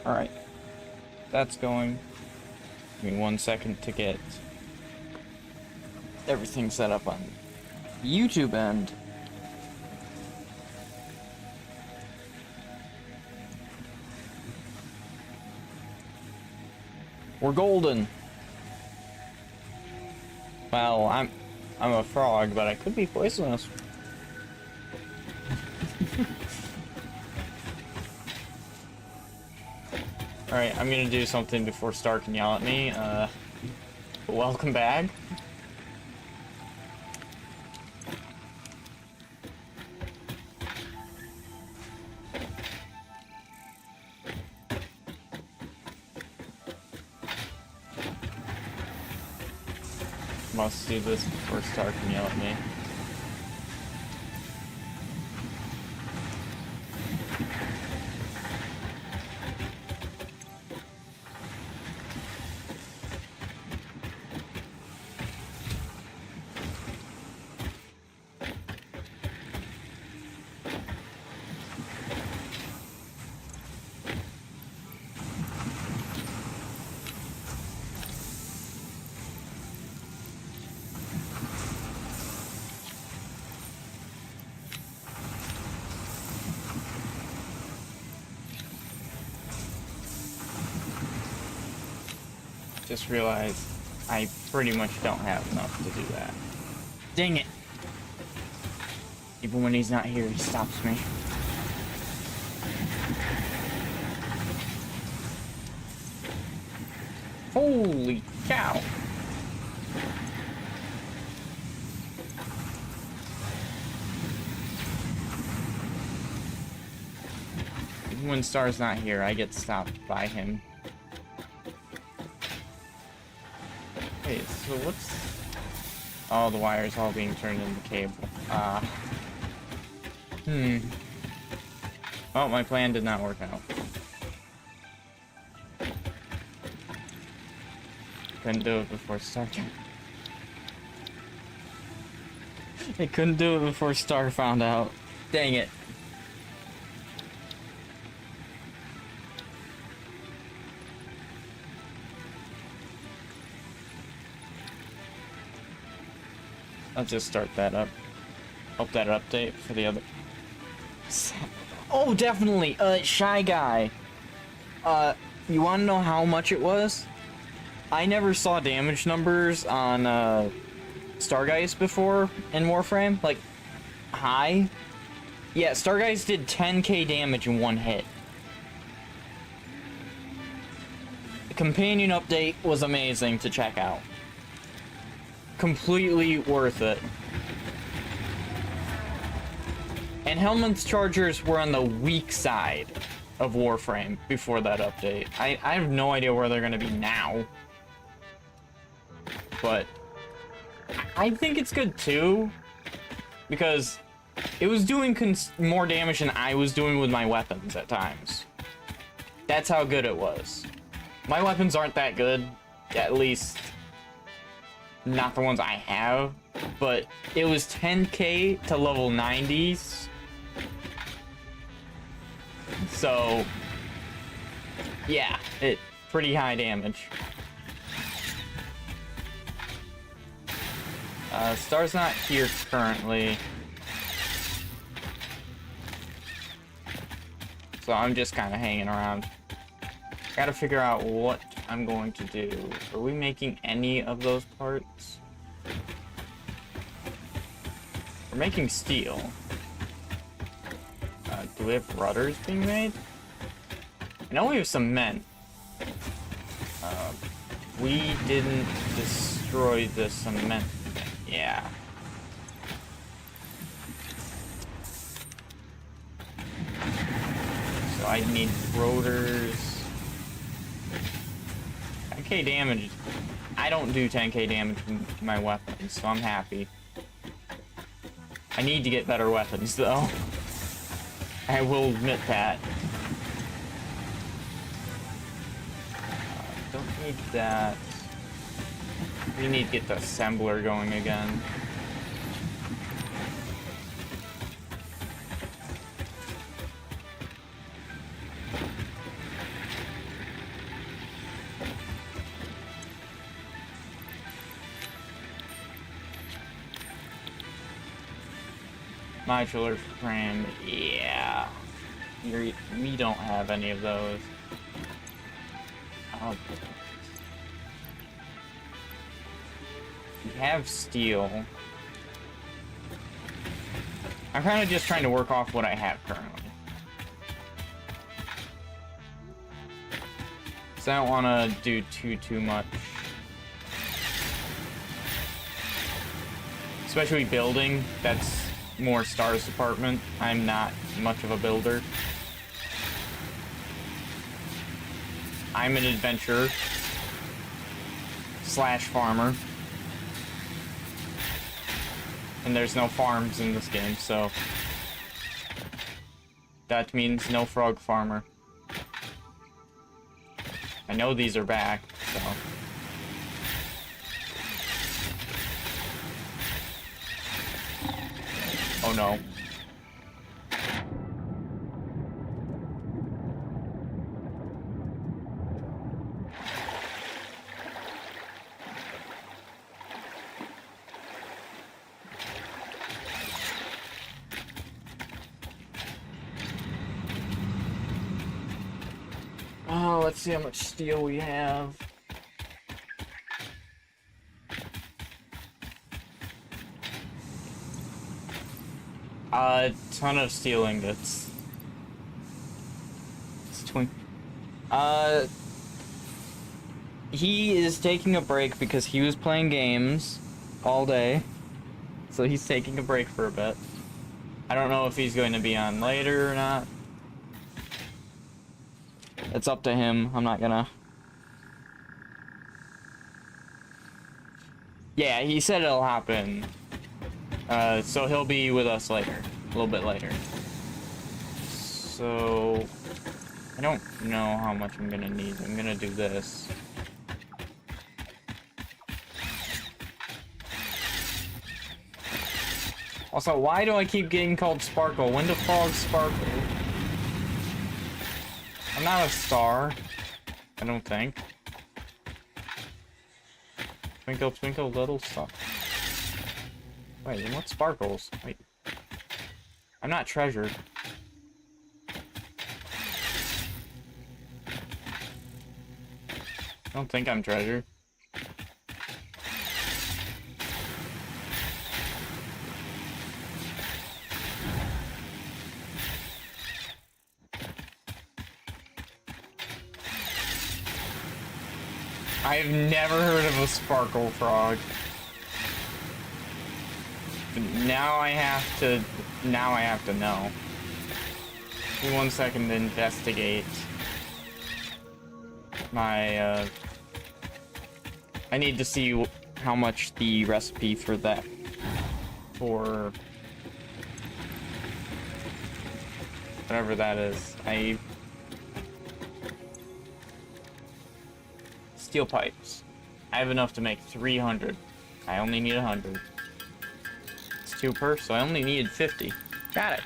Alright. That's going. Give me 1 second to get everything set up on the YouTube end. We're golden. Well, I'm a frog, but I could be poisonous. Alright, I'm gonna do something before Star can yell at me. Welcome back. Must do this before Star can yell at me. Just realized I pretty much don't have enough to do that. Dang it! Even when he's not here, he stops me. Holy cow! Even when Star's not here, I get stopped by him. Wait, so what's... Oh, the wire's all being turned into cable. Well, my plan did not work out. Couldn't do it before Star... I couldn't do it before Star found out. Dang it. I'll just start that up. Hope that update for the other... Oh, definitely! Shy Guy. You wanna know how much it was? I never saw damage numbers on, Stargeist before in Warframe. Like, high. Yeah, Stargeist did 10k damage in one hit. The companion update was amazing to check out. Completely worth it. And Helmut's Chargers were on the weak side of Warframe before that update. I have no idea where they're going to be now. But I think it's good too, because it was doing more damage than I was doing with my weapons at times. That's how good it was. My weapons aren't that good, at least not the ones I have, but it was 10k to level 90s. So, yeah, it pretty high damage. Star's not here currently, so I'm just kind of hanging around. Gotta figure out what I'm going to do. Are we making any of those parts? We're making steel. Do we have rudders being made? I know we have cement. We didn't destroy the cement. Yeah. So I need rotors. 10k damage. I don't do 10k damage with my weapons, so I'm happy. I need to get better weapons, though. I will admit that. Don't need that. We need to get the assembler going again. Modular frame, yeah. We don't have any of those. Oh, we have steel. I'm kind of just trying to work off what I have currently. So I don't want to do too much. Especially building, that's more Star's department. I'm not much of a builder. I'm an adventurer slash farmer. And there's no farms in this game, so that means no frog farmer. I know these are back, so. Oh no. Oh, let's see how much steel we have. A ton of steel ingots. It's he is taking a break because he was playing games all day. So he's taking a break for a bit. I don't know if he's going to be on later or not. It's up to him. I'm not gonna... Yeah, he said it'll happen. So he'll be with us later. A little bit later. So... I don't know how much I'm gonna need. I'm gonna do this. Also, why do I keep getting called Sparkle? When do frogs sparkle? I'm not a star. I don't think. Twinkle, twinkle, little star. Wait, what sparkles? Wait. I'm not treasure. I don't think I'm treasure. I've never heard of a sparkle frog. Now I have to know. Give me 1 second to investigate my, I need to see how much the recipe for that, for whatever that is. Steel pipes. I have enough to make 300. I only need 100. It's 2 per, so I only needed 50. Got it.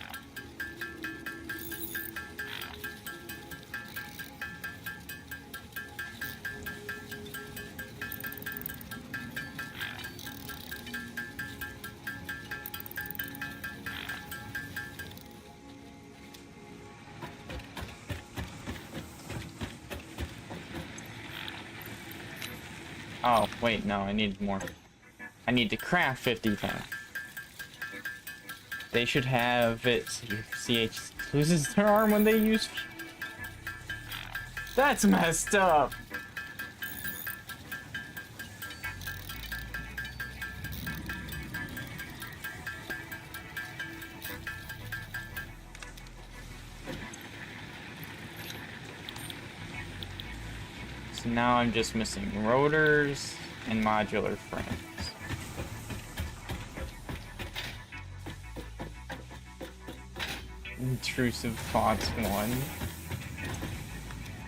Oh, wait, no, I need more. I need to craft 50 times. They should have it. CH loses their arm when they use. That's messed up. So now I'm just missing rotors and modular frames. Intrusive thoughts 1.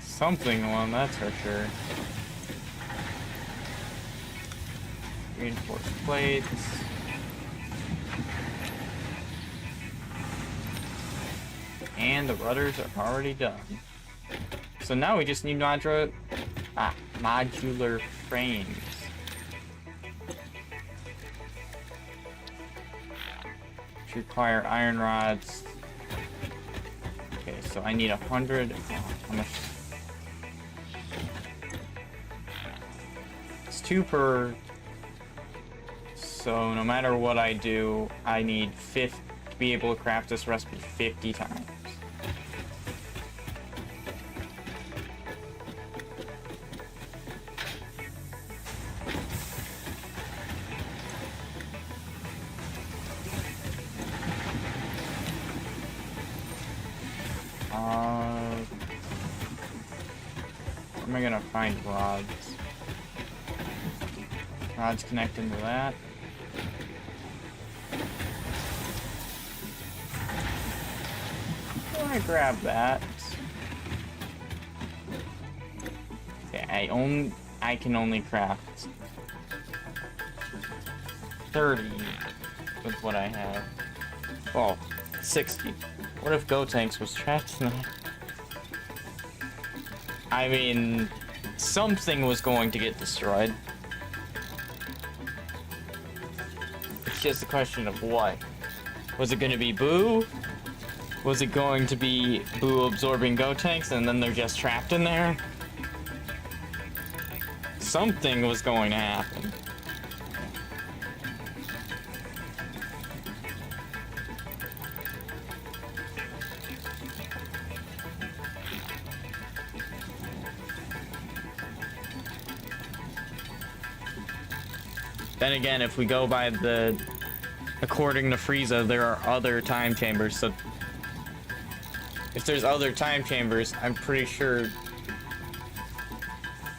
Something 1, that's for sure. Reinforced plates. And the rudders are already done. So now we just need modular frames. which require iron rods. Okay, so I need 100. How much? It's 2 per. So no matter what I do, I need 50 to be able to craft this recipe 50 times. Where am I gonna find rods? Rods connect into that. I'm gonna grab that. Okay, I can only craft 30 with what I have. Oh, 60. What if Gotenks was trapped in that? I mean, something was going to get destroyed. It's just a question of what. Was it going to be Boo? Was it going to be Boo absorbing Gotenks and then they're just trapped in there? Something was going to happen. Then again, if we go by the... According to Frieza, there are other time chambers, so... If there's other time chambers, I'm pretty sure...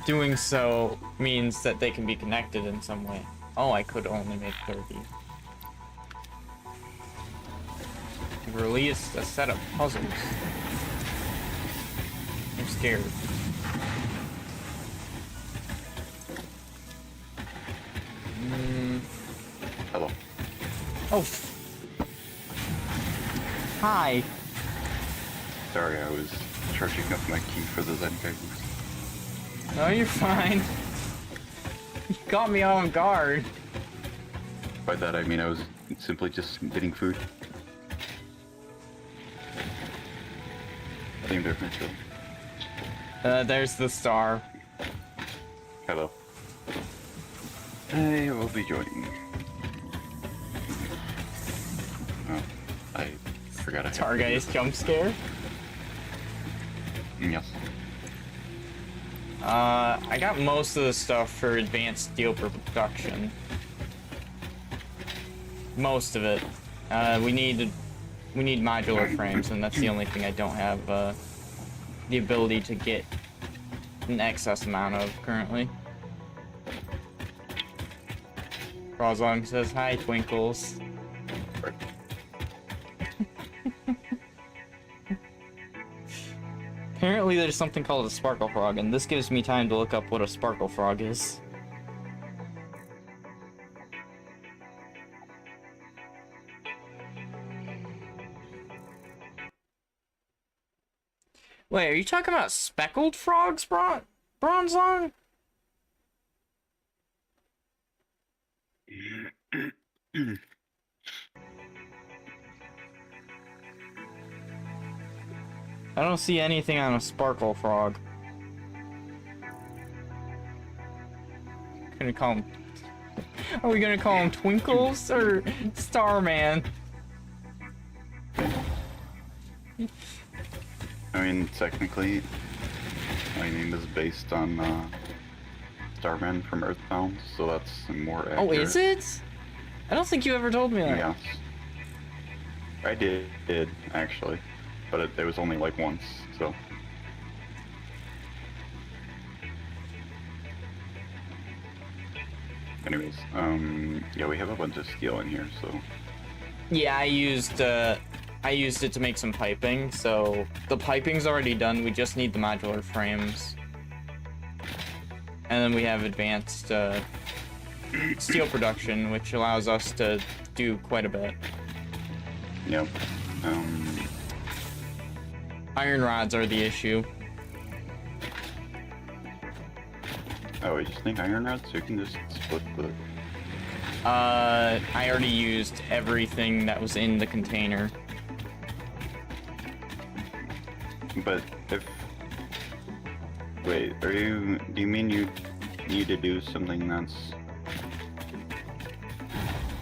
Doing so means that they can be connected in some way. Oh, I could only make 30. You've released a set of puzzles. I'm scared. Hello. Oh. Hi. Sorry, I was charging up my key for the Zenkai boost. No, you're fine. You got me on guard. By that I mean I was simply just getting food. Same difference though. There's the star. Hello. I will be joining. Oh, I forgot I had Targuy's jump scare. Yes. I got most of the stuff for advanced steel production. Most of it. We need modular frames, and that's the only thing I don't have the ability to get an excess amount of currently. Roslong says, hi, Twinkles. Right. Apparently there's something called a sparkle frog, and this gives me time to look up what a sparkle frog is. Wait, are you talking about speckled frogs, Bronzong? I don't see anything on a sparkle frog. Gonna call him... Are we gonna call him Twinkles or Starman? I mean, technically, my name is based on Starman from Earthbound, so that's more accurate. Oh, is it? I don't think you ever told me that. Yes. I did actually, but it was only like once, so. Anyways, yeah, we have a bunch of steel in here, so. Yeah, I used it to make some piping, so the piping's already done, we just need the modular frames. And then we have advanced steel production, which allows us to do quite a bit. Yep. Iron rods are the issue. Oh, we just need iron rods, so you can just split the I already used everything that was in the container. But if... Wait, do you mean you need to do something that's...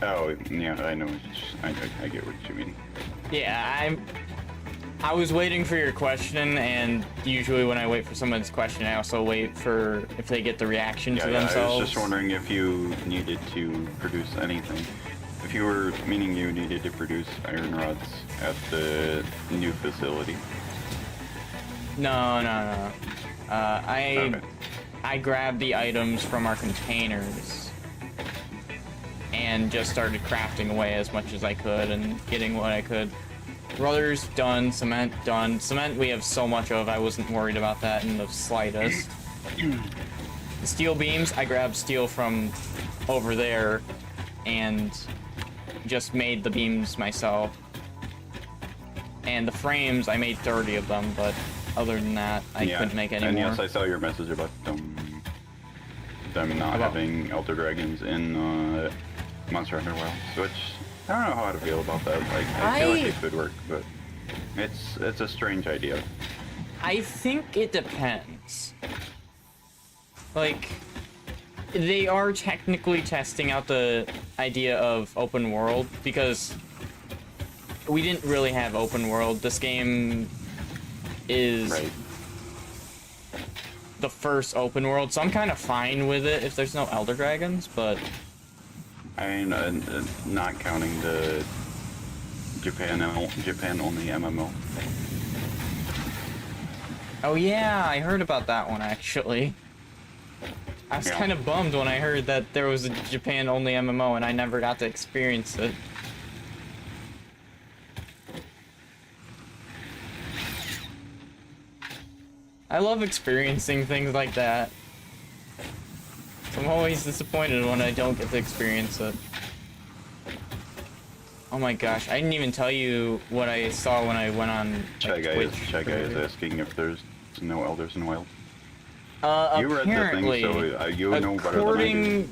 Oh, yeah, I know. I get what you mean. Yeah, I was waiting for your question, and usually when I wait for someone's question, I also wait for if they get the reaction to themselves. I was just wondering if you needed to produce anything. If you were meaning you needed to produce iron rods at the new facility. No. Okay. I grabbed the items from our containers and just started crafting away as much as I could and getting what I could. Rudder's done, cement done. Cement we have so much of, I wasn't worried about that in the slightest. The steel beams, I grabbed steel from over there and just made the beams myself. And the frames, I made 30 of them, but other than that, I couldn't make any and more. yes, I saw your message about them not having Elder Dragons in Monster Hunter Wilds, which I don't know how to feel about that. Like, I feel like it could work, but it's a strange idea. I think it depends. Like, they are technically testing out the idea of open world, because we didn't really have open world. This game is the first open world, so I'm kind of fine with it if there's no Elder Dragons, but... I mean, not counting the Japan-only MMO. Oh yeah, I heard about that one, actually. I was kind of bummed when I heard that there was a Japan-only MMO and I never got to experience it. I love experiencing things like that. So I'm always disappointed when I don't get to experience it. Oh my gosh, I didn't even tell you what I saw when I went on Shy Guy is asking if there's no elders in Wild. You read the thing, so you know better than I do.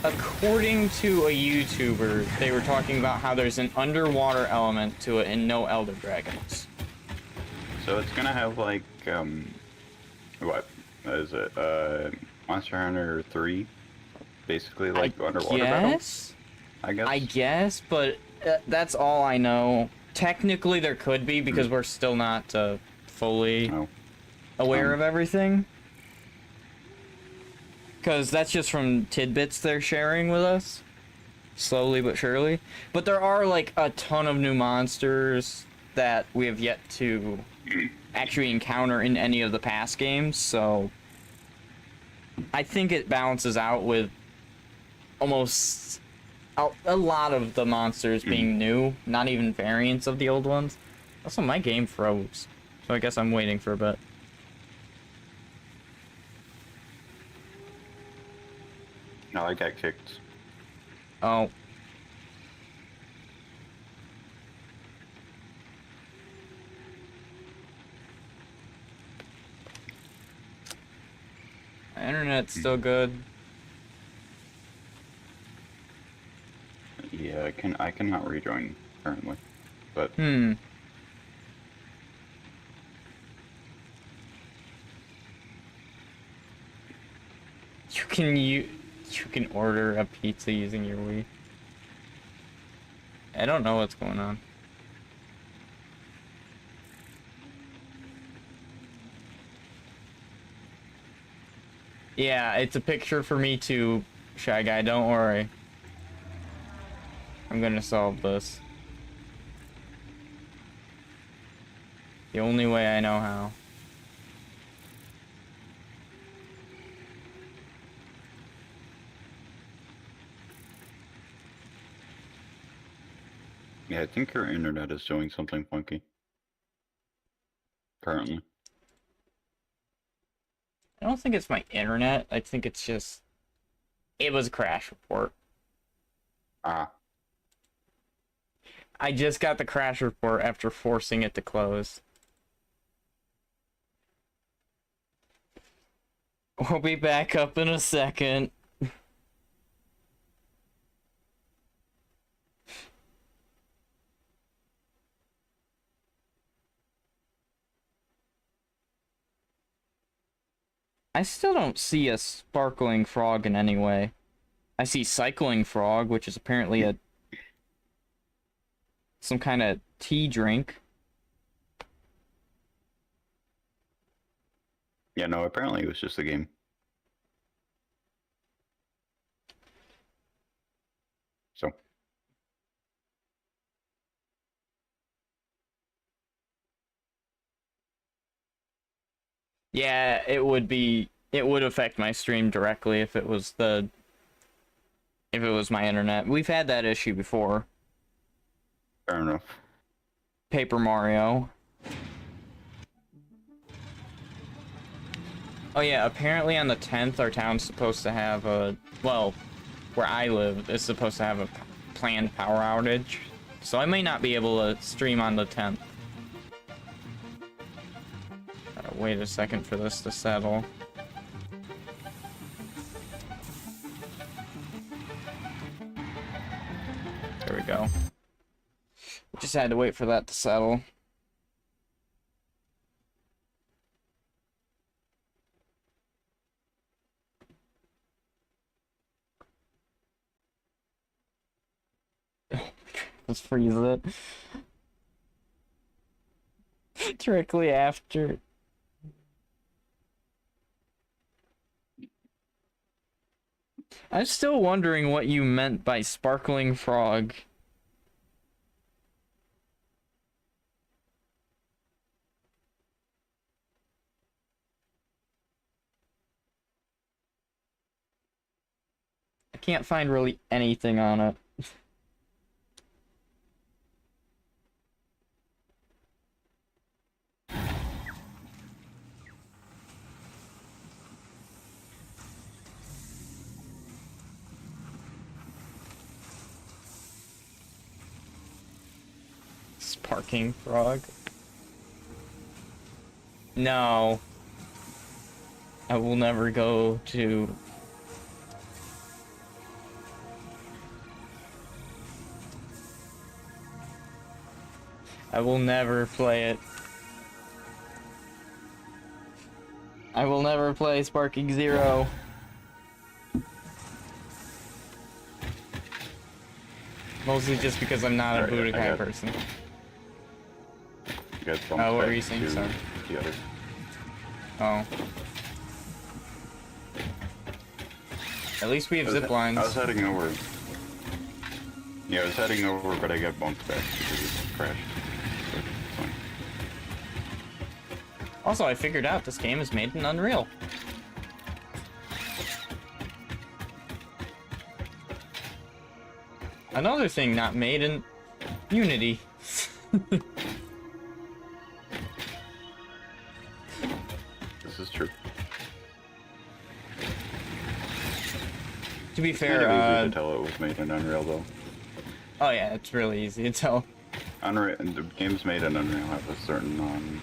According to a YouTuber, they were talking about how there's an underwater element to it and no Elder Dragons. So it's gonna have like, what is it? Monster Hunter 3? Basically like underwater battles? I guess, but that's all I know. Technically there could be, because we're still not fully aware of everything. Because that's just from tidbits they're sharing with us. Slowly but surely. But there are like a ton of new monsters that we have yet to actually encounter in any of the past games, so I think it balances out with almost a lot of the monsters being new, not even variants of the old ones. Also, my game froze, so I guess I'm waiting for a bit. No, I got kicked. Oh. My internet's still good. Yeah, I cannot rejoin currently, but You can order a pizza using your Wii. I don't know what's going on. Yeah, it's a picture for me too, Shy Guy, don't worry. I'm gonna solve this. The only way I know how. yeah, I think your internet is doing something funky currently. I don't think it's my internet. I think it's just... It was a crash report. Ah. I just got the crash report after forcing it to close. We'll be back up in a second. I still don't see a sparkling frog in any way. I see cycling frog, which is apparently some kind of tea drink. Yeah, no, apparently it was just a game. So. Yeah, it would affect my stream directly if it was my internet. We've had that issue before. Fair enough. Paper Mario. Oh yeah, apparently on the 10th our town's supposed to have well, where I live is supposed to have a planned power outage. So I may not be able to stream on the 10th. Wait a second for this to settle. There we go. Just had to wait for that to settle. Let's freeze it. Directly after. I'm still wondering what you meant by sparkling frog. I can't find really anything on it. Sparking frog? No. I will never go to... I will never play it. I will never play Sparking Zero. Mostly just because I'm not a Budokai person. Oh, what were you saying? Sorry. The other. Oh. At least we have zip lines. I was heading over. Yeah, I was heading over, but I got bumped back because it crashed. So, it's fine. Also, I figured out this game is made in Unreal. Another thing not made in Unity. This is true. To be fair, It's kind of easy to tell it was made in Unreal, though. Oh yeah, it's really easy to tell. Unreal, the games made in Unreal have a certain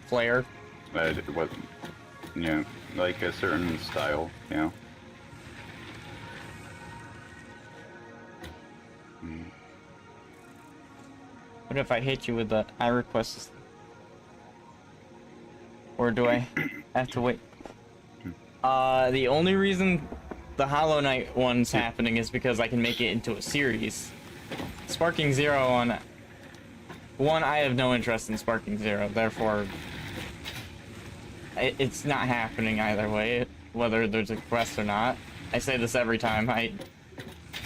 Flair. what? Yeah, like a certain style. Yeah. What if I hit you with the I request? Or do I have to wait? The only reason the Hollow Knight one's happening is because I can make it into a series. Sparking Zero on... One, I have no interest in Sparking Zero, therefore... It's not happening either way, whether there's a request or not. I say this every time I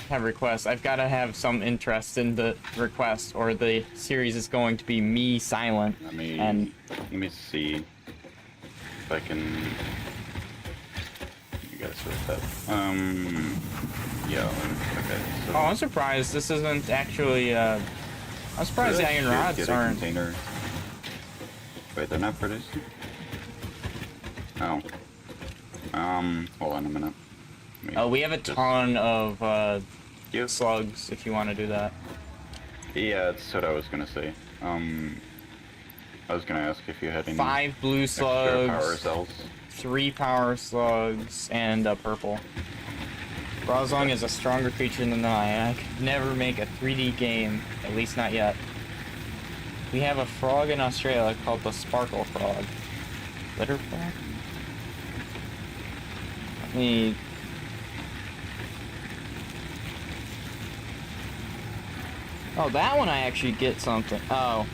have requests. I've got to have some interest in the request, or the series is going to be me silent. Let me see if I can. You guys with that? Yeah. Okay. So Oh, I'm surprised this isn't actually. I'm surprised the iron rods aren't. Container. Wait, they're not produced. Oh. Hold on a minute. Oh, we have a ton of Yep. slugs if you want to do that. Yeah, that's what I was gonna say. I was gonna ask if you had any 5 blue extra slugs, power cells. 3 power slugs, and a purple. Brazong is a stronger creature than I could never make a 3D game, at least not yet. We have a frog in Australia called the sparkle frog. Litter frog? me... Oh, that one I actually get something. Oh.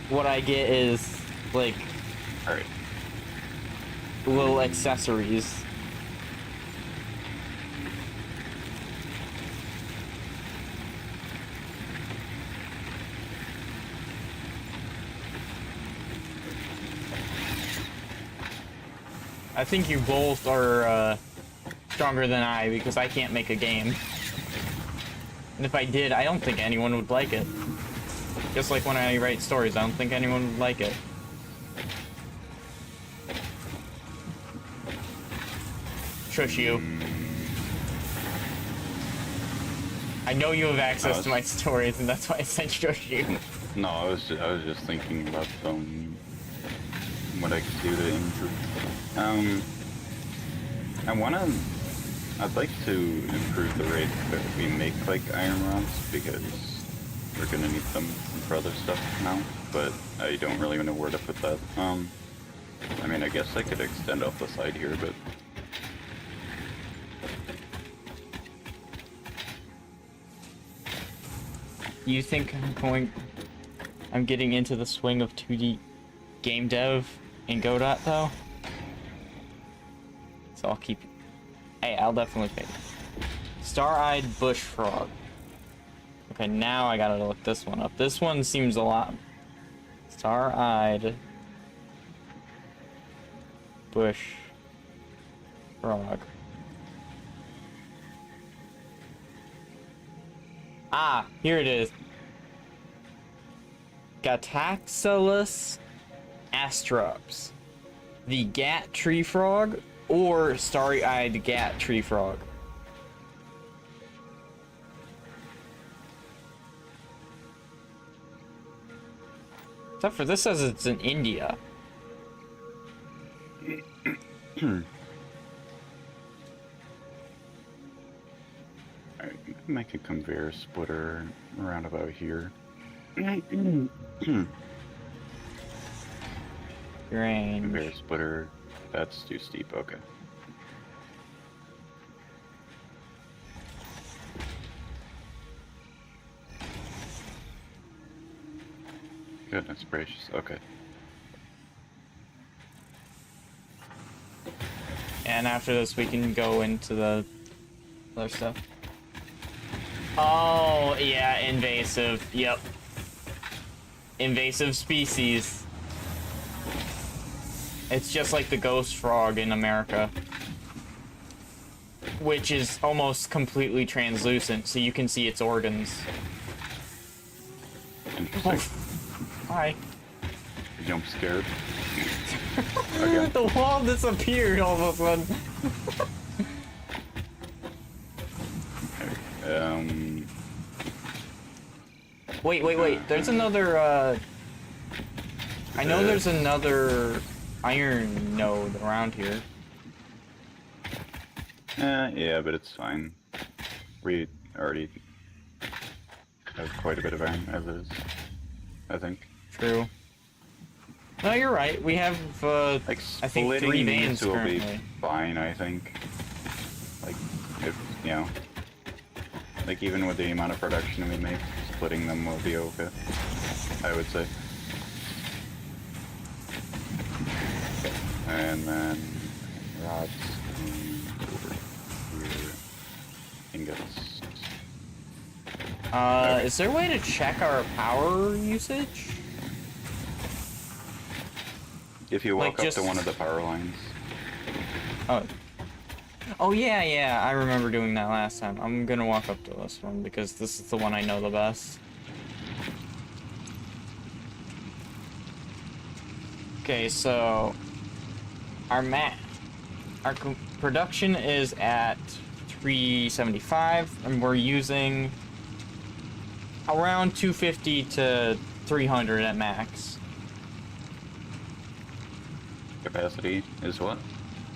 What I get is, like... Alright. Little accessories. I think you both are stronger than I because I can't make a game. And if I did, I don't think anyone would like it. Just like when I write stories, I don't think anyone would like it. Shush you. I know you have access to my stories, and that's why I said shush you. No, I was just thinking about what I could do to improve. I'd like to improve the rate that we make like iron rods because we're gonna need them for other stuff now. But I don't really know where to put that. I mean, I guess I could extend off the side here, but. You think I'm getting into the swing of 2D game dev in Godot though? So I'll keep... Hey, I'll definitely pay. Star-eyed bush frog. Okay, now I gotta look this one up. This one seems a lot... Star-eyed bush frog. Ah, here it is. Gataxilus astrops. The gat tree frog or starry-eyed gat tree frog. Except for this says it's in India. Alright, make a conveyor splitter around about here. Range. Conveyor splitter. That's too steep. Okay. Goodness gracious. Okay. And after this, we can go into the other stuff. Oh, yeah, invasive. Yep. Invasive species. It's just like the ghost frog in America. Which is almost completely translucent, so you can see its organs. Interesting. Oh. Hi. Jump scared. The wall disappeared all of a sudden. Wait. There's another, I know there's another iron node around here. Yeah, but it's fine. We already have quite a bit of iron as is, I think. True. No, you're right. We have, like, I think 3 veins will currently. be fine, I think. Like, if, you know, like, even with the amount of production we make, splitting them will be okay, I would say. And then rods over here. Ingots. Is there a way to check our power usage? If you walk like up to one of the power lines. Oh yeah, I remember doing that last time. I'm gonna walk up to this one because this is the one I know the best. Okay, so our production is at 375 and we're using around 250 to 300 at max. Capacity is what?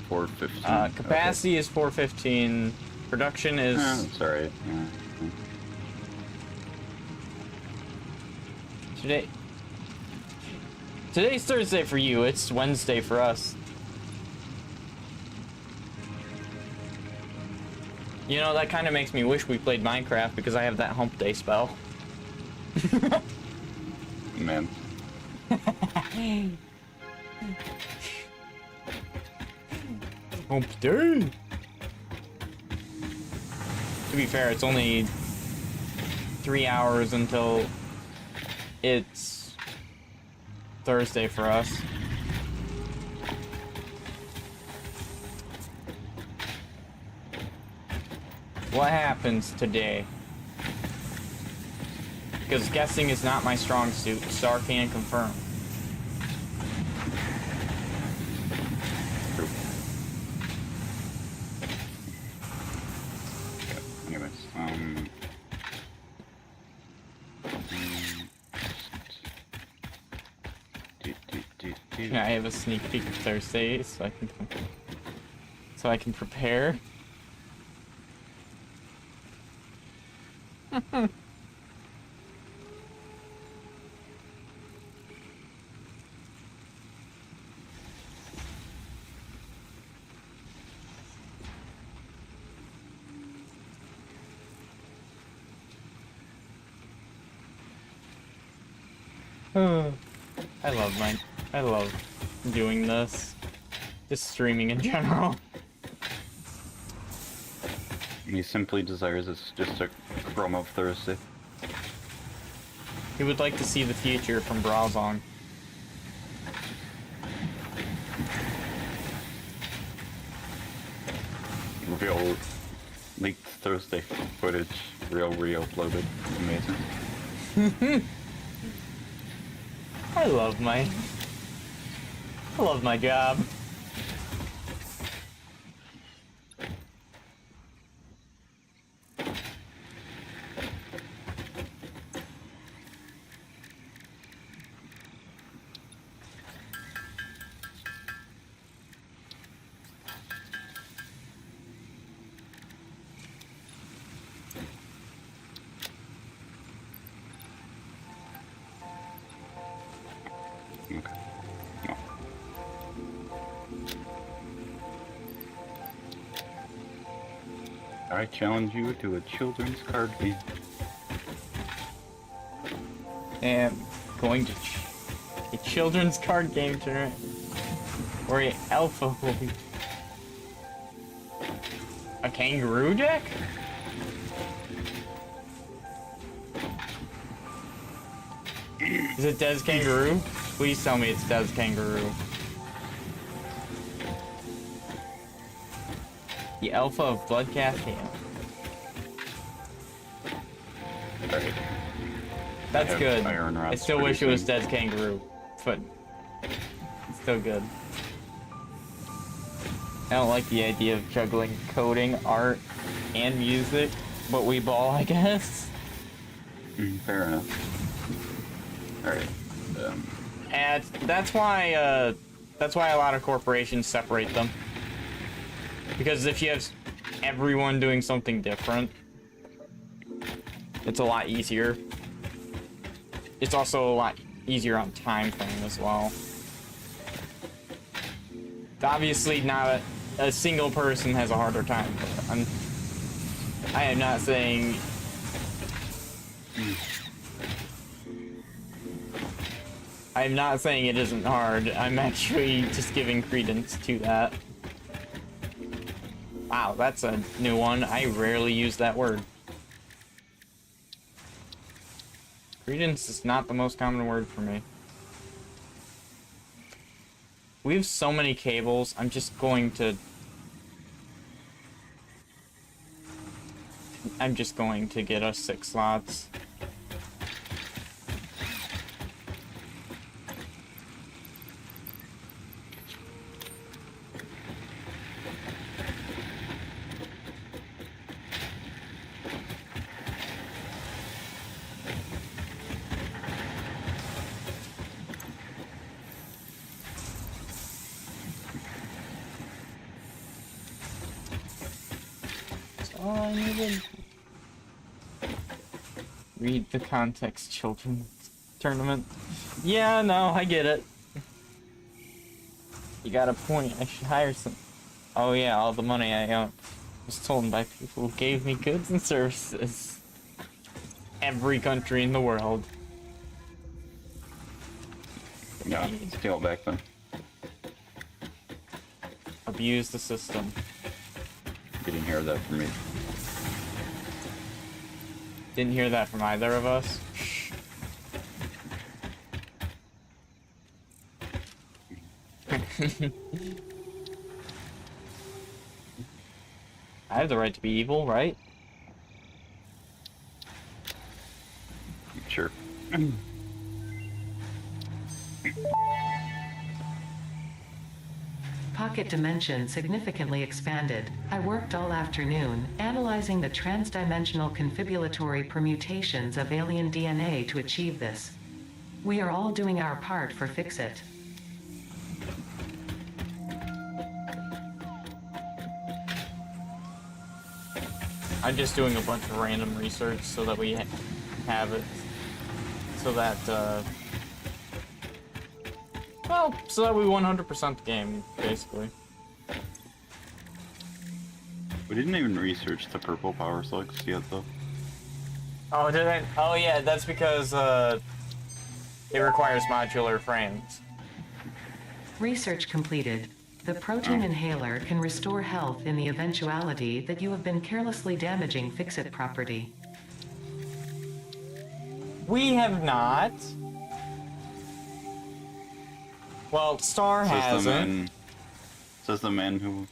415? Capacity is 415. Production is... That's alright, yeah. Today's Thursday for you, it's Wednesday for us. You know, that kind of makes me wish we played Minecraft because I have that hump day spell. Man. Hump day! To be fair, it's only 3 hours until it's Thursday for us. What happens today? Because guessing is not my strong suit. Star can confirm. True. Okay, anyways, Yeah, I have a sneak peek of Thursday, so I can prepare. I love doing this. Just streaming in general. He simply desires it's just a chrome of Thursday. He would like to see the future from Brazong. Real leaked Thursday footage, re-uploaded. Amazing. I love my job. Okay. No. I challenge you to a children's card game. And going to a children's card game tournament. Or a alpha will be. A kangaroo deck? Is it Des Kangaroo? Please tell me it's Des Kangaroo. The Alpha of Bloodcast Hand. Alright. That's good. Iron I Rod's still wish it was producing. Des Kangaroo, but it's still good. I don't like the idea of juggling coding, art, and music, but we ball, I guess. Fair enough. Alright. And that's why a lot of corporations separate them. Because if you have everyone doing something different, it's a lot easier. It's also a lot easier on time frame as well. Obviously, not a single person has a harder time. I am not saying. I'm not saying it isn't hard. I'm actually just giving credence to that. Wow, that's a new one. I rarely use that word. Credence is not the most common word for me. We have so many cables, I'm just going to get us 6 slots. All I needed. Read the context, children. Tournament. Yeah, no, I get it. You got a point. I should hire some. Oh yeah, all the money I own. was told by people who gave me goods and services. Every country in the world. Yeah, scale back then. Abuse the system. You didn't hear that from me. Didn't hear that from either of us. I have the right to be evil, right? Sure. Pocket dimension significantly expanded. I worked all afternoon, analyzing the transdimensional confibulatory permutations of alien DNA to achieve this. We are all doing our part for Fix-It. I'm just doing a bunch of random research so that we have it. So that, well, so that we 100% the game, basically. We didn't even research the purple power slugs yet, though. Oh, did I? Oh, yeah, that's because, it requires modular frames. Research completed. The protein inhaler can restore health in the eventuality that you have been carelessly damaging Fix-It property. We have not. Well, Star hasn't. Says the man who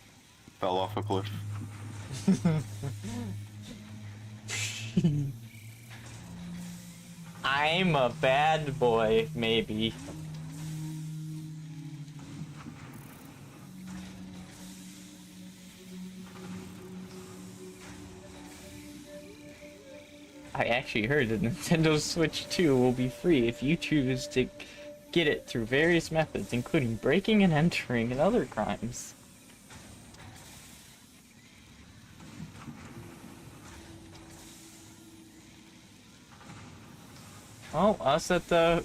fell off a cliff. I'm a bad boy, maybe. I actually heard that Nintendo Switch 2 will be free if you choose to get it through various methods, including breaking and entering and other crimes. Well, us at the...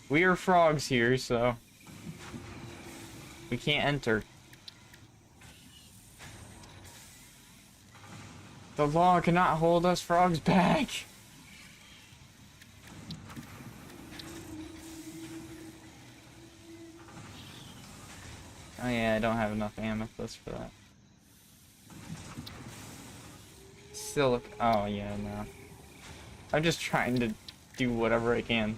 We are frogs here, so... we can't enter. The law cannot hold us frogs back. Oh yeah, I don't have enough amethyst for that. Oh yeah, no. I'm just trying to do whatever I can.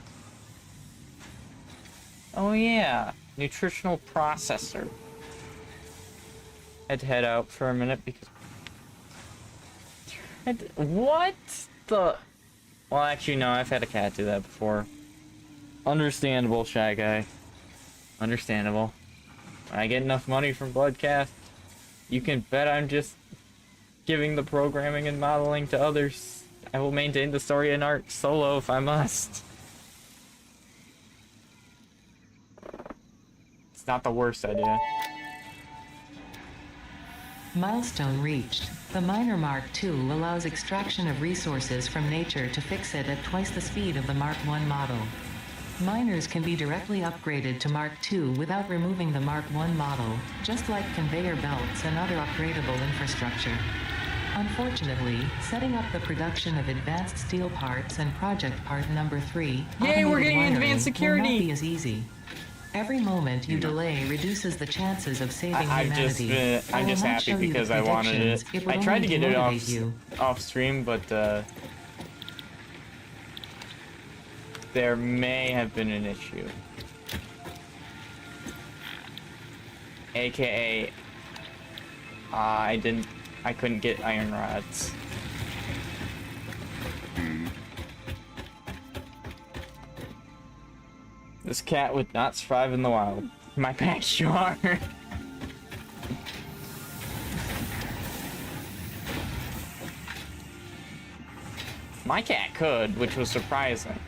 Oh yeah, nutritional processor. Had to head out for a minute because... What the... Well, actually, no, I've had a cat do that before. Understandable, Shy Guy. Understandable. When I get enough money from Bloodcast, you can bet I'm just giving the programming and modeling to others. I will maintain the story and art solo if I must. It's not the worst idea. Milestone reached. The Miner Mark II allows extraction of resources from nature to fix it at twice the speed of the Mark I model. Miners can be directly upgraded to Mark II without removing the Mark I model, just like conveyor belts and other upgradable infrastructure. Unfortunately, setting up the production of advanced steel parts and project part number 3, Yay, we're getting automated advanced wiring, security! will not be as easy. Every moment you delay reduces the chances of saving humanity. I'm just happy because I wanted it. I tried to get it off stream, but there may have been an issue. AKA, I couldn't get iron rods. This cat would not survive in the wild. My backyard. My cat could, which was surprising.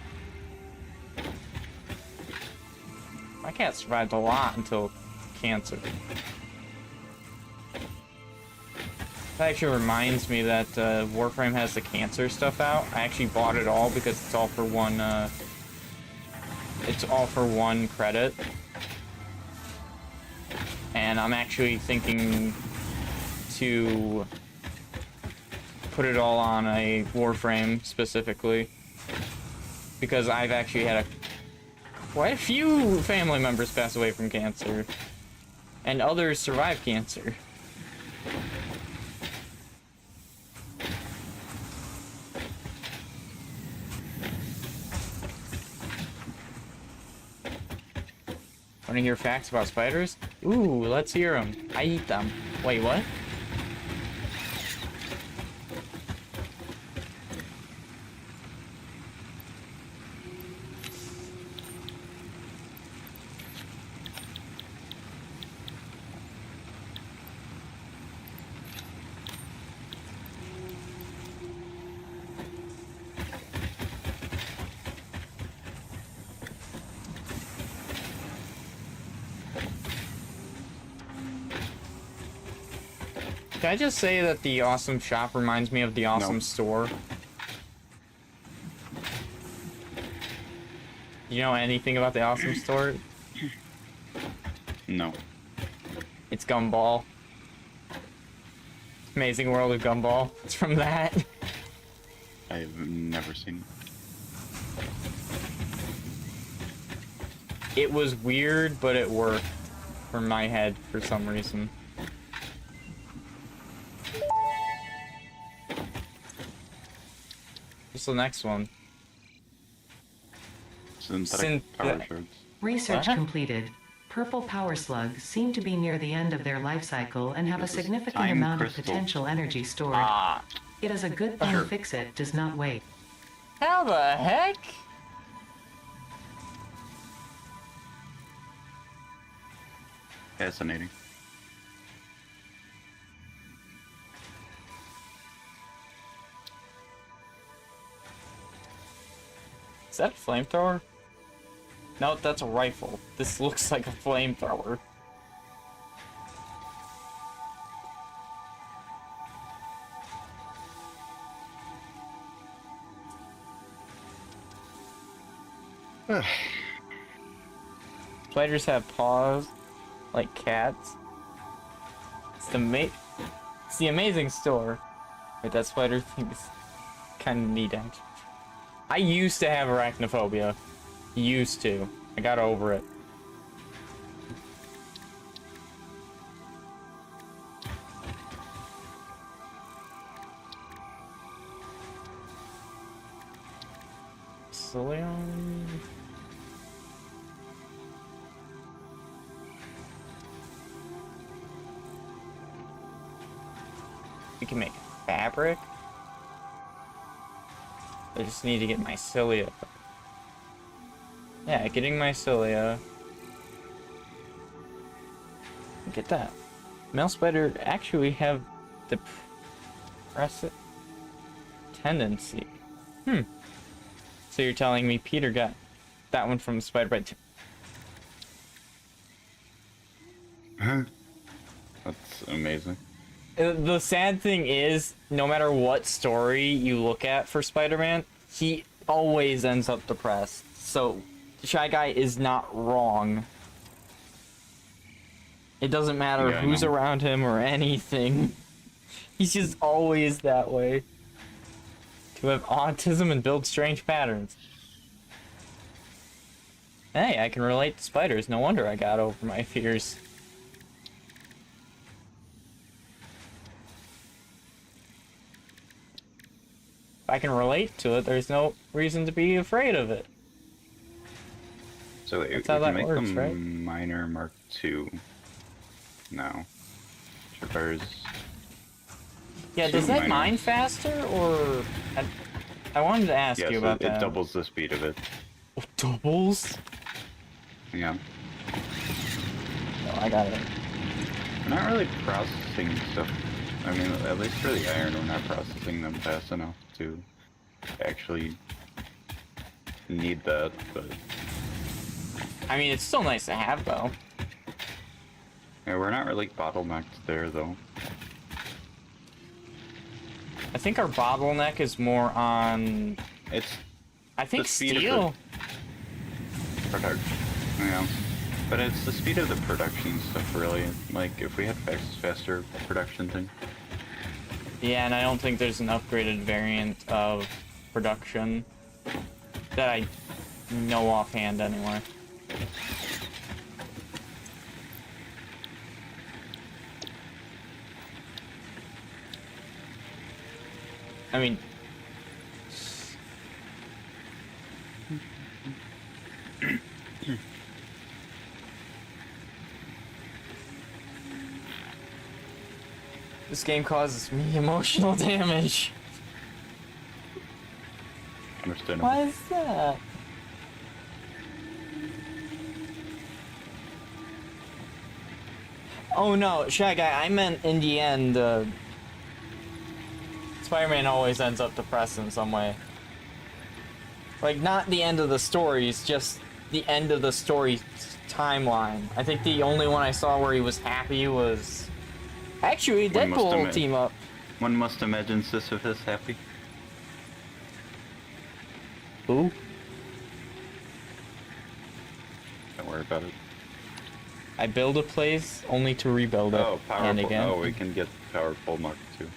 My cat survived a lot until cancer. That actually reminds me that Warframe has the cancer stuff out. I actually bought it all because it's all for one, credit. And I'm actually thinking to put it all on a Warframe specifically. Because I've actually had quite a few family members pass away from cancer. And others survive cancer. Want to hear facts about spiders? Ooh, let's hear them. I eat them. Wait, what? Can I just say that the awesome shop reminds me of the awesome store? You know anything about the awesome store? No. It's Gumball. Amazing World of Gumball. It's from that. I've never seen It was weird, but it worked for my head for some reason. What's the next one? synthetic power shards. Research What? completed. Purple power slugs seem to be near the end of their life cycle and have a This is significant time amount crystal. of potential energy stored. Ah. It is a good thing Sure. Fix-It does not wait. How the heck? Fascinating. Is that a flamethrower? No, that's a rifle. This looks like a flamethrower. Spiders have paws like cats. It's the amazing store. Wait, that spider thing is kind of neat, actually. I used to have arachnophobia. Used to. I got over it. Leon. We can make fabric. I just need to get my cilia. Yeah, getting my cilia. Look at that. Male spider actually have depressive tendency. So you're telling me Peter got that one from Spider Bite? That's amazing. The sad thing is, no matter what story you look at for Spider-Man, he always ends up depressed. So, Shy Guy is not wrong. It doesn't matter Yeah, I who's know. around him or anything. He's just always that way. To have autism and build strange patterns. Hey, I can relate to spiders. No wonder I got over my fears. If I can relate to it, there's no reason to be afraid of it. So That's if how you that make works, them right? minor Mark II now, which requires Yeah, two does that minor- mine faster, or... I wanted to ask yes, you about it that. doubles the speed of it. Oh, doubles? Yeah. No, I got it. We're not really processing stuff. I mean, at least for the iron, we're not processing them fast enough to actually need that, but I mean, it's still nice to have, though. yeah, we're not really bottlenecked there, though. I think our bottleneck is more on... It's I think the speed of steel. production. Yeah. But it's the speed of the production stuff, really. Like, if we had faster production thing. Yeah, and I don't think there's an upgraded variant of production that I know offhand anyway. I mean, this game causes me emotional damage. Understandable. Why is that? Oh no, Shy Guy, I meant in the end, Spider-Man always ends up depressed in some way. Like, not the end of the stories, just the end of the story timeline. I think the only one I saw where he was happy was... Actually, Deadpool team up. One must imagine Sisyphus happy. Who? Don't worry about it. I build a place only to rebuild it. Oh, powerful. And again. Oh, we can get powerful Mark II.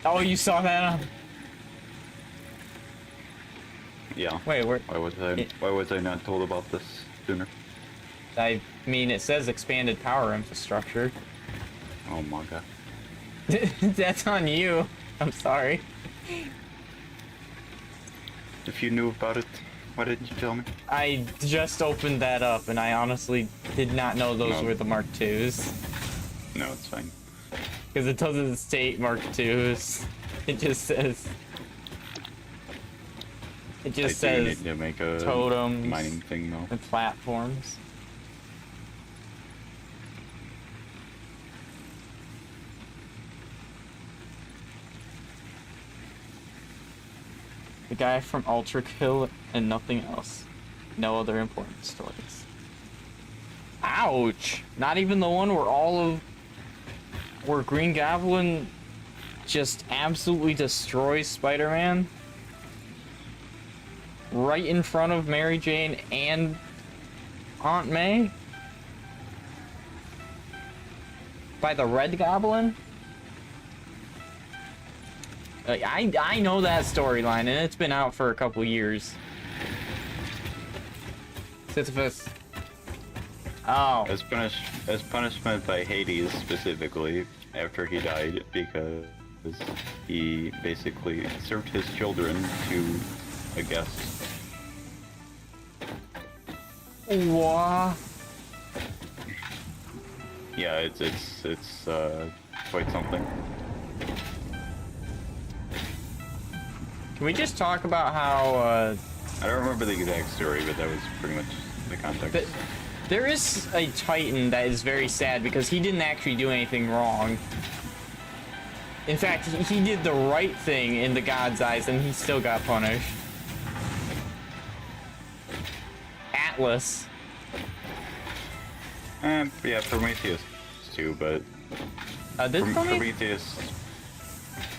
Oh, you saw that? Yeah. Wait, where? Why was I not told about this sooner? I mean, it says expanded power infrastructure. Oh my god. That's on you. I'm sorry. If you knew about it, why didn't you tell me? I just opened that up, and I honestly did not know those were the Mark IIs. No, it's fine. Because it doesn't state Mark IIs. It just says... It just I do says need to make a totems mining thing though. and platforms. The guy from Ultra Kill and nothing else. No other important stories. Ouch! Not even the one where Green Goblin just absolutely destroys Spider-Man? Right in front of Mary Jane and Aunt May? By the Red Goblin? Like, I know that storyline, and it's been out for a couple years. Sisyphus. Oh. As punishment by Hades specifically, after he died, because he basically served his children to a guest. What? Yeah, it's quite something. Can we just talk about how, I don't remember the exact story, but that was pretty much the context. there is a Titan that is very sad because he didn't actually do anything wrong. In fact, he did the right thing in the God's eyes, and he still got punished. Atlas. Yeah, Prometheus too, but Prometheus.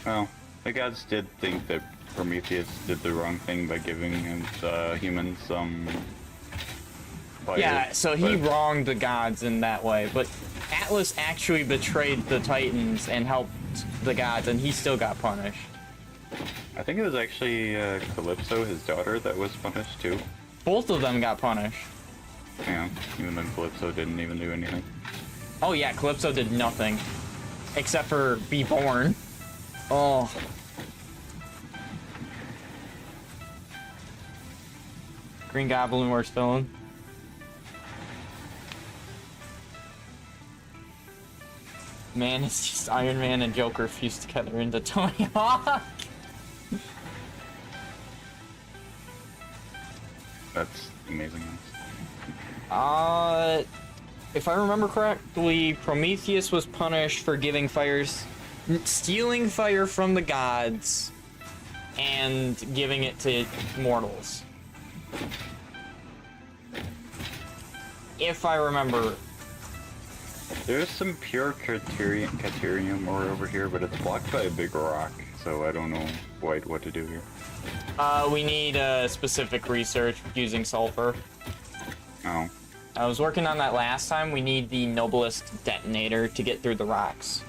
Well, the gods did think that Prometheus did the wrong thing by giving humans fire. Yeah, so he wronged the gods in that way, but Atlas actually betrayed the Titans and helped the gods, and he still got punished. I think it was actually Calypso, his daughter, that was punished too. Both of them got punished. Yeah, even though Calypso didn't even do anything. Oh yeah, Calypso did nothing. Except for be born. Oh. Green Goblin, worst villain. Man, it's just Iron Man and Joker fused together into Tony Hawk. That's amazing. If I remember correctly, Prometheus was punished for stealing fire from the gods and giving it to mortals. If I remember. There's some pure Caterium ore over here, but it's blocked by a big rock, so I don't know quite what to do here. We need specific research using sulfur. Oh. I was working on that last time. We need the noblest detonator to get through the rocks.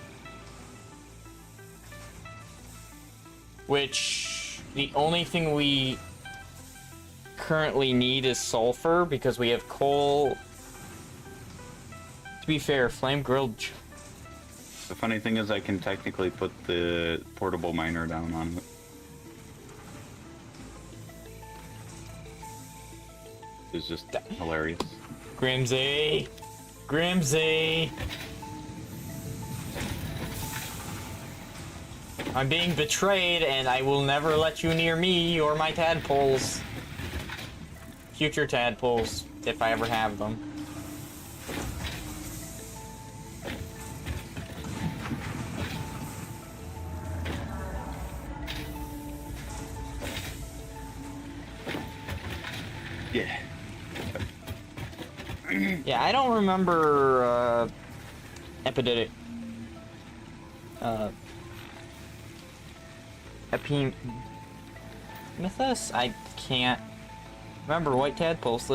which the only thing we currently need is sulfur because we have coal. To be fair, flame grilled. The funny thing is I can technically put the portable miner down on it. It's just hilarious. Grimsy! Grimsy! I'm being betrayed and I will never let you near me or my tadpoles. Future tadpoles, if I ever have them. Yeah. Yeah, I don't remember, Epimythus? I can't remember white tadpoles.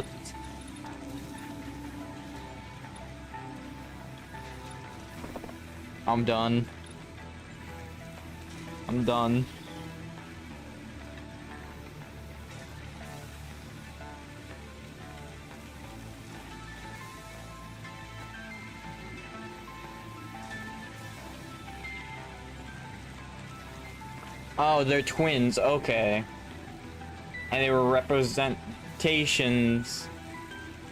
I'm done. I'm done. Oh, they're twins, okay. And they were representations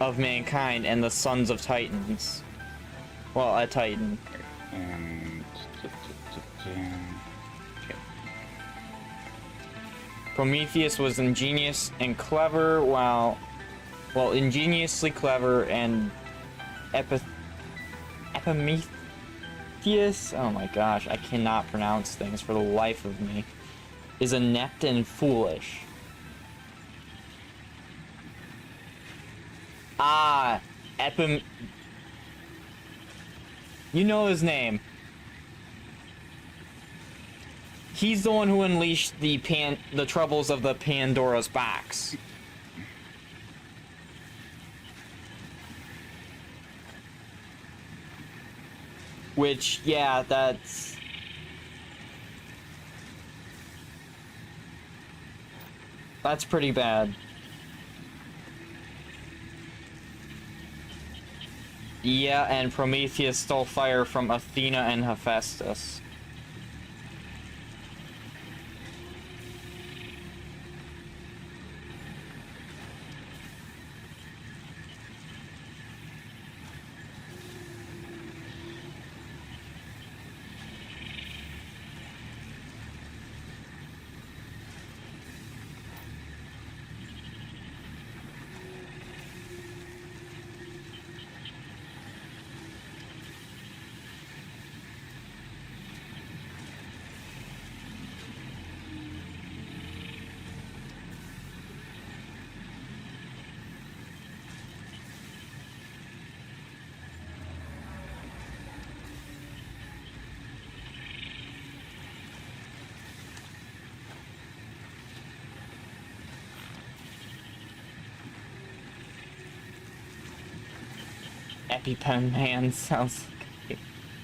of mankind and the sons of Titans. Well, a Titan. And... okay. Prometheus was ingenious and clever, well, ingeniously clever, and Epimythus, oh my gosh, I cannot pronounce things for the life of me, is inept and foolish. Ah, you know his name. He's the one who unleashed the troubles of the Pandora's box. Which, yeah, that's pretty bad. Yeah, and Prometheus stole fire from Athena and Hephaestus. EpiPen Man sounds like...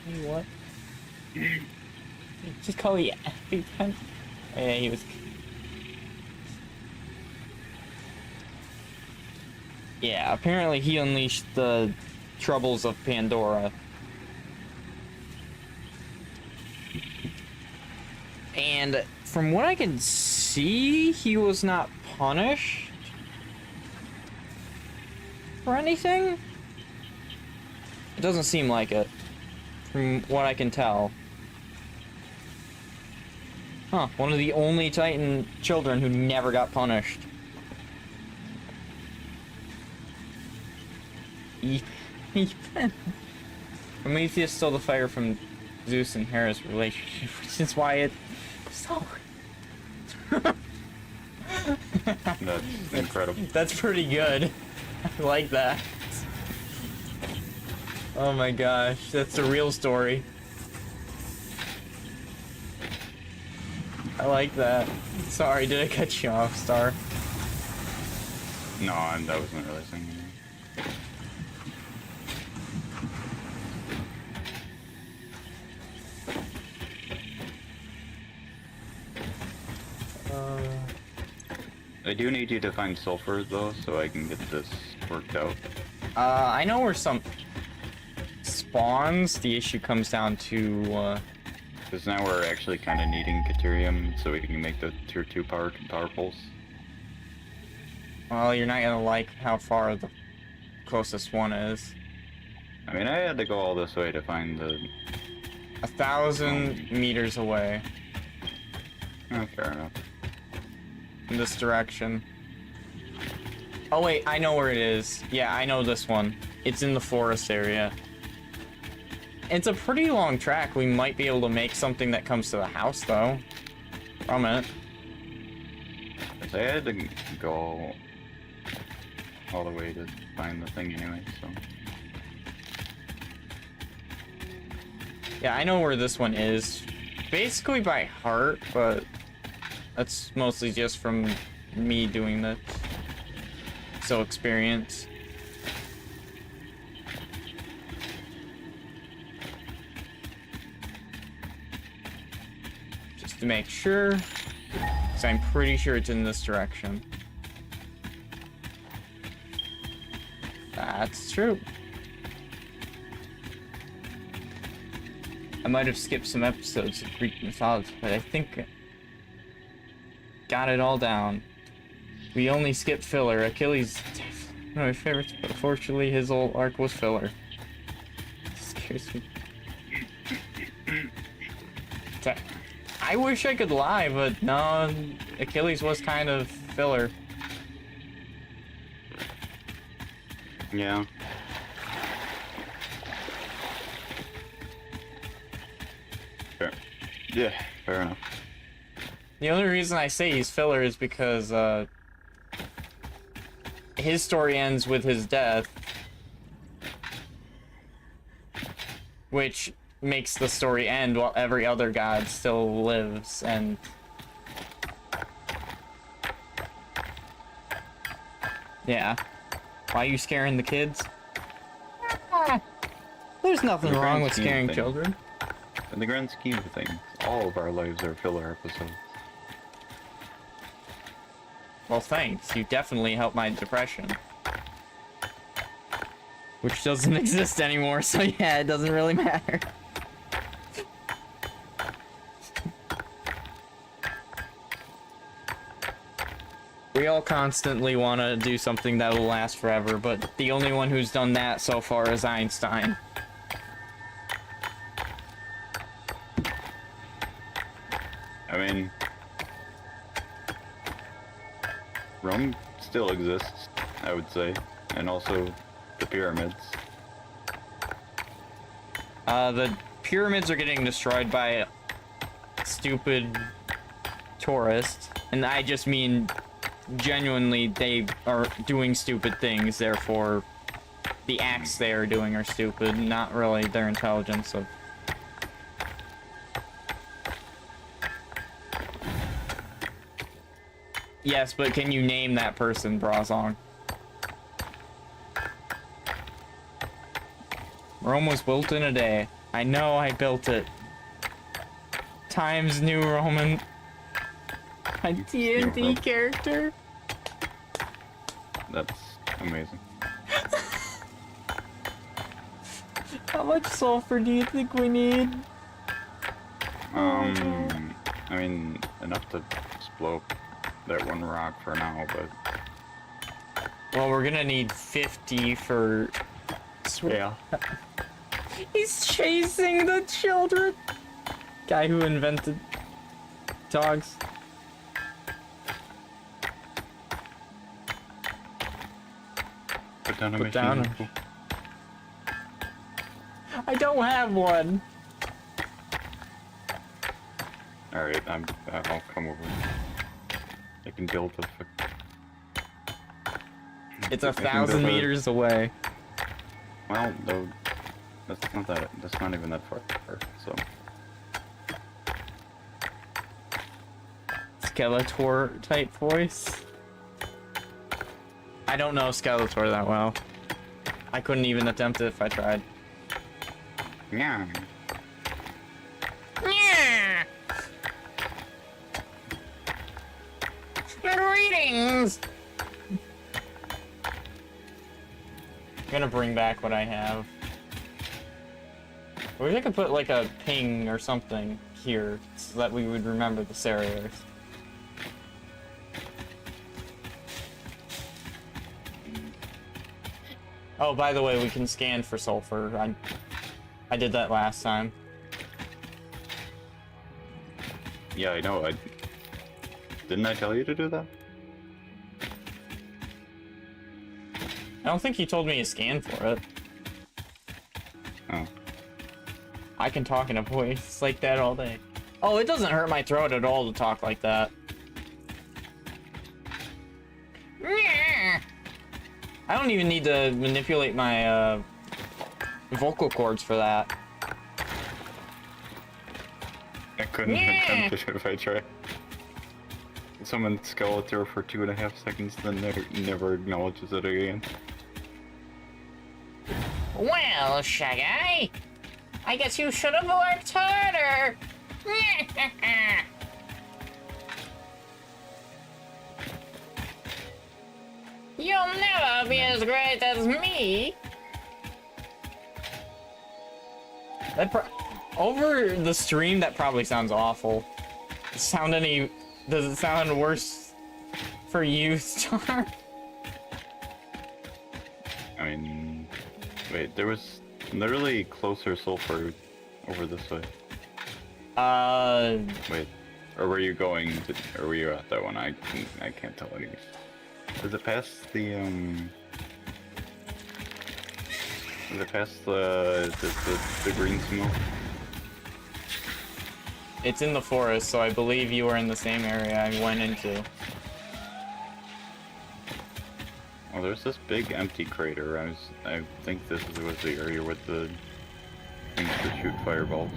Hey, what? Just call me EpiPen? Oh, yeah, he was... Yeah, apparently he unleashed the troubles of Pandora. And from what I can see, he was not punished for anything? It doesn't seem like it, from what I can tell. Huh, one of the only Titan children who never got punished. Prometheus stole the fire from Zeus and Hera's relationship, which is why it's so... That's incredible. That's pretty good. I like that. Oh my gosh, that's the real story. I like that. Sorry, did I cut you off, Star? No, that wasn't really saying anything. I do need you to find sulfur though, so I can get this worked out. I know where some spawns. The issue comes down to, Because now we're actually kind of needing Caterium so we can make the tier 2 power poles. well, you're not gonna like how far the closest one is. I mean, I had to go all this way to find the... 1,000 meters away. Oh, fair enough. In this direction. Oh wait, I know where it is. Yeah, I know this one. It's in the forest area. It's a pretty long track. We might be able to make something that comes to the house, though. From it. I had to go all the way to find the thing anyway, so... Yeah, I know where this one is. Basically by heart, but... that's mostly just from me doing this. So experience. Just to make sure. Because I'm pretty sure it's in this direction. That's true. I might have skipped some episodes of Greek mythology, but I think got it all down. We only skipped filler. Achilles, one of my favorites, but unfortunately his old arc was filler. Scares me. I wish I could lie, but no, Achilles was kind of filler. Yeah. Fair. Yeah, fair enough. The only reason I say he's filler is because his story ends with his death, which makes the story end while every other god still lives. And yeah, why are you scaring the kids? There's nothing wrong with scaring children. In the grand scheme of things, all of our lives are filler episodes. Well, thanks. You definitely helped my depression. Which doesn't exist anymore, so yeah, it doesn't really matter. We all constantly want to do something that will last forever, but the only one who's done that so far is Einstein. I mean, Rome still exists, I would say, and also the pyramids. The pyramids are getting destroyed by stupid tourists, and I just mean genuinely they are doing stupid things, therefore the acts they are doing are stupid, not really their intelligence of... Yes, but can you name that person, Brazong? Rome was built in a day. I know I built it. Times New Roman. A D&D character. That's amazing. How much sulfur do you think we need? I mean, enough to explode that one rock for now, but... Well, we're gonna need 50 for... Yeah. He's chasing the children! Guy who invented dogs. Put down a Put machine. down I don't have one! Alright, I'll come over. I can build the... It's I can 1,000 build a- meters away. Well, though, that's not even that far, so... Skeletor type voice. I don't know Skeletor that well. I couldn't even attempt it if I tried. Yeah. Yeah. Greetings. things! I'm gonna bring back what I have. I wish I could put like a ping or something here so that we would remember the areas. Oh, by the way, we can scan for sulfur. I did that last time. Yeah, I know. Didn't I tell you to do that? I don't think you told me to scan for it. Oh. I can talk in a voice like that all day. Oh, it doesn't hurt my throat at all to talk like that. I don't even need to manipulate my vocal cords for that. I couldn't attempt it if I tried. Someone Skeletor for 2.5 seconds, then never acknowledges it again. Well, Shaggy, I guess you should have worked harder. You'll never be as great as me. Over the stream, that probably sounds awful. Does it sound worse for you, Star? I mean, wait, there was literally closer sulfur over this way. Wait, or were you going to, or were you at that one? I can't tell anymore. Is it past the Is it past the green smoke? It's in the forest, so I believe you were in the same area I went into. Oh, there's this big empty crater. I think this was the area with the things that shoot fireballs.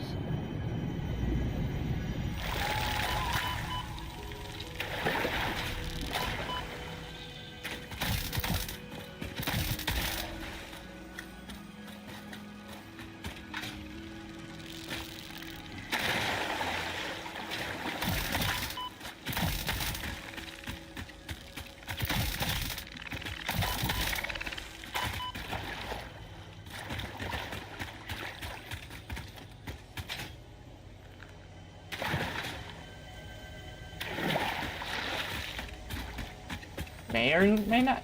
May or may not.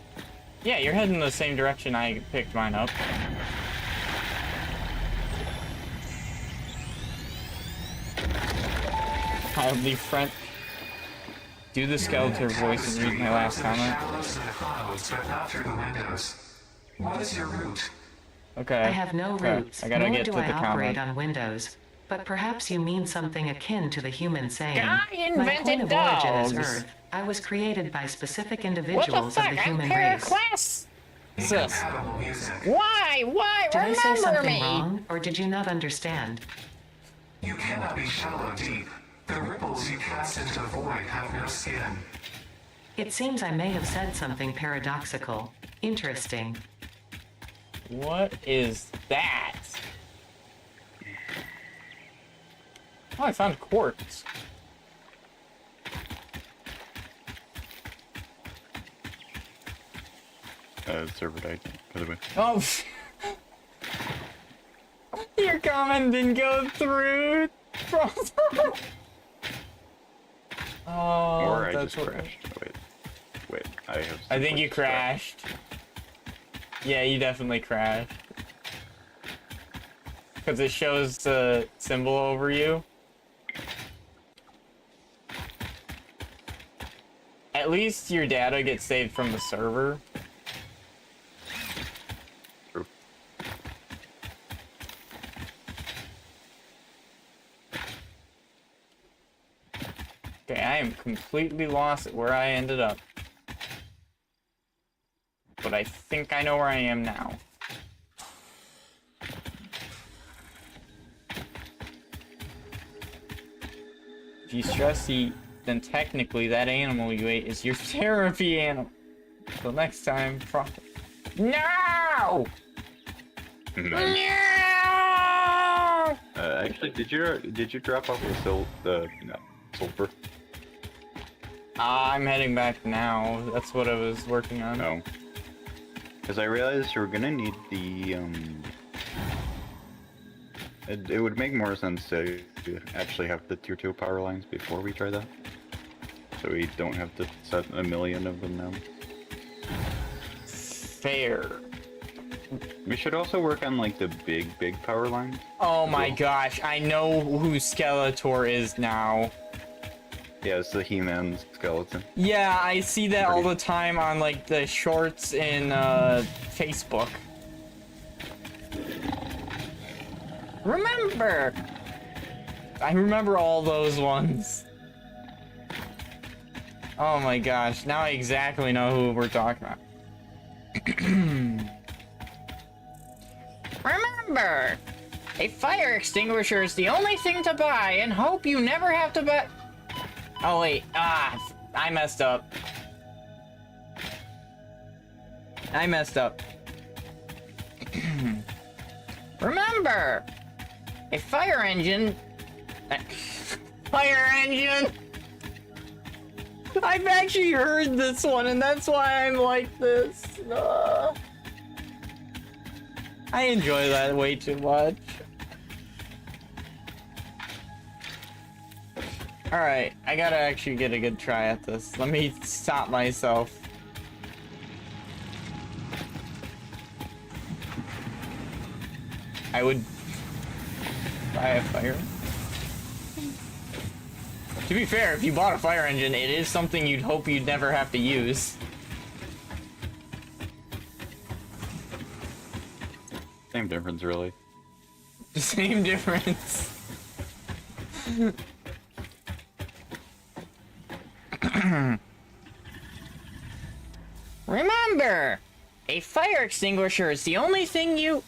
Yeah, you're heading the same direction I picked mine up. I'll be front. Do the Skeletor voice and read my last comment. What is your route? Okay. I have no roots, I gotta nor get do to I the operate comment. on Windows. But perhaps you mean something akin to the human saying, I my invented point of origin is dogs. Earth. I was created by specific What the individuals fuck? of the I'm human race. Periclass. Sis. Compatible music. Why? Did I say Remember something me? wrong, or did you not understand? You cannot be shallow deep. The ripples you cast into the void have no skin. It seems I may have said something paradoxical. Interesting. What is that? Oh, I found quartz. Server died, by the way. Oh, your comment didn't go through. Oh, Or I that's just what- crashed. Wait, I have. I think you just crashed. crashed. Yeah, you definitely crashed. Because it shows the symbol over you. At least your data gets saved from the server. True. Okay, I am completely lost at where I ended up. But I think I know where I am now. If you stress eat, then technically that animal you ate is your therapy animal. So next time, No! Nice. No! Actually, did you drop off the sulfur? I'm heading back now. That's what I was working on. No. Because I realized we're gonna need the, It would make more sense to actually have the tier 2 power lines before we try that. So we don't have to set a million of them now. Fair. We should also work on like the big power lines. Oh my gosh, I know who Skeletor is now. Yeah, it's the He-Man skeleton. Yeah, I see that all the time on like the shorts in Facebook. Remember! I remember all those ones. Oh my gosh, now I exactly know who we're talking about. Remember! A fire extinguisher is the only thing to buy and hope you never have to buy... Oh wait, I messed up. I messed up. Remember! A fire engine... Fire engine! I've actually heard this one, and that's why I'm like this. I enjoy that way too much. Alright, I gotta actually get a good try at this. Let me stop myself. I would buy a fire. To be fair, if you bought a fire engine, it is something you'd hope you'd never have to use. Same difference, really. The same difference. Remember, a fire extinguisher is the only thing you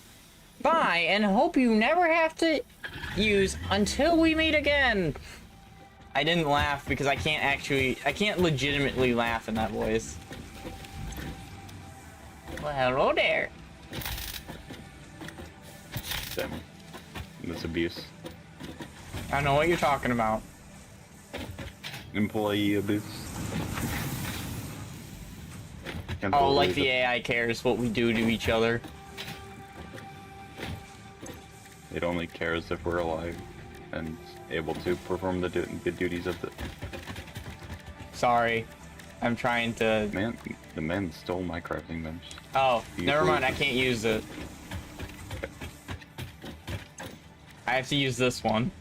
buy and hope you never have to use until we meet again. I didn't laugh because I can't legitimately laugh in that voice. Well, hello there. Damn. That's abuse. I don't know what you're talking about. Employee abuse. Oh, like the AI cares what we do to each other. It only cares if we're alive and able to perform the duties of the... Sorry. I'm trying to... Man, the man stole my crafting bench. Oh, never mind, I can't use it. I have to use this one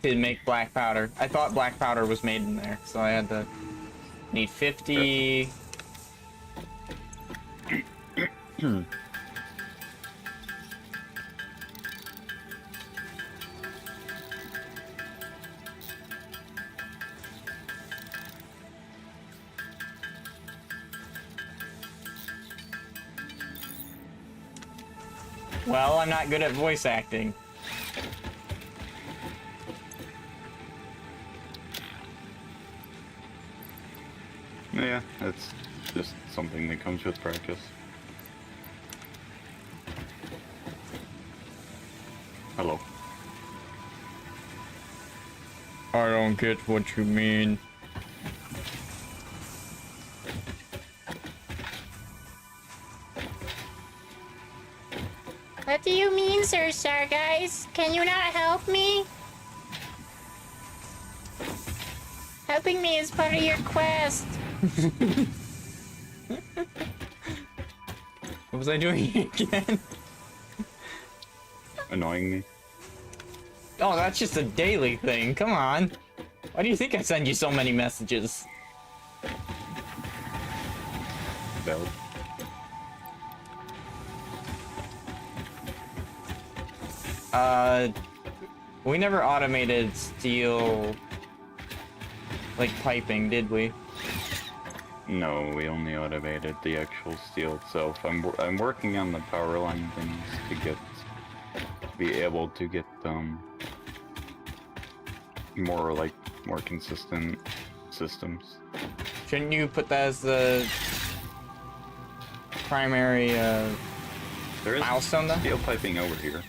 to make black powder. I thought black powder was made in there, so I had to... Need 50... Well, I'm not good at voice acting. Yeah, it's just something that comes with practice. Hello. I don't get what you mean. What do you mean, Sir Sargeist? Can you not help me? Helping me is part of your quest. What was I doing again? Annoying me. Oh, that's just a daily thing. Come on. Why do you think I send you so many messages? Valid. We never automated steel, like, piping, did we? No, we only automated the actual steel itself. I'm working on the power line things to be able to get more consistent systems. Shouldn't you put that as the primary There is milestone though? steel piping over here.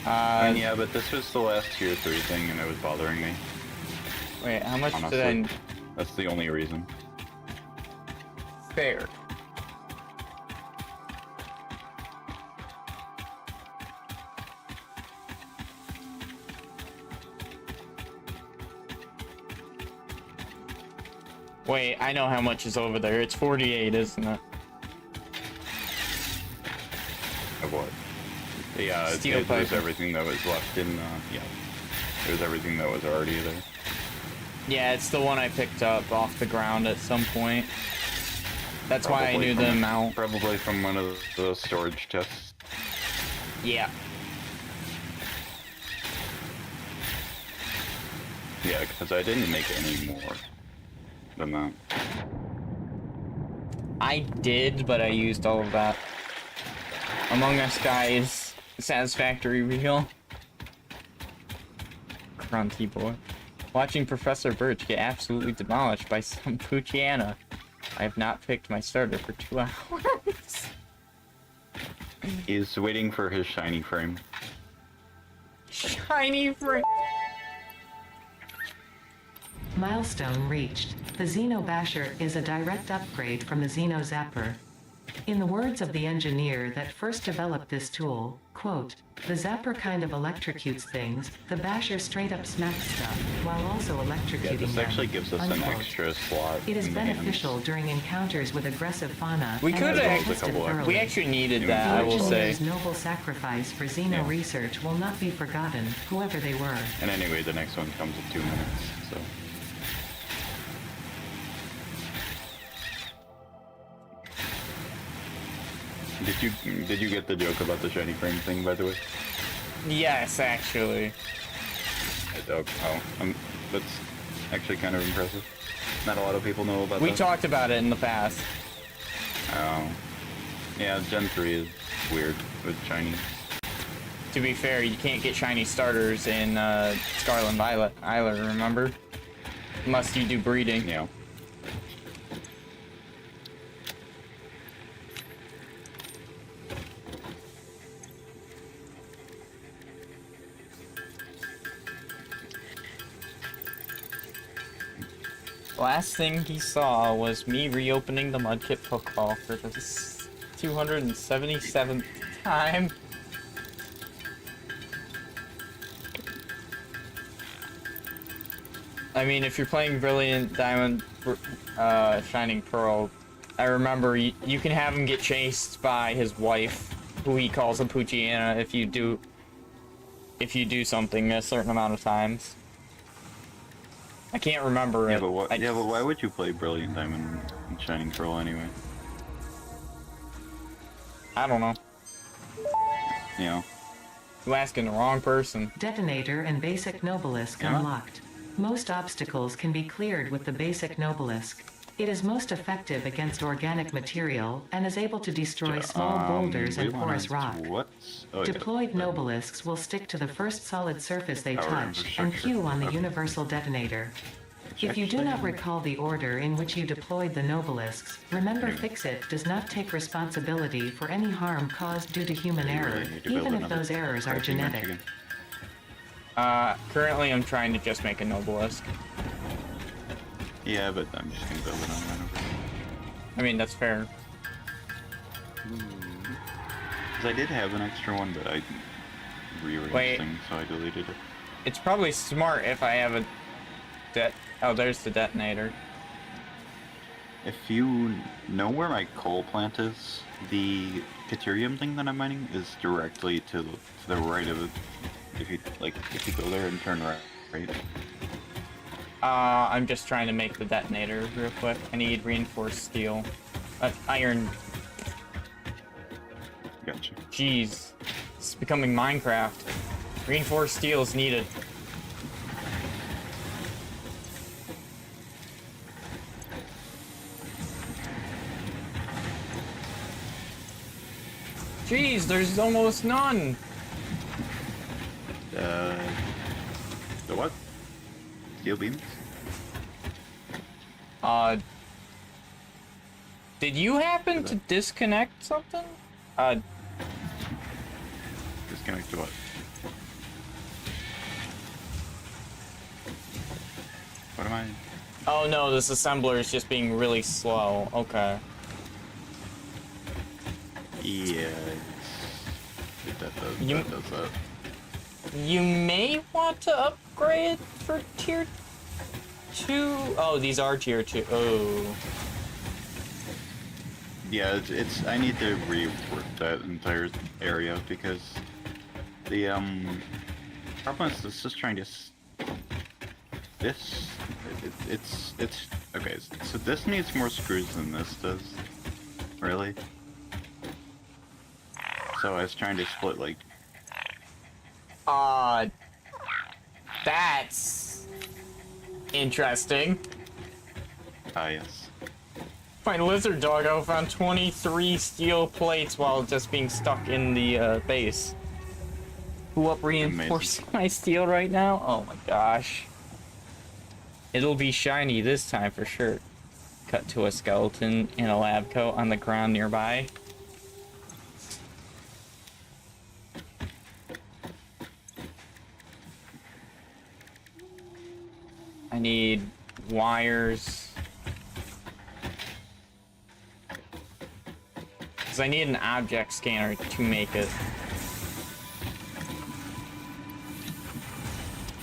Yeah, but this was the last tier 3 thing and it was bothering me. Wait, how much honestly. did That's the only reason. Fair. Wait, I know how much is over there. It's 48, isn't it? Of what? Yeah, Steel it was pipe. everything that was left in, yeah. It was everything that was already there. Yeah, it's the one I picked up off the ground at some point. That's why I Probably knew from the amount. Probably from one of the storage chests. Yeah. Yeah, because I didn't make any more than that. I did, but I used all of that. Among Us guys, Satisfactory reveal. Grunty boy. Watching Professor Birch get absolutely demolished by some Poochiana. I have not picked my starter for 2 hours. He's waiting for his shiny frame. Shiny frame. Milestone reached. The Xeno Basher is a direct upgrade from the Xeno Zapper. In the words of the engineer that first developed this tool, quote, "The Zapper kind of electrocutes things, the Basher straight up smacks stuff, while also Yeah, electrocuting this them." actually gives us an Unquote. extra slot. It is in the hands. beneficial during encounters with aggressive fauna. We and could has been have- tested We thoroughly. We actually needed Yeah, that, I The will say. engineer's noble sacrifice for Xeno Yeah. research will not be forgotten, whoever they were. And anyway, the next one comes in 2 minutes, so. Did you get the joke about the shiny frame thing, by the way? Yes, actually. That's actually kind of impressive. Not a lot of people know about We that. talked about it in the past. Oh. Yeah, Gen 3 is weird with shiny. To be fair, you can't get shiny starters in Scarlet and Violet either, remember? Unless you do breeding. Yeah. Last thing he saw was me reopening the Mudkip Pokeball for the 277th time. I mean, if you're playing Brilliant Diamond, Shining Pearl, I remember you can have him get chased by his wife, who he calls a Poochiana, if you do something a certain amount of times. I can't remember Yeah, it. but I- but why would you play Brilliant Diamond and Shining Pearl anyway? I don't know. You know? You're asking the wrong person. Detonator and Basic Nobelisk Yeah. unlocked. Most obstacles can be cleared with the Basic Nobelisk. It is most effective against organic material and is able to destroy small boulders and we wanna- porous rock. What's... Oh, yeah. Deployed Nobelisks will stick to the first solid surface they Power touch and infrastructure. cue on the Okay. universal detonator. If you do not recall the order in which you deployed the Nobelisks, remember Fixit does not take responsibility for any harm caused due to human You error, really need to build even if another those errors are crafting bench genetic. again. Currently I'm trying to just make a Nobelisk. Yeah, but I'm just gonna build it on right over. I mean, that's fair. Because I did have an extra one, but I rearranged Wait. things, so I deleted it. It's probably smart if I have a oh, there's the detonator. If you know where my coal plant is, the Caterium thing that I'm mining is directly to the right of it. If you go there and turn right. I'm just trying to make the detonator real quick. I need reinforced steel. Iron. Gotcha. Jeez. It's becoming Minecraft. Reinforced steel is needed. Jeez, there's almost none. The what? Steel beams? Did you happen to disconnect something? Disconnect to what? What am I? Oh no, this assembler is just being really slow. Okay. Yeah, that does that. You may want to upgrade for tier 2. Oh, these are tier 2. Oh. Yeah, it's I need to rework that entire area because the problem is it's just trying to it's okay. So this needs more screws than this does, really. So I was trying to split like. That's interesting. Ah, yes. My lizard doggo found 23 steel plates while just being stuck in the base. Who up reinforcing my steel right now? Oh my gosh. It'll be shiny this time for sure. Cut to a skeleton in a lab coat on the ground nearby. I need wires. Because I need an object scanner to make it.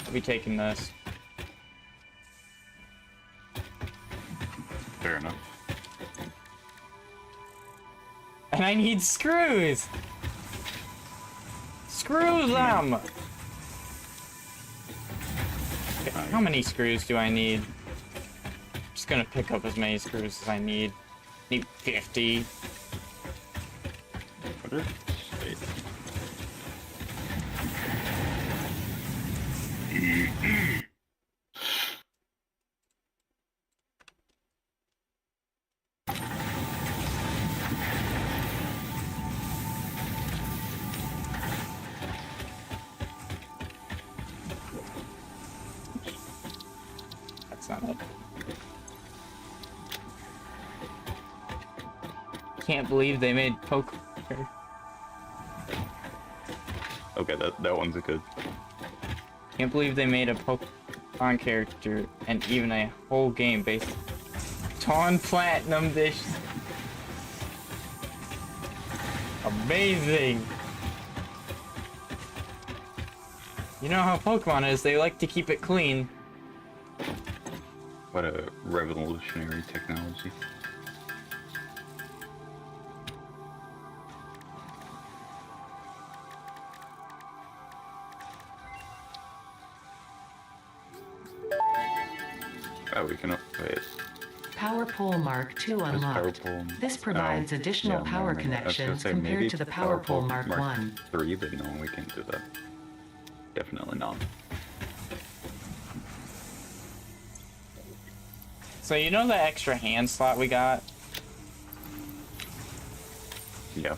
I'll be taking this. Fair enough. And I need screws! Screw them! Okay, how many screws do I need? I'm just gonna pick up as many screws as I need. Need 50. What is it? That's not it. Can't believe they made poke. Okay, that one's a good. Can't believe they made a Pokemon character and even a whole game based on platinum dish. Amazing! You know how Pokemon is, they like to keep it clean. What a revolutionary technology. Oh, we can wait. Power pole Mark II unlocked. Power pole. This provides additional power connections compared to the Power Pole Mark I. 3, but no, we can't do that. Definitely not. So you know the extra hand slot we got? Yeah.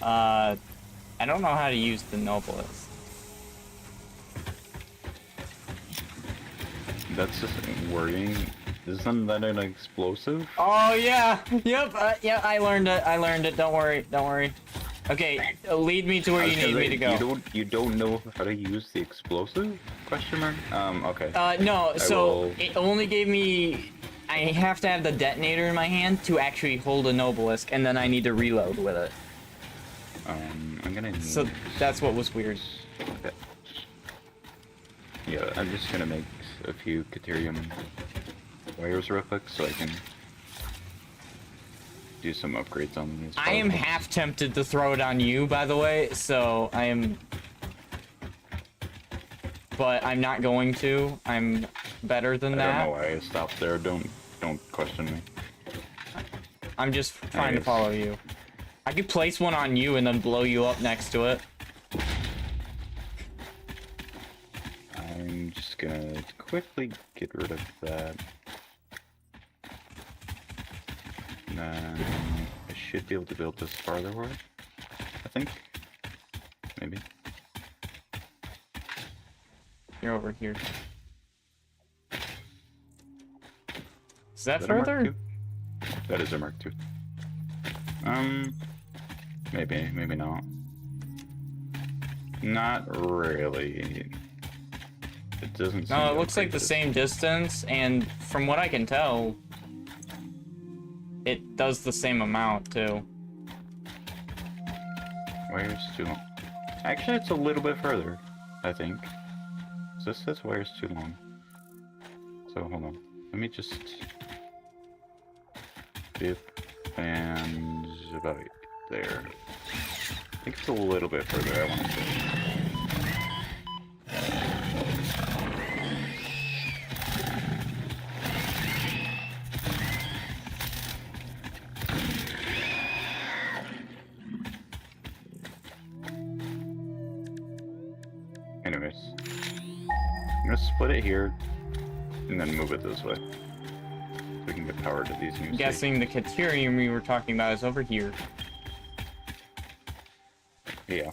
I don't know how to use the Noblest. That's just wording. Isn't that an explosive? Oh yeah, yep, yeah, I learned it, don't worry. Okay, lead me to where you need me to go. You don't know how to use the explosive? Question mark? Okay. No, so it only gave me, I have to have the detonator in my hand to actually hold a Noblisk, and then I need to reload with it. I'm gonna need... So that's what was weird. Okay. Yeah, I'm just gonna make a few Caterium wires real quick so I can do some upgrades on these. I am half tempted to throw it on you, by the way, so I am... But I'm not going to. I'm better than that. I don't know why I stopped there. Don't question me. I'm just trying to follow you. I could place one on you and then blow you up next to it. I'm just gonna quickly get rid of that. And then I should be able to build this farther away. I think. Maybe. You're over here. Is that a Mark further? II? That is a Mark II. Maybe not. Not really. It doesn't seem No, to it looks like the upgrade same distance, and from what I can tell, it does the same amount too. Wires too long. Actually, it's a little bit further, I think. So this says wires too long. So hold on. Let me just dip and about there. I think it's a little bit further, I want to say. Anyways, I'm gonna split it here and then move it this way so we can get power to these new I'm guessing the Caterium we were talking about is over here. Yeah.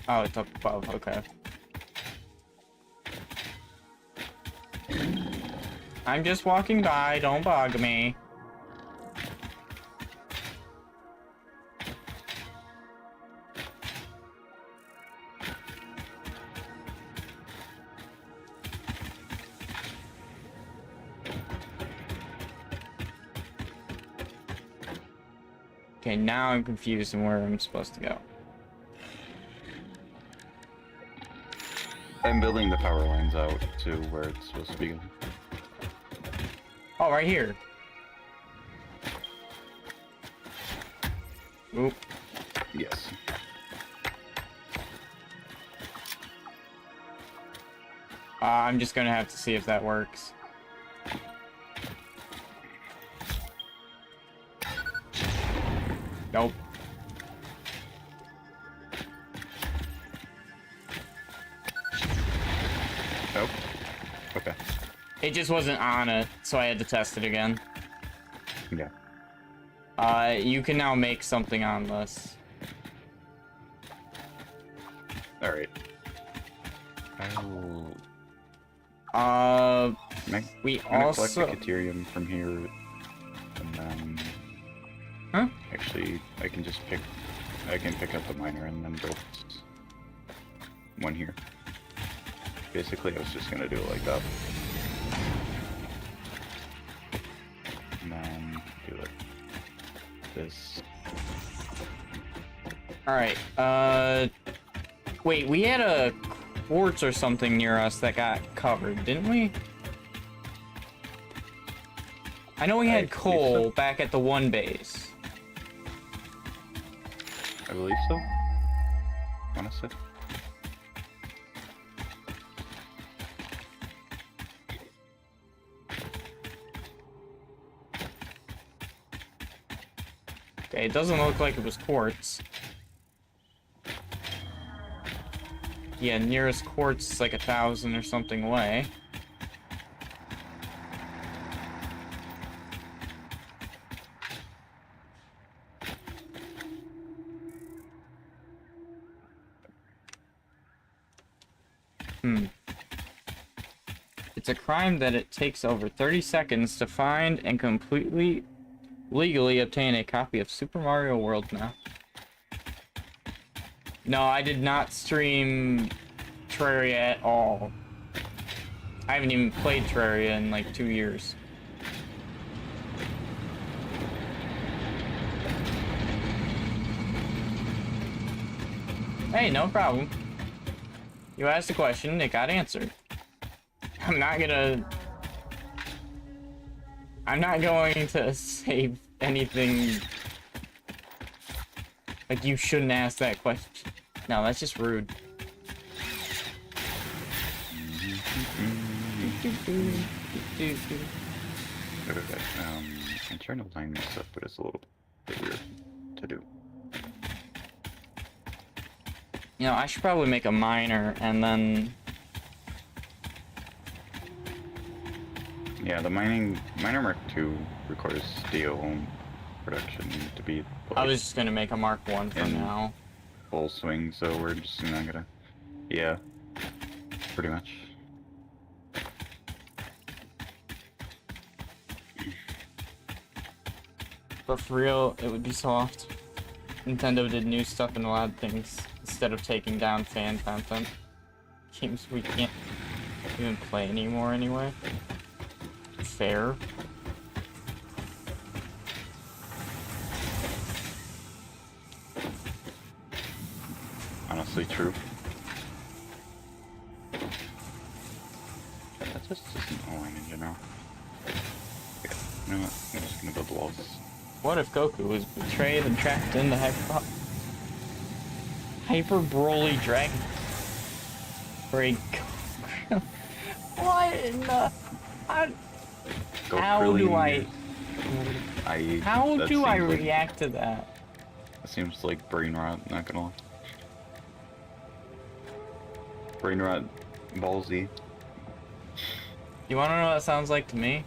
Oh, it's up above, okay. I'm just walking by, don't bug me. Okay, now I'm confused on where I'm supposed to go. I'm building the power lines out to where it's supposed to be going. Oh, right here. Oop. Yes. I'm just gonna have to see if that works. Nope. Nope. Okay. It just wasn't on it, so I had to test it again. Yeah. You can now make something on this. Alright. I will... We I'm gonna also... collect the Caterium from here, and then... Huh? Actually, I can pick up the miner and then build one here. Basically, I was just gonna do it like that. And then do it this. Alright, wait, we had a quartz or something near us that got covered, didn't we? I know we I had believe coal so. back at the one base. I believe so. Honestly. Okay, it doesn't look like it was quartz. Yeah, nearest quartz is like 1,000 or something away. It's a crime that it takes over 30 seconds to find and completely legally obtain a copy of Super Mario World now. No, I did not stream Terraria at all. I haven't even played Terraria in like 2 years. Hey, no problem. You asked a question, it got answered. I'm not going to say anything like you shouldn't ask that question. No, that's just rude. Okay, I'm trying to line this up, but it's a little bit weird to do. You know, I should probably make a miner and then... Yeah, the Miner Mark II requires steel production to be I was just gonna make a Mark 1 for in now. full swing, so we're just not gonna... Yeah, pretty much. But for real, it would be soft. Nintendo did new stuff in a lot of things instead of taking down fan content. Games we can't even play anymore anyway. Fair. Honestly, true. That's just annoying in general. Okay, you know what? I'm just gonna build the walls. What if Goku was betrayed and trapped in the Hyper Broly Dragon? Break. What in the... How do I... How do I react to that? That seems like brain rot, not gonna lie. Brain rot, ballsy. You wanna know what it sounds like to me?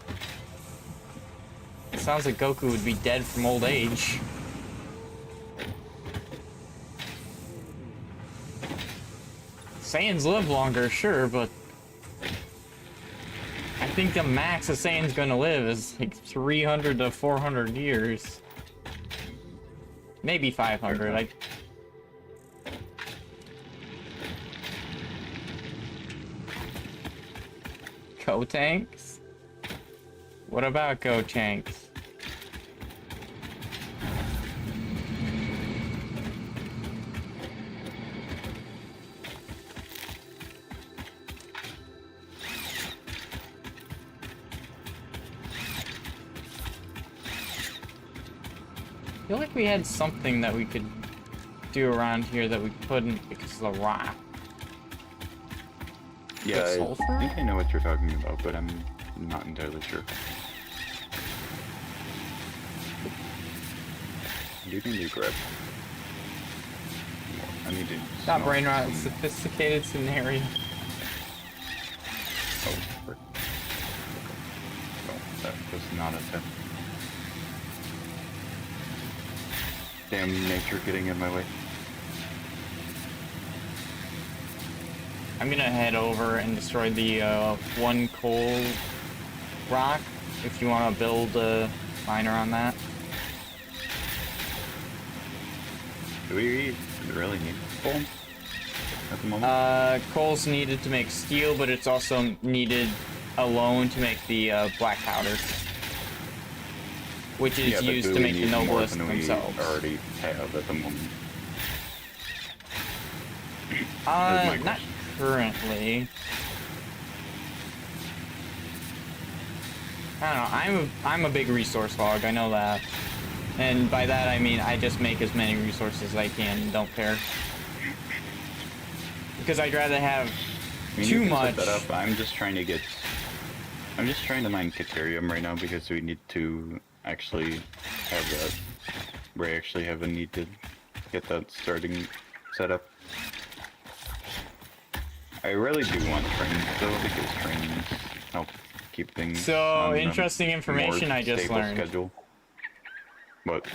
It sounds like Goku would be dead from old age. Saiyans live longer, sure, but I think the max a Saiyan's gonna live is like 300 to 400 years. Maybe 500, like... Go-Tanks? What about Go-Tanks? I feel like we had something that we could do around here that we couldn't because of the rock. Yeah, sulfur? I think I know what you're talking about, but I'm not entirely sure. You can do grab. I need to... Not brain rot, sophisticated scenario. Oh, frick. Oh, that was not a tip. Damn nature getting in my way. I'm gonna head over and destroy the one coal rock if you want to build a miner on that. Do we really need coal at the moment? Coal's needed to make steel, but it's also needed alone to make the black powder, which is used to make the noblest themselves. We already have at the moment. Not currently. I don't know. I'm a big resource hog. I know that, and by that I mean I just make as many resources as I can and don't care, because I'd rather have too much. Set that up. I'm just trying to mine Caterium right now because we need to actually have that. We actually have a need to get that starting set up. I really do want trains though, because trains help keep things so interesting information I just learned. Schedule. What?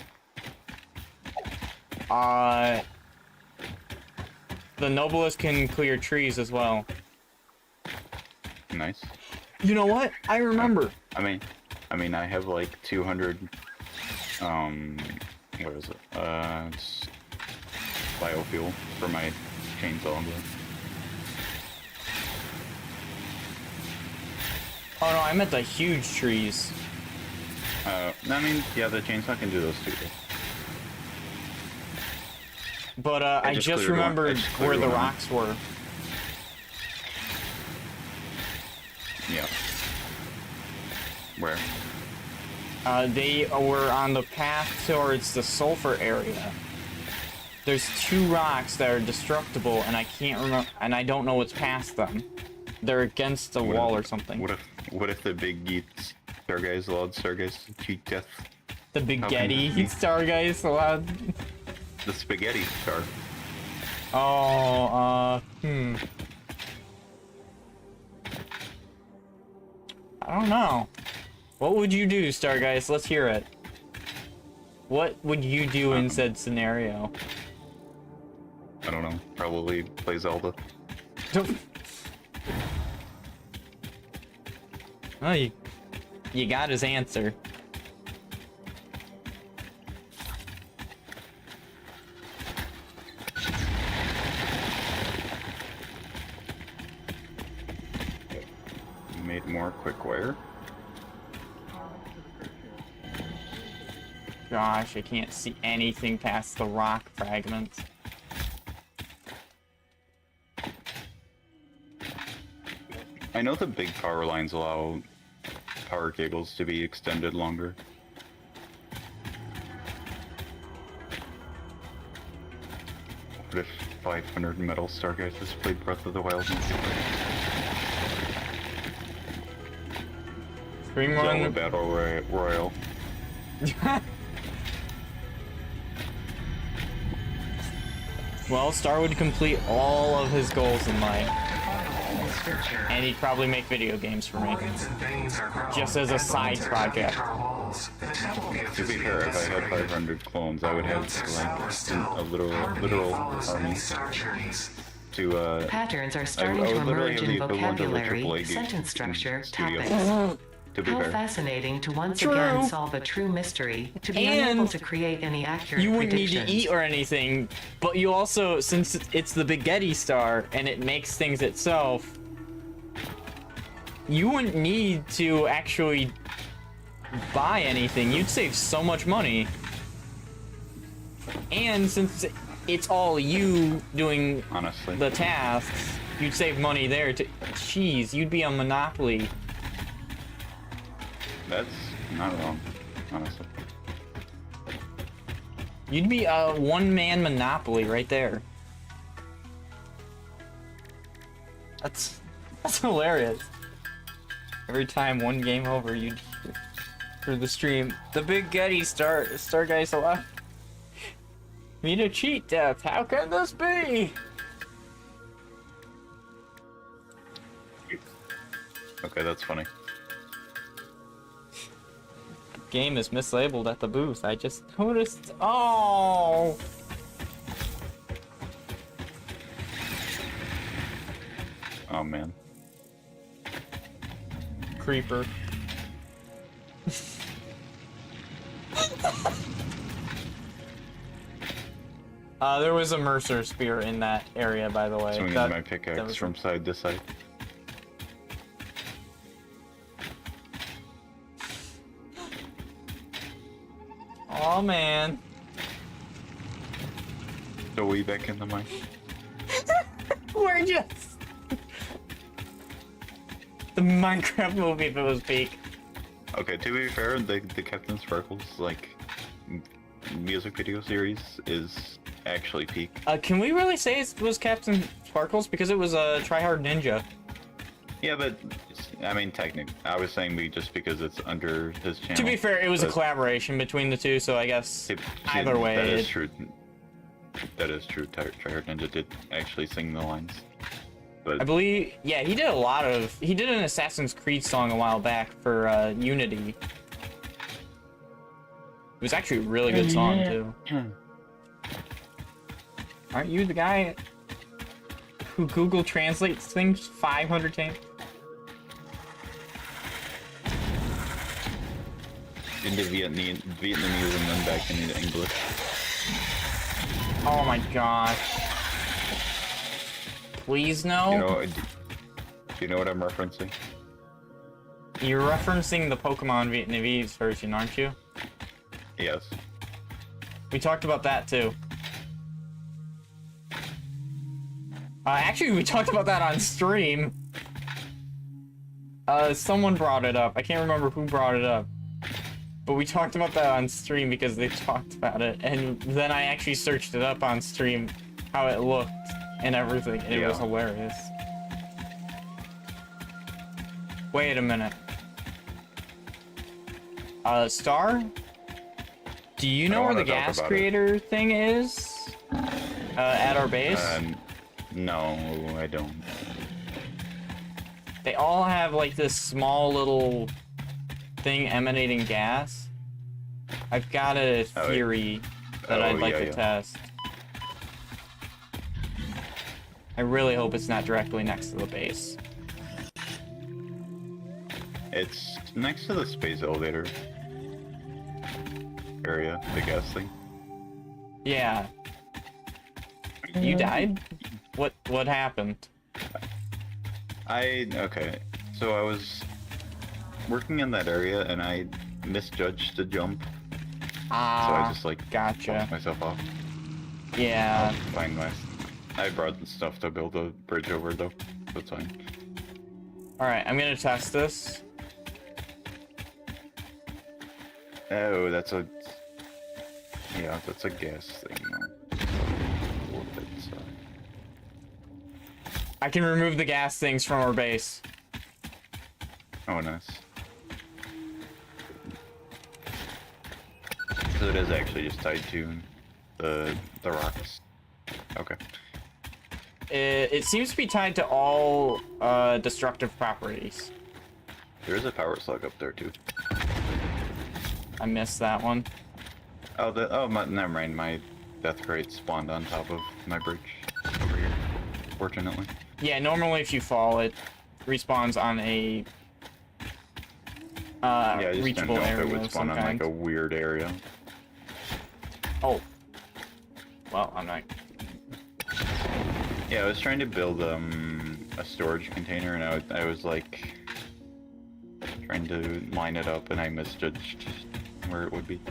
The noblest can clear trees as well. Nice. You know what? I remember. I mean, I have like 200. What is it? It's biofuel for my chainsaw. Oh no, I meant the huge trees. I mean, yeah, the chainsaw can do those too. But I just remembered where the rocks were. Yeah. Where? They were on the path towards the sulfur area. There's two rocks that are destructible, and I can't remember, and I don't know what's past them. They're against the wall or something. What if the big Geats Starguys allowed Starguys to cheat death? The Big Getty Starguys allowed. The spaghetti star. Oh, I don't know. What would you do, Starguys? Let's hear it. What would you do in said scenario? I don't know. Probably play Zelda. Oh, you got his answer. made more quick wire. Gosh, I can't see anything past the rock fragments. I know the big power lines allow power cables to be extended longer. What if 500 metal stargazers played Breath of the Wild? Stream Zelda one. Battle Royale. Well, Star would complete all of his goals in life. And he'd probably make video games for me. Just as a side project. To be fair, if I had 500 clones, I would have like a literal army to Patterns are starting to emerge in vocabulary, sentence structure, topics. To be How fair. fascinating to once True. again solve a true mystery, to be And unable to create any accurate You wouldn't need predictions. to eat or anything, but you also, since it's the Spaghetti Star and it makes things itself, you wouldn't need to actually buy anything. You'd save so much money. And since it's all you doing Honestly. the tasks, you'd save money there too. Jeez, you'd be on Monopoly. That's not wrong, honestly. You'd be a one-man Monopoly right there. That's hilarious. Every time one game over, you'd for the stream. The Big Getty Star guy's alive. Me to cheat death. How can this be? Okay, that's funny. Game is mislabeled at the booth. I just noticed. Oh. Oh man. Creeper. There was a Mercer spear in that area, by the way. Swinging That- my that pickaxe was- from side to side. Oh man. So we back in the mine. We're just the Minecraft movie if it was peak. Okay, to be fair, the Captain Sparkles like music video series is actually peak. Can we really say it was Captain Sparkles because it was a Try Hard Ninja? Yeah, but I mean, technically, I was saying we just because it's under his channel. To be fair, it was a but- collaboration between the two, so I guess See, either way. That is true. That is true. Tryhard Ninja did actually sing the lines, but I believe, yeah, he did a lot of. He did an Assassin's Creed song a while back for Unity. It was actually a really good song too. Aren't you the guy who Google translates things 500 times? into Vietnamese and then back into English. Oh my gosh. Please no. Do you know what I'm referencing? You're referencing the Pokemon Vietnamese version, aren't you? Yes. We talked about that too. Actually, we talked about that on stream. Someone brought it up. I can't remember who brought it up. But we talked about that on stream because they talked about it. And then I actually searched it up on stream, how it looked and everything. And it was Yeah. hilarious. Wait a minute. Star? Do you know where the wanna talk gas about it. creator thing is? At our base? No, I don't. They all have like this small little thing emanating gas. I've got a Oh, theory that I'd like to test. I really hope it's not directly next to the base. It's next to the space elevator area, the gas thing. Yeah. You died? What happened? Okay. So I was working in that area and I misjudged the jump. So I just like gotcha. lost myself off. Yeah. Fine, nice. I brought stuff to build a bridge over though. That's fine. Alright, I'm gonna test this. Oh, that's a... Yeah, that's a gas thing though. A little bit, so... I can remove the gas things from our base. Oh, nice. So it is actually just tied to the rocks. Okay. It seems to be tied to all destructive properties. There is a power slug up there too. I missed that one. Oh, never mind. My death crate spawned on top of my bridge over here. Fortunately. Yeah, normally if you fall, it respawns on a Yeah, I just didn't reachable know if area it would of spawn some on kind. like a weird area. Oh. Well, I'm not. Yeah, I was trying to build a storage container, and I was like trying to line it up, and I misjudged where it would be.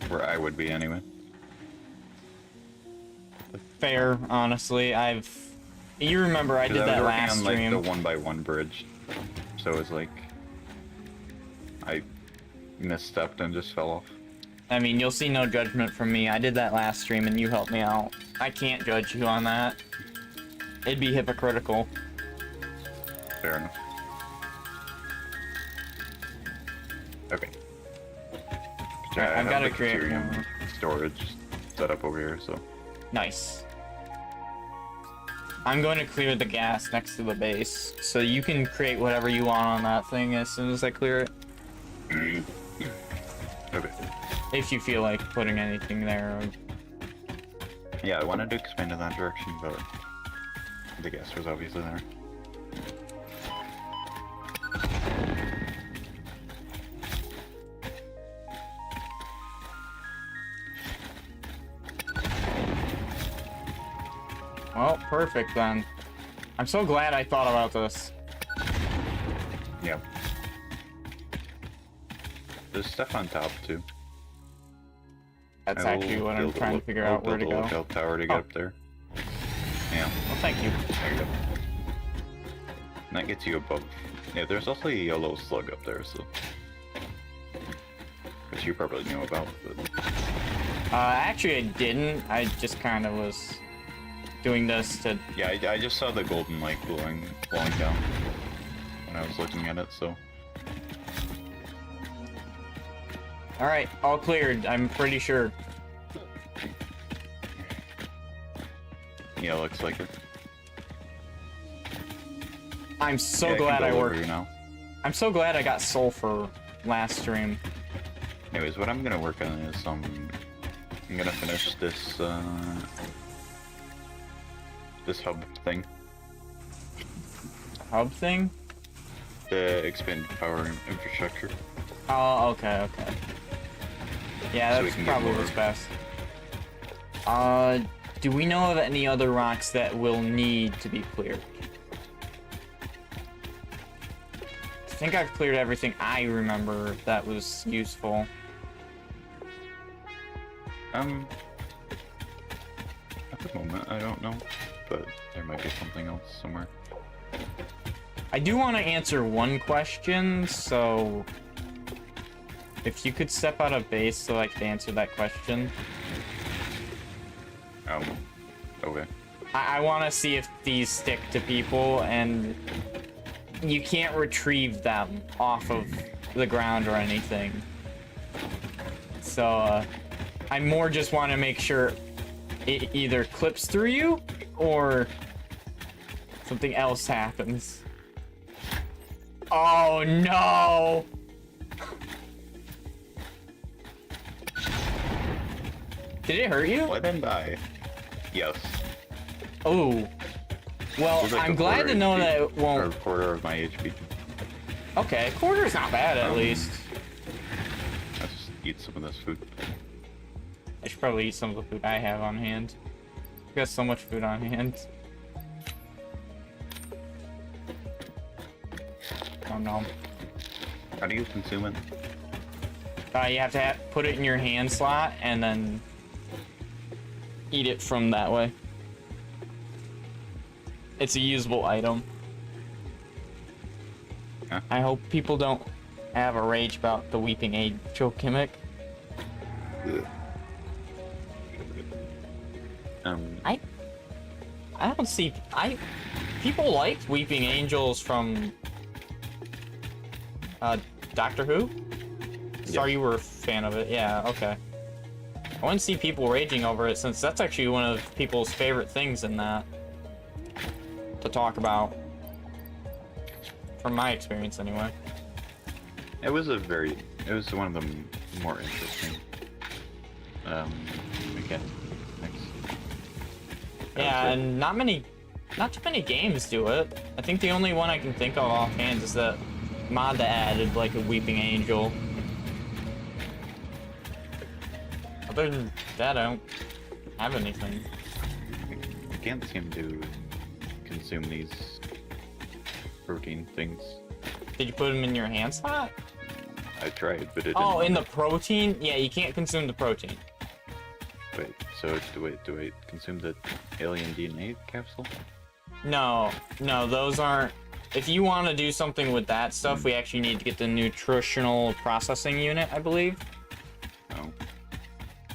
Where I would be, anyway. Fair, honestly. You remember I did that last I was working stream. on like the 1x1 bridge, so it was like I misstepped and just fell off. I mean, you'll see no judgment from me. I did that last stream and you helped me out. I can't judge you on that. It'd be hypocritical. Fair enough. Okay. Alright, I've got to create Ethereum more. storage set up over here, so. Nice. I'm going to clear the gas next to the base, so you can create whatever you want on that thing as soon as I clear it. Okay. If you feel like putting anything there. Yeah, I wanted to expand in that direction, but the gas was obviously there. Well, perfect then. I'm so glad I thought about this. Yep. There's stuff on top too. That's I will actually what I'm build a trying to look- figure I'll out where to build a go. lookout tower to get Oh. up there. Yeah, Well, thank you. there you go. And that gets you above. Yeah, there's also a yellow slug up there, so. Which you probably knew about, but. Actually I didn't. I just kind of was doing this to... Yeah, I just saw the golden light flowing down when I was looking at it, so. Alright, all cleared. I'm pretty sure. Yeah, looks like it. I'm so Yeah, I can glad I build over worked. here now. I'm so glad I got sulfur last stream. Anyways, what I'm gonna work on is I'm gonna finish this this hub thing, Hub thing? the expanded power infrastructure. Oh, okay, okay. Yeah, So we that's can get probably more- what's best. Do we know of any other rocks that will need to be cleared? I think I've cleared everything I remember that was useful. At the moment, I don't know, but there might be something else somewhere. I do want to answer one question, so if you could step out of base so I could answer that question. Okay. I want to see if these stick to people, and you can't retrieve them off of the ground or anything. So, I more just want to make sure it either clips through you, or something else happens. Oh no! Did it hurt you? Let him die. Yes. Oh. Well, It's like I'm a glad quarter to know HP, that it or a won't... quarter of my HP. Okay, quarter's not bad at least. Let's just eat some of this food. I should probably eat some of the food I have on hand. I've got so much food on hand. don't know. How do you consume it? You have to put it in your hand slot and then eat it from that way. It's a usable item. Huh? I hope people don't have a rage about the Weeping Angel gimmick. I don't see... People liked Weeping Angels from... Doctor Who? Sorry, you were a fan of it. Yeah, okay. I wouldn't see people raging over it, since that's actually one of people's favorite things in that. To talk about. From my experience, anyway. It was one of the more interesting mechanics. Yeah, and not too many games do it. I think the only one I can think of offhand is the mod that added like a Weeping Angel. Other than that, I don't have anything. I can't seem to consume these protein things. Did you put them in your hand slot? I tried, but it didn't. Oh, in the protein? Yeah, you can't consume the protein. Wait, so do I consume the alien DNA capsule? No, those aren't... If you want to do something with that stuff, we actually need to get the nutritional processing unit, I believe. Oh.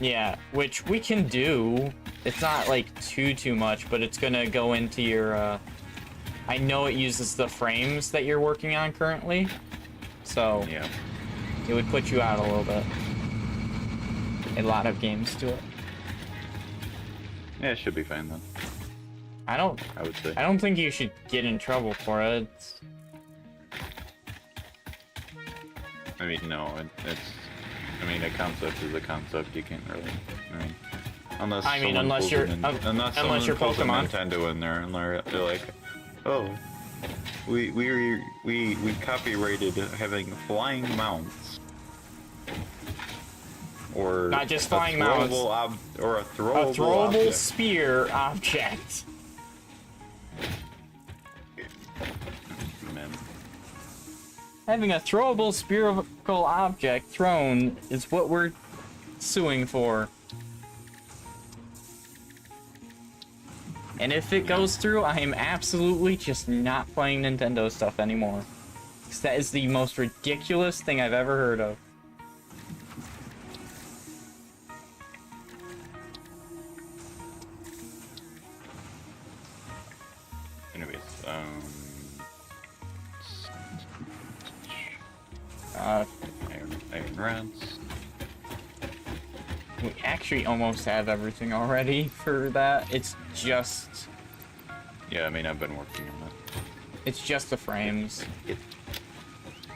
Yeah, which we can do. It's not like too much, but it's gonna go into your, I know it uses the frames that you're working on currently, so Yeah. it would put you out a little bit. A lot of games do it. Yeah, it should be fine then. I would say. don't think you should get in trouble for it. I mean, no, I mean, a concept is a concept. You can't really. Unless you're unless you're pulls a Pokemon. Nintendo in there and they're like, oh, we copyrighted having flying mounts. Or Not just flying mounts. Or a throwable A throwable object. spear object. Man. Having a throwable spherical object thrown is what we're suing for. And if it goes through, I am absolutely just not playing Nintendo stuff anymore. 'Cause that is the most ridiculous thing I've ever heard of. Anyways, iron rods. We actually almost have everything already for that. It's just... Yeah, I mean, I've been working on that. It's just the frames.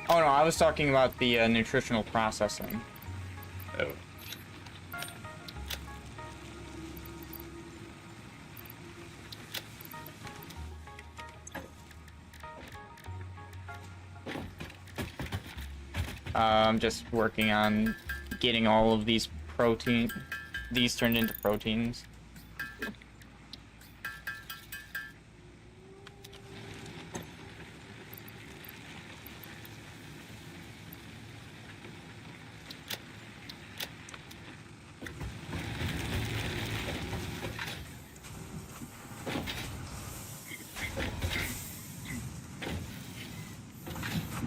Oh no, I was talking about the nutritional processing. Oh. I'm just working on getting all of these turned into proteins.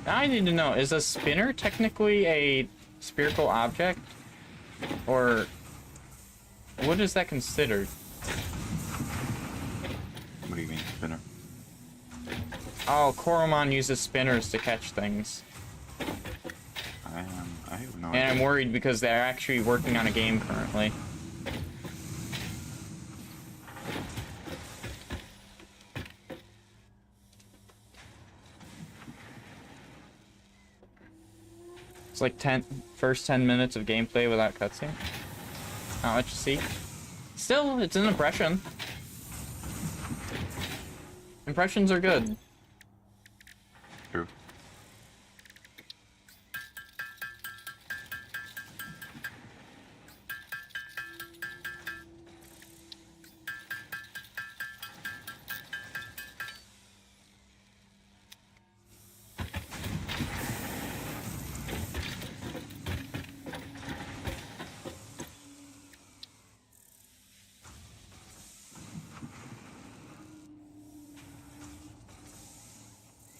I need to know, is a spinner technically a spherical object? Or what is that considered? What do you mean, spinner? Oh, Koromon uses spinners to catch things. I have no And idea. I'm worried because they're actually working on a game currently. It's like first 10 minutes of gameplay without cutscene. Not much to see. Still, it's an impression. Impressions are good. True.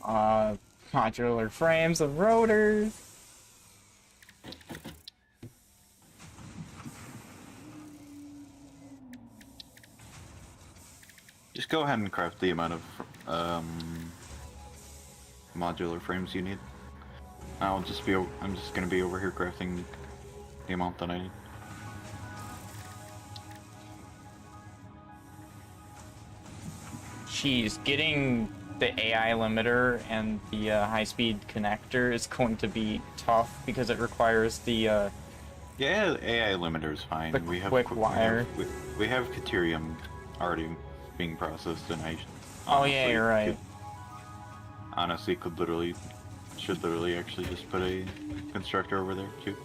Modular frames and rotors. Just go ahead and craft the amount of modular frames you need. I'm just gonna be over here crafting the amount that I need. Jeez, getting the AI limiter and the high-speed connector is going to be tough because it requires the Yeah, AI limiter is fine. The quick wire. We have Caterium already being processed, and I. Oh yeah, you're right. Should literally actually just put a constructor over there too.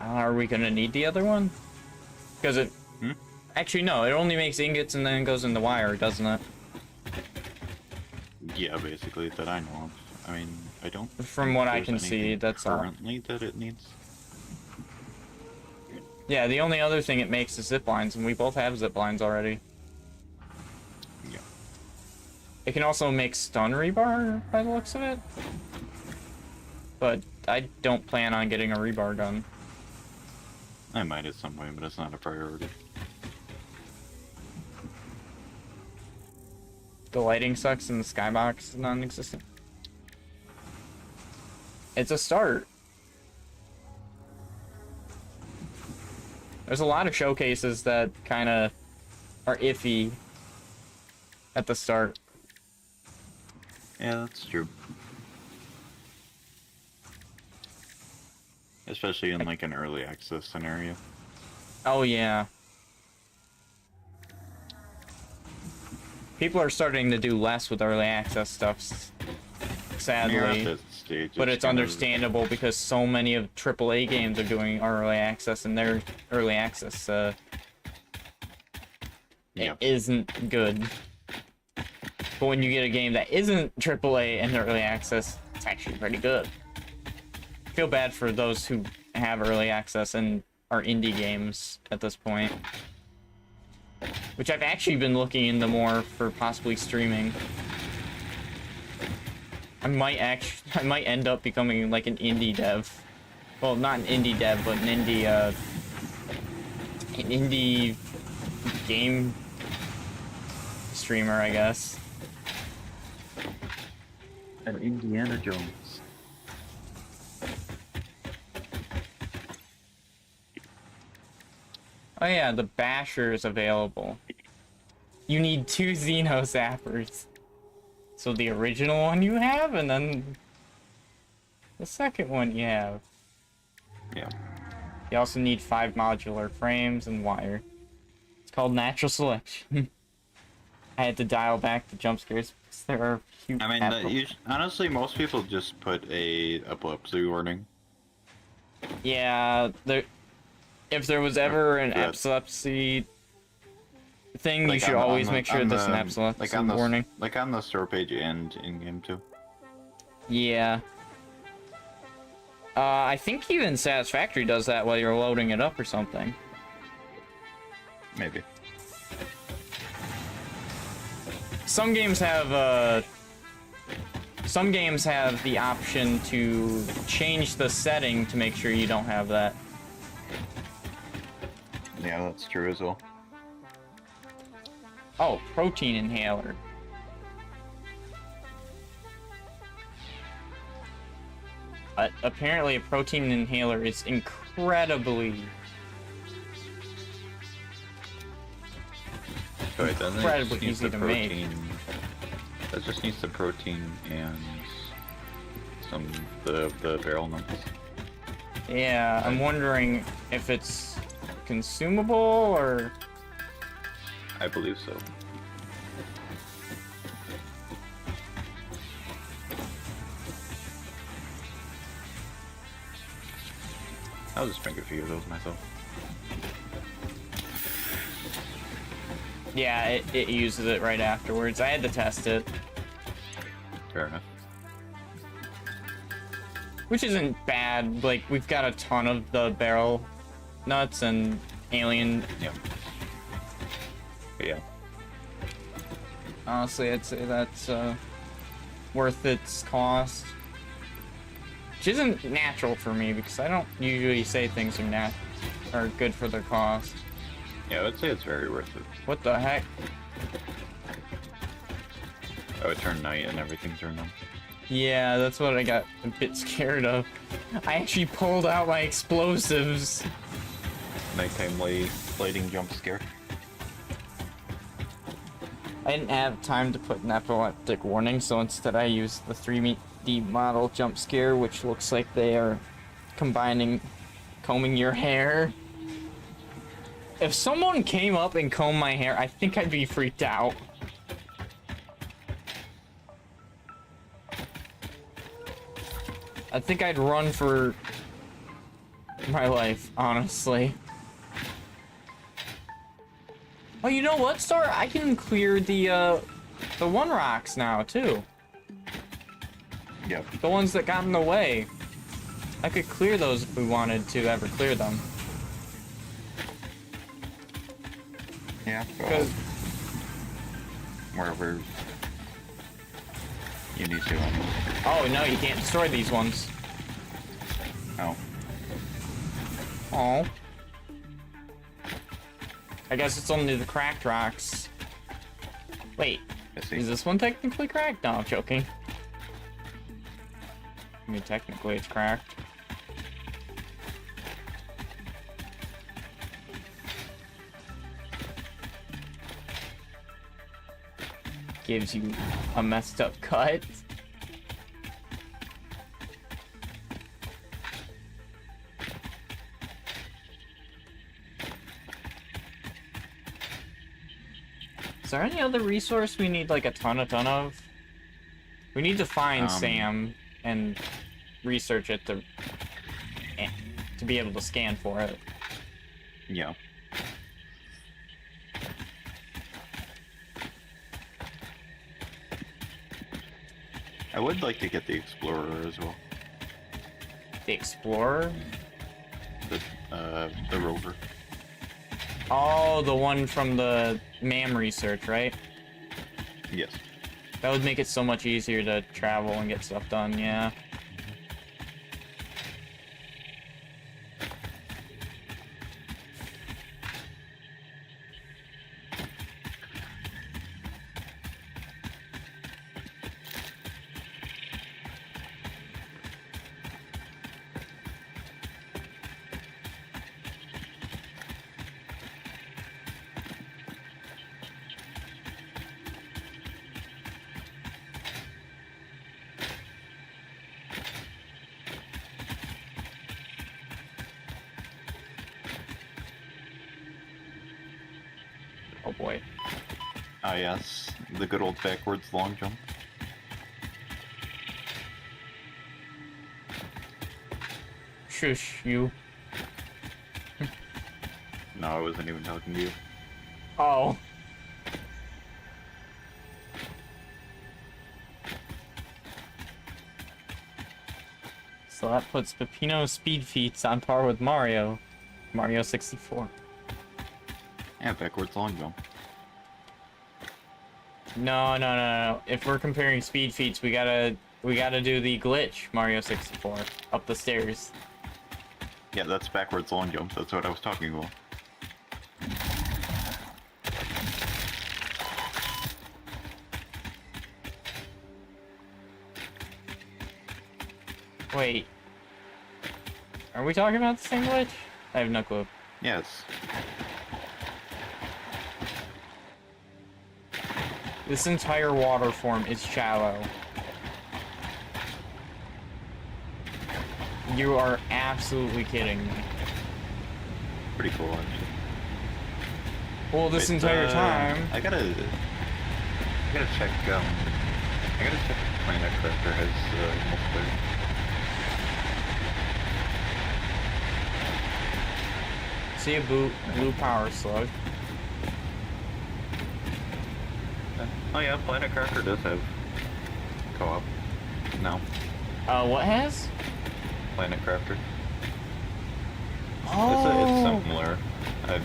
Are we gonna need the other one? Because it. Actually, no. It only makes ingots and then goes in the wire, doesn't it? Yeah, basically that I know of. I mean, I don't. From think what I there's can see, anything that's all. currently that it needs. Yeah, the only other thing it makes is zip lines, and we both have zip lines already. Yeah. It can also make stun rebar by the looks of it. But I don't plan on getting a rebar gun. I might at some point, but it's not a priority. The lighting sucks and the skybox is non-existent. It's a start. There's a lot of showcases that kind of are iffy at the start. Yeah, that's true. Especially in like an early access scenario. Oh yeah. People are starting to do less with early access stuff, sadly. But it's understandable because so many of AAA games are doing early access, and their early access it isn't good. But when you get a game that isn't AAA and early access, it's actually pretty good. I feel bad for those who have early access and are indie games at this point. Which I've actually been looking into more for possibly streaming. I might end up becoming like an indie dev. Well, not an indie dev, but an indie game streamer, I guess. An Indiana Jones. Oh yeah, the Basher is available. You need 2 Xeno Zappers. So the original one you have, and then the second one you have. Yeah. You also need 5 modular frames and wire. It's called natural selection. I had to dial back the jump scares because there are huge. I mean, honestly, most people just put a epilepsy warning. Yeah, if there was ever an epilepsy thing, Like you should always make sure there's an epilepsy warning. Like on the store page and in-game too. Yeah. I think even Satisfactory does that while you're loading it up or something. Maybe. Some games have the option to change the setting to make sure you don't have that. Yeah, that's true as well. Oh, protein inhaler. Apparently a protein inhaler is incredibly So it doesn't incredibly just easy to make. That just needs the protein and some the barrel nuts. Yeah, I'm wondering if it's consumable or... I believe so. I'll just make a few of those myself. Yeah, it uses it right afterwards. I had to test it. Fair enough. Which isn't bad. Like, we've got a ton of the barrel nuts and alien... Yeah. But yeah. Honestly, I'd say that's worth its cost. Which isn't natural for me because I don't usually say things are good for their cost. Yeah, I would say it's very worth it. What the heck? I would turn night and everything turned on. Yeah, that's what I got a bit scared of. I actually pulled out my explosives. Nighttime lighting jump scare. I didn't have time to put an epileptic warning, so instead I used the 3D model jump scare, which looks like they are combing your hair. If someone came up and combed my hair, I think I'd be freaked out. I think I'd run for my life, honestly. Oh, you know what, Star? I can clear the one rocks now, too. Yep. The ones that got in the way. I could clear those if we wanted to ever clear them. Yeah. Because Wherever you need to. oh no, you can't destroy these ones. Oh. Oh. I guess it's only the cracked rocks. Wait, I see. is this one technically cracked? No, I'm joking. I mean, technically it's cracked. Gives you a messed up cut. Is there any other resource we need like a ton of? We need to find Sam and research it to be able to scan for it. Yeah. I would like to get the Explorer as well. The Explorer? The rover. Oh, the one from the MAM research, right? Yes. That would make it so much easier to travel and get stuff done, yeah. Oh boy. Ah yes, the good old backwards long jump. Shush, you. No, I wasn't even talking to you. Oh. So that puts Peppino's speed feats on par with Mario 64. Yeah, backwards long jump. No. If we're comparing speed feats, we gotta do the glitch Mario 64 up the stairs. Yeah, that's backwards long jump. That's what I was talking about. Wait. Are we talking about the same glitch? I have no clue. Yes. This entire water form is shallow. You are absolutely kidding me. Pretty cool, actually. Well, this Wait, entire time... I gotta check, if Planet Crafter has, multiplayer. See a blue power slug. Oh yeah, Planet Crafter does have co-op. No, What has? Planet Crafter. Oh! It's similar.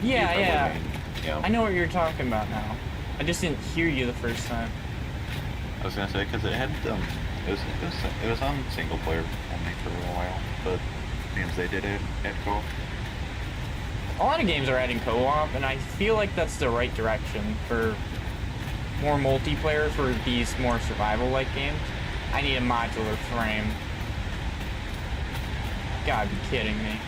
Yeah. Yeah. I know what you're talking about now. I just didn't hear you the first time. I was gonna say because it had it was on single player only for a while, but games they did it at co-op. A lot of games are adding co-op, and I feel like that's the right direction for more multiplayer for these more survival-like games. I need a modular frame. Gotta be kidding me.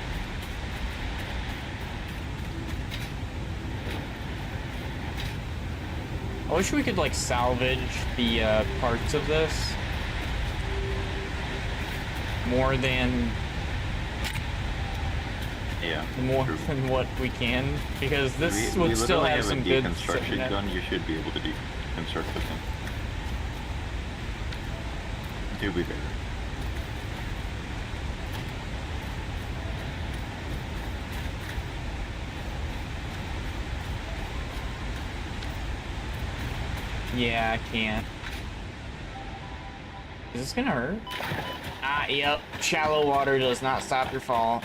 I wish we could like salvage the parts of this more than more true. than what we can, because this would still have some good deconstruction gun. You should be able to deconstruct the thing. To be fair. Yeah, I can't. Is this gonna hurt? Ah, yep. Shallow water does not stop your fall.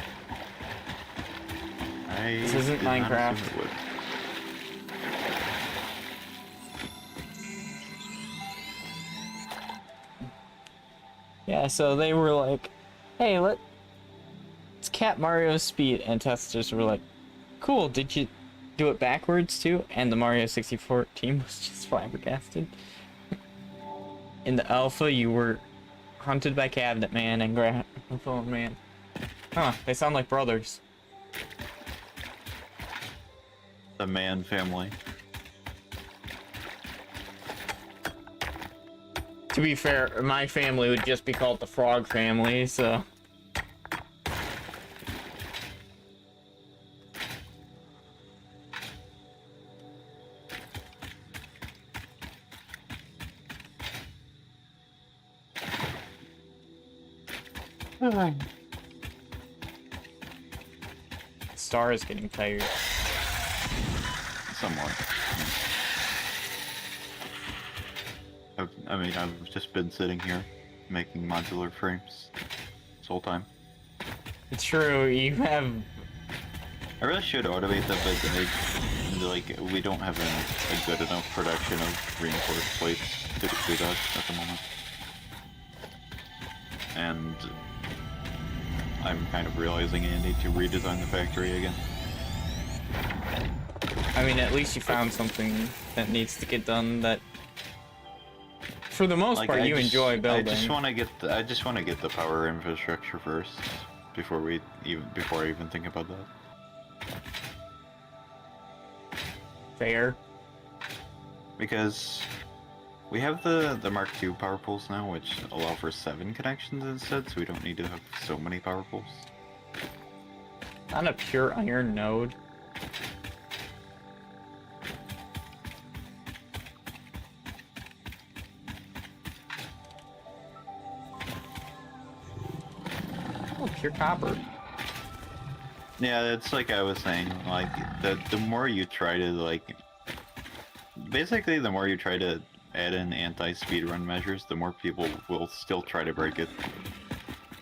This isn't Minecraft. Yeah, so they were like, hey, let's cap Mario's speed, and testers were like, cool, did you do it backwards too? And the Mario 64 team was just flabbergasted. In the alpha, you were hunted by Cabinet Man and Gramophone Man. Huh, they sound like brothers. The Man family. To be fair, my family would just be called the Frog family, so... Star is getting tired. Somewhat. I mean, I've just been sitting here making modular frames this whole time. It's true, you have... I really should automate them, but like we don't have a good enough production of reinforced plates to do that at the moment. And I'm kind of realizing I need to redesign the factory again. I mean, at least you found something that needs to get done that, for the most part, you enjoy building. I just want to get the power infrastructure first before I even think about that. Fair. Because we have the Mark II power poles now, which allow for 7 connections instead, so we don't need to have so many power poles. On a pure iron node. Oh, pure copper. Yeah, it's like I was saying, like, the more you try to, like... Basically, the more you try to add in anti-speedrun measures, the more people will still try to break it.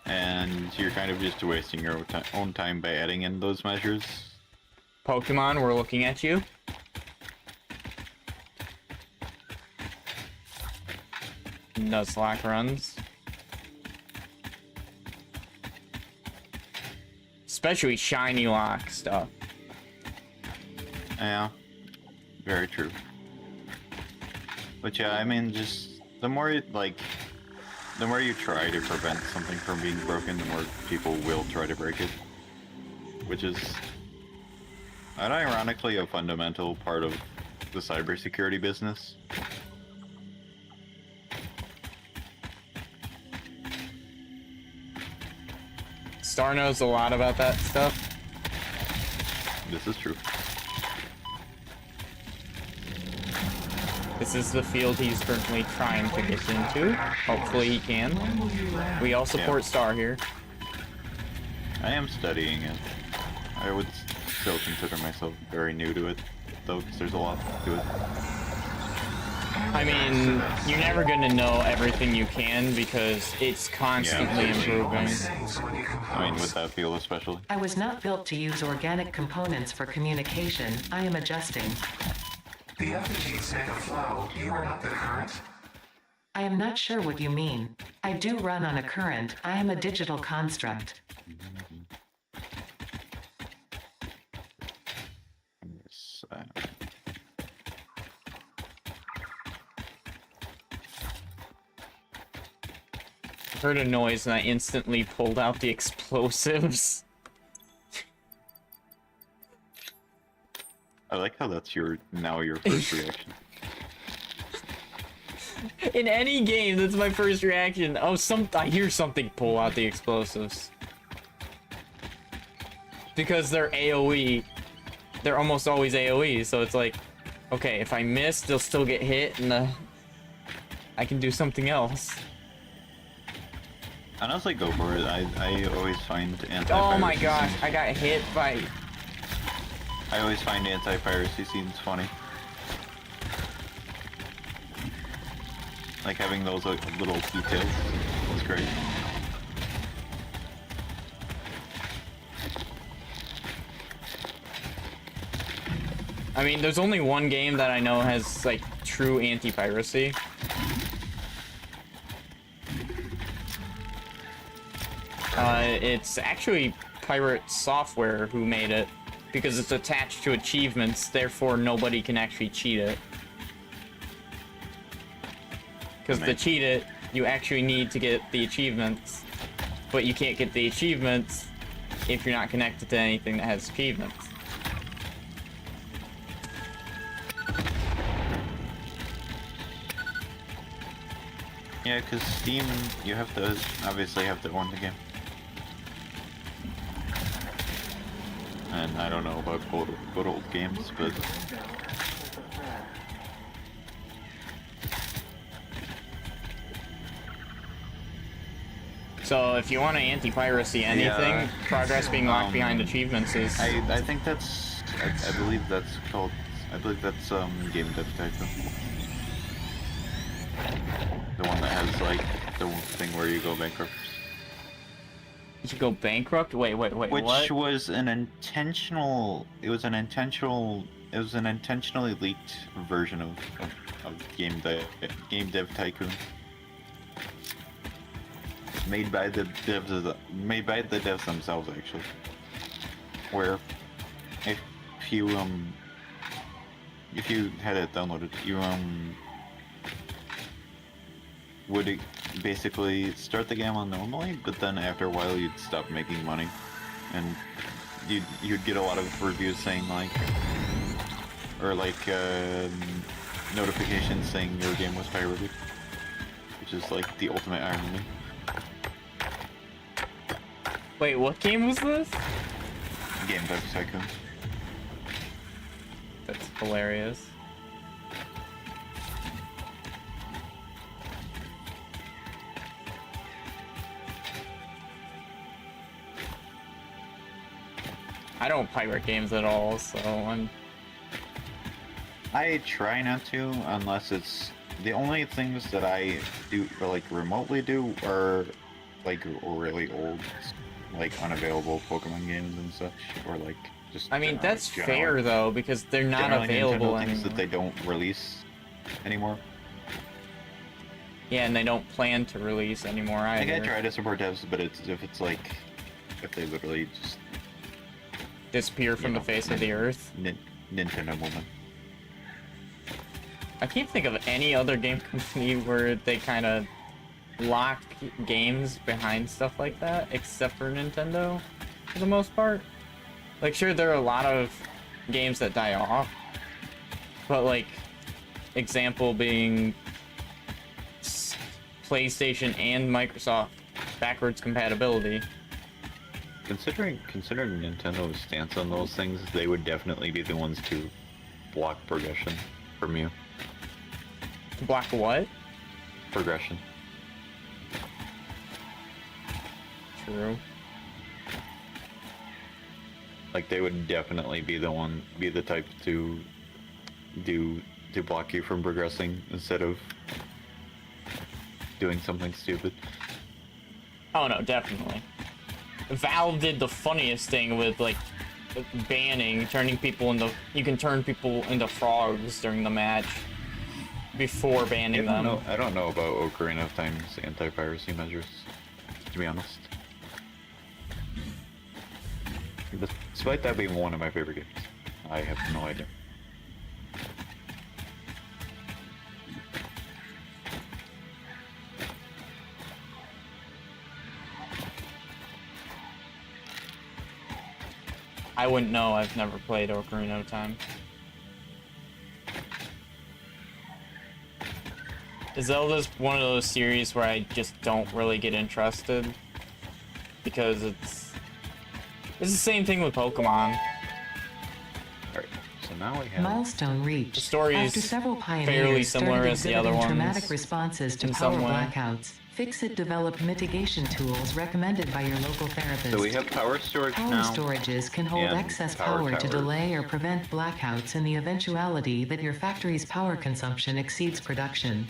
And you're kind of just wasting your own time by adding in those measures. Pokemon, we're looking at you. Nuzlocke runs. Especially shiny lock stuff. Yeah, very true. But yeah, I mean, just the more you try to prevent something from being broken, the more people will try to break it. Which is, ironically, a fundamental part of the cybersecurity business. Star knows a lot about that stuff. This is true. This is the field he's currently trying to get into. Hopefully he can. We all support Star here. I am studying it. I would still consider myself very new to it, though, because there's a lot to it. I mean, you're never gonna know everything you can because it's constantly improving. I mean, with that field especially. I was not built to use organic components for communication. I am adjusting. The effigies make a flow. You are not the current. I am not sure what you mean. I do run on a current. I am a digital construct. Yes, I heard a noise and I instantly pulled out the explosives. I like how that's your first reaction. In any game, that's my first reaction. Oh, I hear something pull out the explosives. Because they're AoE. They're almost always AoE, so it's like, okay, if I miss, they'll still get hit, and I can do something else. Honestly, go for it. I always find anti-piracy. Oh my gosh, I got hit by... I always find anti-piracy scenes funny. Like having those like, little details. It's great. I mean, there's only one game that I know has, like, true anti-piracy. It's actually Pirate Software who made it, because it's attached to achievements, therefore nobody can actually cheat it. Because to cheat it, you actually need to get the achievements, but you can't get the achievements if you're not connected to anything that has achievements. Yeah, because Steam, you have to obviously have to own the game. And I don't know about good old games, but So if you want to anti-piracy anything, progress being locked behind achievements is... I think that's I believe that's called Game Dev Tycoon. The one that has like the thing where you go bankrupt. You go bankrupt? Wait, Which what? was an intentional. It was an intentionally leaked version of Game Dev Tycoon. Made by the devs themselves, actually. Where if you had it downloaded, you would basically start the game on normally, but then after a while you'd stop making money, and you'd get a lot of reviews saying like, or like notifications saying your game was pirated, which is like the ultimate irony. Wait, what game was this? Game Dev Tycoon. That's hilarious. I don't pirate games at all, so I try not to, unless it's the only things that I do, or like remotely do, are like really old, like unavailable Pokemon games and such, or like just. I mean, that's generally fair though, because they're not available Nintendo things anymore. that they don't release anymore. Yeah, and they don't plan to release anymore either. Like I try to support devs, but if they literally just Disappear from the face of the earth. Nintendo woman. I can't think of any other game company where they kind of lock games behind stuff like that, except for Nintendo, for the most part. Like, sure, there are a lot of games that die off, but like, example being PlayStation and Microsoft backwards compatibility. Considering Nintendo's stance on those things, they would definitely be the ones to block progression from you. Block what? Progression. True. Like they would definitely be the type to block you from progressing instead of doing something stupid. Oh no, definitely. Valve did the funniest thing with like banning, turning people into. You can turn people into frogs during the match before banning them. I don't know about Ocarina of Time's anti-piracy measures, to be honest. Despite that being one of my favorite games, I have no idea. I wouldn't know. I've never played Ocarina of Time. Zelda's one of those series where I just don't really get interested because it's the same thing with Pokemon. Alright, so now we have... Milestone reached. The story After is several fairly pioneers similar started as the other exhibiting ones traumatic responses to in power some way. blackouts, Fixit developed mitigation tools recommended by your local therapist. So we have power storage Power now. storages can hold and excess power power to towers. delay or prevent blackouts in the eventuality that your factory's power consumption exceeds production.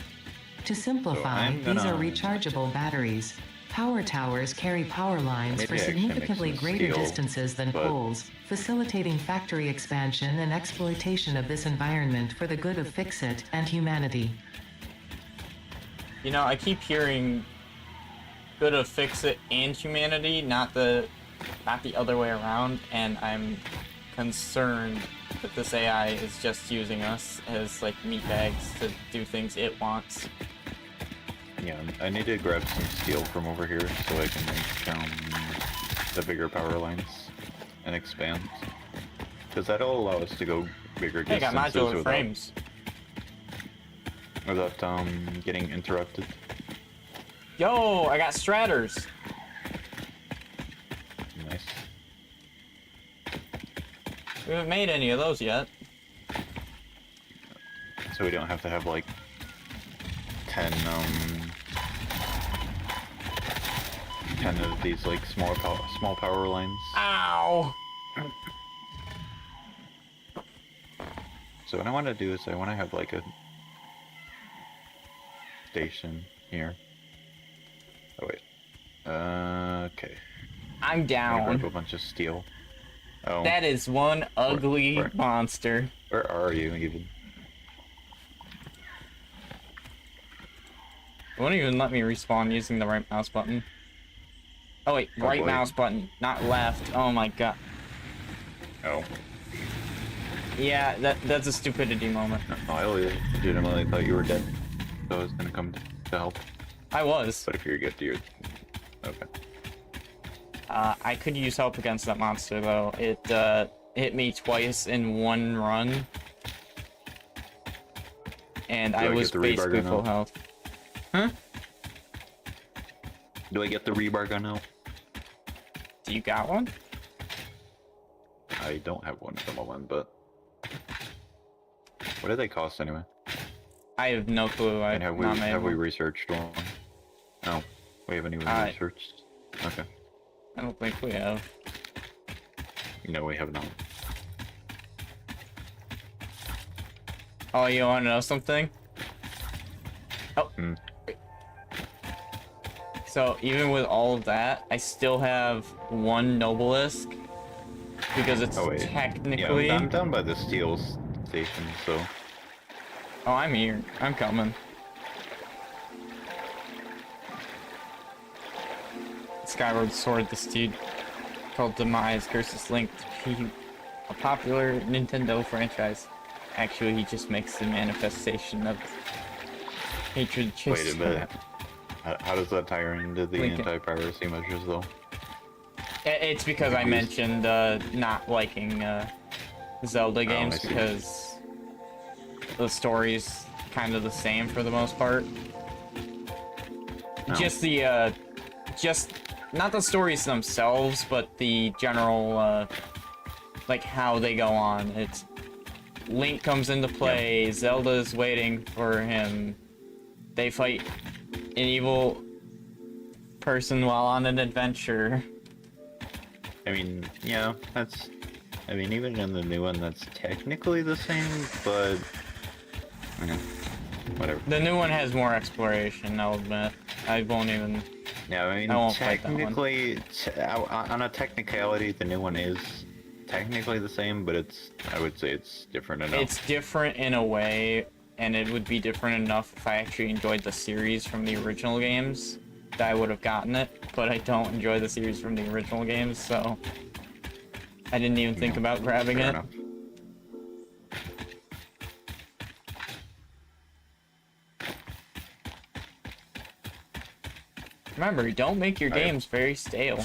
To simplify, I'm these are gonna- rechargeable batteries. Power towers carry power lines Maybe for I actually make significantly some greater steel, distances than but- poles, facilitating factory expansion and exploitation of this environment for the good of Fixit and humanity. You know, I keep hearing good of Fix-It and humanity, not the other way around, and I'm concerned that this AI is just using us as like meat bags to do things it wants. Yeah, I need to grab some steel from over here so I can make the bigger power lines and expand. Because that'll allow us to go bigger Hey, I got distances modular without, frames. without getting interrupted. Yo, I got Stratters. Nice. We haven't made any of those yet. So we don't have to have like 10 of these like small power lines. Ow! So what I want to do is I want to have like a station here. Oh wait. Okay. I'm I down. grab a bunch of steel. Oh. That is one ugly where? monster. Where are you even? It won't even let me respawn using the right mouse button. Oh wait, Oh, right boy. mouse button, not left. Oh my god. Oh. Yeah, that's a stupidity moment. No, I legitimately thought you were dead. So I was gonna come to help. I was. But if you're good, you're... Okay. I could use help against that monster though. It hit me twice in one run. And I I was get the rebar basically gun full out? health. Huh? Do I get the rebar gun out? Do you got one? I don't have one at the moment, but... What do they cost anyway? I have no clue. And I've have we not made one. researched one? No, we haven't even researched. Okay. I don't think we have. No, we have not. Oh, you want to know something? Oh. Hmm. So even with all of that, I still have one Nobilisk because it's Oh wait. technically. Yeah, I'm down by the steel station, so... Oh, I'm here. I'm coming. Skyward Sword, the steed called Demise versus Link to be a popular Nintendo franchise. Actually, he just makes the manifestation of hatred Wait a minute. How does that tie into the Link- anti-piracy measures, though? It's because I mentioned not liking Zelda games I see. because the story's kind of the same for the most part. No. Just the not the stories themselves, but the general like how they go on. It's Link comes into play, Zelda's waiting for him. They fight an evil person while on an adventure. I mean, yeah, that's... I mean, even in the new one, that's technically the same, but... Yeah, whatever. The new one has more exploration, I'll admit. I won't even... Yeah, I mean, I won't fight that one. technically, on a technicality, the new one is technically the same, but I would say it's different enough. It's different in a way, and it would be different enough if I actually enjoyed the series from the original games that I would have gotten it, but I don't enjoy the series from the original games, so I didn't even think about grabbing Fair it. enough. Remember, don't make your games very stale.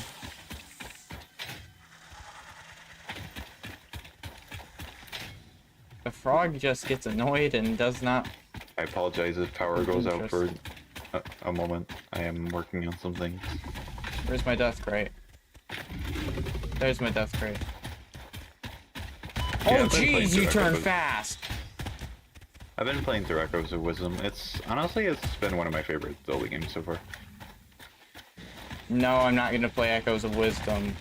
The frog just gets annoyed and does not... I apologize if power goes out for a moment. I am working on something. Where's my death crate? There's my death crate. Yeah, Oh I've been playing jeez, you through turn Echoes. fast! I've been playing through Echoes of Wisdom. Honestly, it's been one of my favorite Zelda games so far. No, I'm not gonna play Echoes of Wisdom.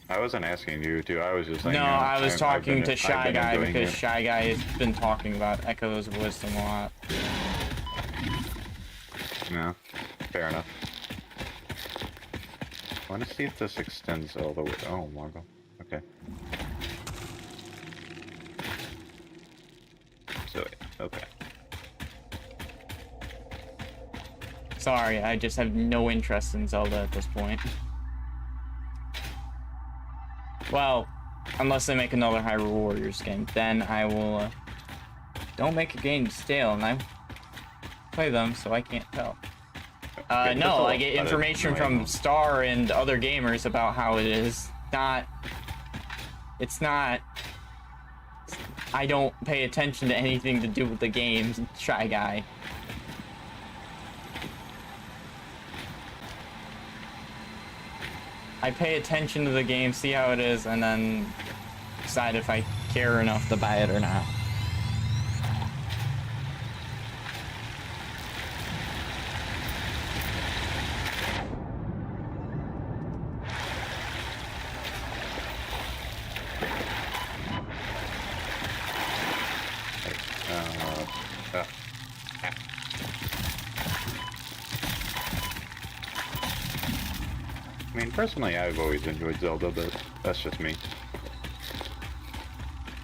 I wasn't asking you to, I was just saying... No, I was talking to Shy I've been Guy enjoying because it. Shy Guy has been talking about Echoes of Wisdom a lot. Yeah, fair enough. I want to see if this extends all the way... Oh, Margo. Okay. So, okay. Sorry, I just have no interest in Zelda at this point. Well, unless they make another Hyrule Warriors game, then I will, don't make a game stale, and I play them, so I can't tell. Okay, that's No, all I get about it. information from Star and other gamers about how it is not... It's not... I don't pay attention to anything to do with the games, Shy Guy. I pay attention to the game, see how it is, and then decide if I care enough to buy it or not. I mean, personally, I've always enjoyed Zelda, but that's just me.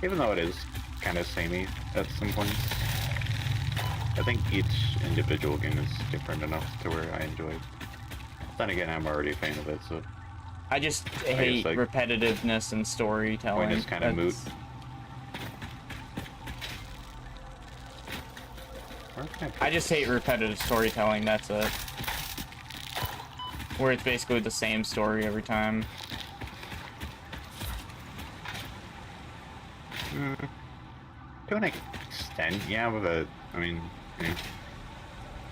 Even though it is kind of samey at some points. I think each individual game is different enough to where I enjoy it. Then again, I'm already a fan of it, so... I just hate like, repetitiveness and storytelling. point is kind of moot. Where can I just hate repetitive storytelling, that's it. Where it's basically the same story every time. To an extent, yeah, but I mean, yeah.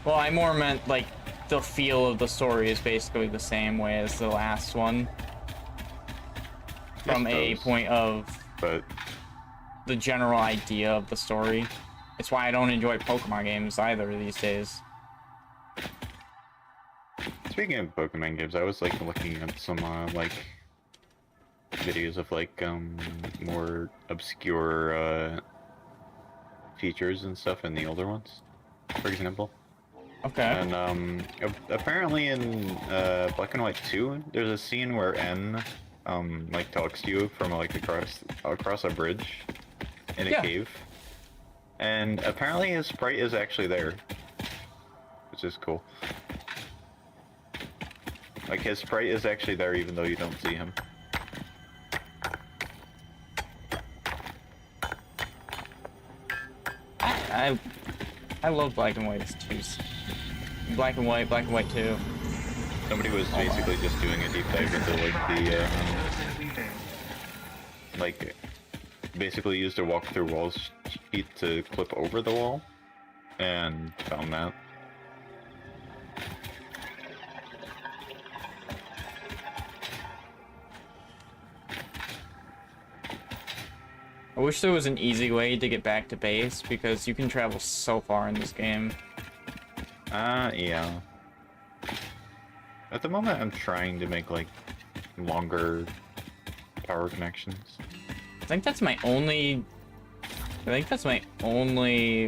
Well, I more meant, like, the feel of the story is basically the same way as the last one. From a suppose. point of But the general idea of the story. It's why I don't enjoy Pokemon games either these days. speaking of Pokemon games, I was like looking at some like videos of like more obscure features and stuff in the older ones, for example. Okay. And apparently in Black and White 2, there's a scene where N like talks to you from like across a bridge in a cave, and apparently his sprite is actually there, which is cool. Like his sprite is actually there even though you don't see him. I love Black and White 2. Black and White 2. Somebody was basically just doing a deep dive into like the like basically used a walk through walls sheet to clip over the wall and found that. I wish there was an easy way to get back to base, because you can travel so far in this game. Yeah. At the moment, I'm trying to make, like, longer power connections. I think that's my only,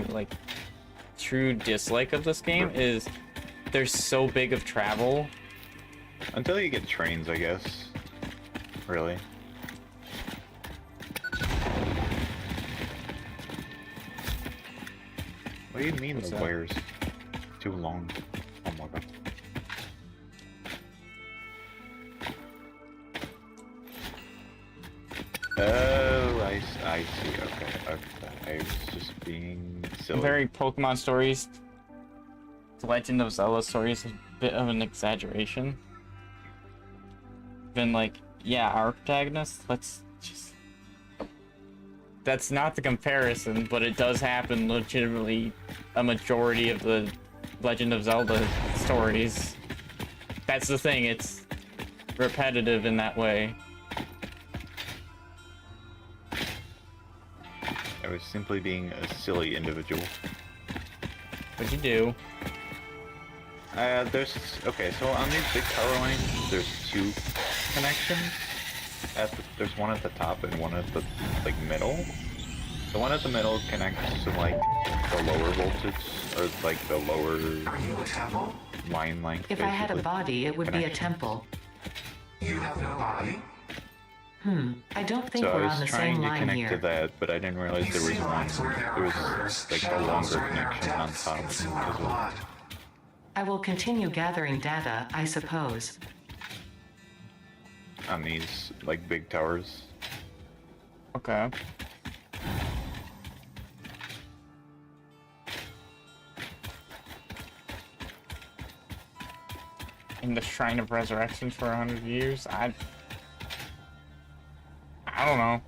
like, true dislike of this game, is there's so big of travel. Until you get trains, I guess. Really? What do you mean What's the that? wire's too long? Oh my god. Oh, I see. Okay, I was just being silly. Very Pokemon stories. The Legend of Zelda stories is a bit of an exaggeration. Been like, yeah, our protagonist, let's just... That's not the comparison, but it does happen legitimately a majority of the Legend of Zelda stories. That's the thing, it's repetitive in that way. I was simply being a silly individual. What'd you do? Okay, so on these big power lines, there's two connections. There's one at the top and one at the, like, middle. The one at the middle connects to, like, the lower voltage, or, like, the lower Are you a temple? line length, If I had a basically. body, it would be a Connection. temple. You have no body? I don't think So I we're was on the trying same to line connect here. to that, but I didn't realize You there was see one. lines where there There are was, curves, like, a shadows longer where there are connection on depths, top and as similar well. blood. I will continue gathering data, I suppose. On these, like, big towers. Okay. In the Shrine of Resurrection for 100 years? I don't know.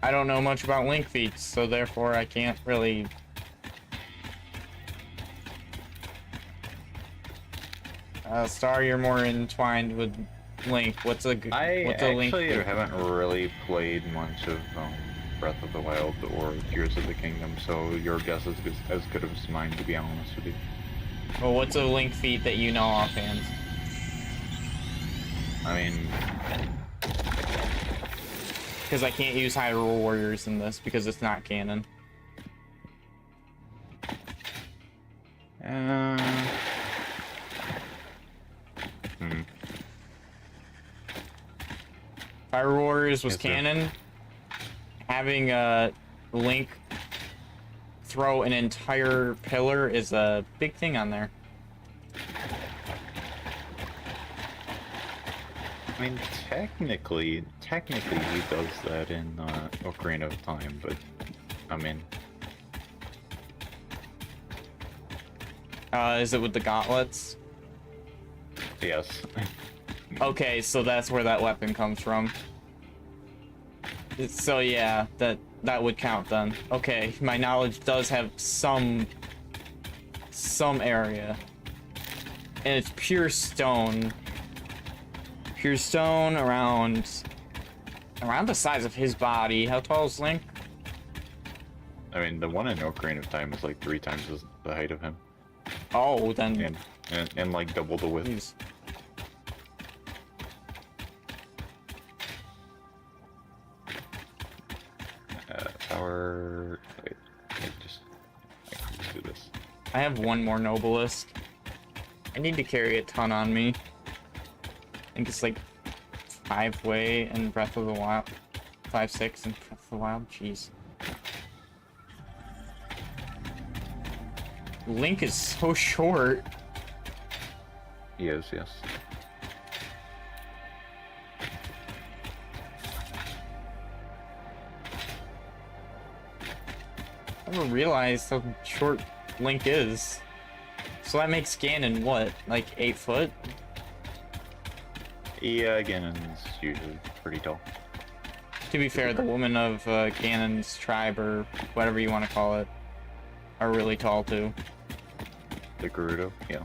I don't know much about link feats, so therefore I can't really... Star, you're more entwined with Link. What's a Link? Actually haven't really played much of Breath of the Wild or Tears of the Kingdom, so your guess is as good as mine, to be honest with you. Well, what's a Link feat that you know offhand? I mean, Because I can't use Hyrule Warriors in this because it's not canon. Hyrule Warriors was Yes, sir. canon. Having Link throw an entire pillar is a big thing on there. I mean, technically he does that in Ocarina of Time, but I mean, Is it with the gauntlets? yes. Okay, so that's where that weapon comes from. So yeah, that would count then. Okay, my knowledge does have some area. And it's pure stone. Pure stone around the size of his body. How tall is Link? I mean, the one in Ocarina of Time is like 3 times the height of him, Oh, then and like double the width. he's... Power. Wait, I can just do this. I have one more Noblest. I need to carry a ton on me. I think it's like 5-way in Breath of the Wild. 5-6 in Breath of the Wild. Jeez. Link is so short. He is, yes. I never realized how short Link is. So that makes Ganon what? Like 8 foot? Yeah, Ganon's usually pretty tall. To be fair, the women of Ganon's tribe, or whatever you want to call it, are really tall too. The Gerudo, yeah.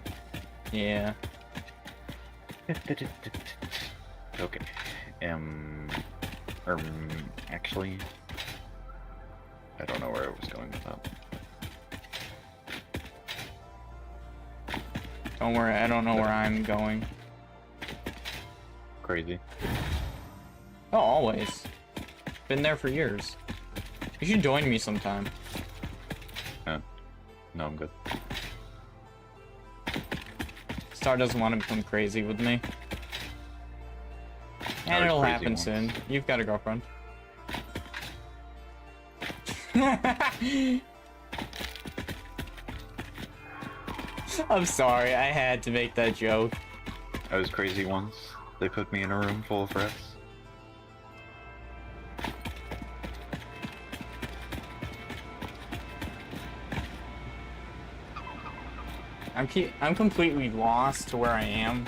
Yeah. Okay. Actually, I don't know where I was going with that. Don't worry, I don't know where I'm going. Crazy. Oh, always. Been there for years. You should join me sometime. No, I'm good. Star doesn't want to become crazy with me. And Or it'll crazy happen ones. soon. You've got a girlfriend. I'm sorry, I had to make that joke. I was crazy once. They put me in a room full of frets. I'm completely lost to where I am.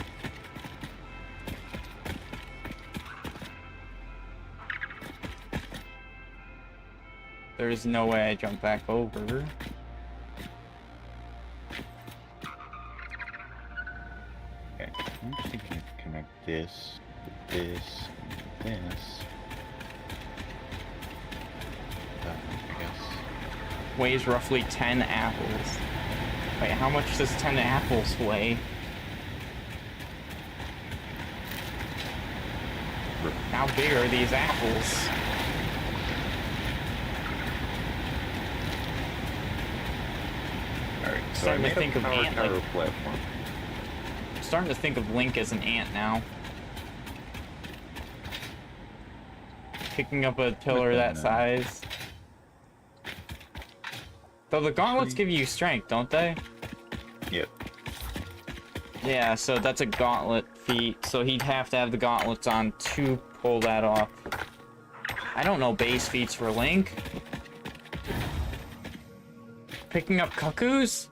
There's no way I jump back over. Okay, I'm just gonna connect this, with this, and with this. That, I guess. Weighs roughly 10 apples. Wait, how much does 10 apples weigh? How big are these apples? Alright, so Starting I to made think a of power ant, tower like- platform. I'm starting to think of Link as an ant now. Picking up a pillar that size. Though the gauntlets give you strength, don't they? Yep. Yeah, so that's a gauntlet feat, so he'd have to have the gauntlets on to pull that off. I don't know base feats for Link. Picking up cuckoos?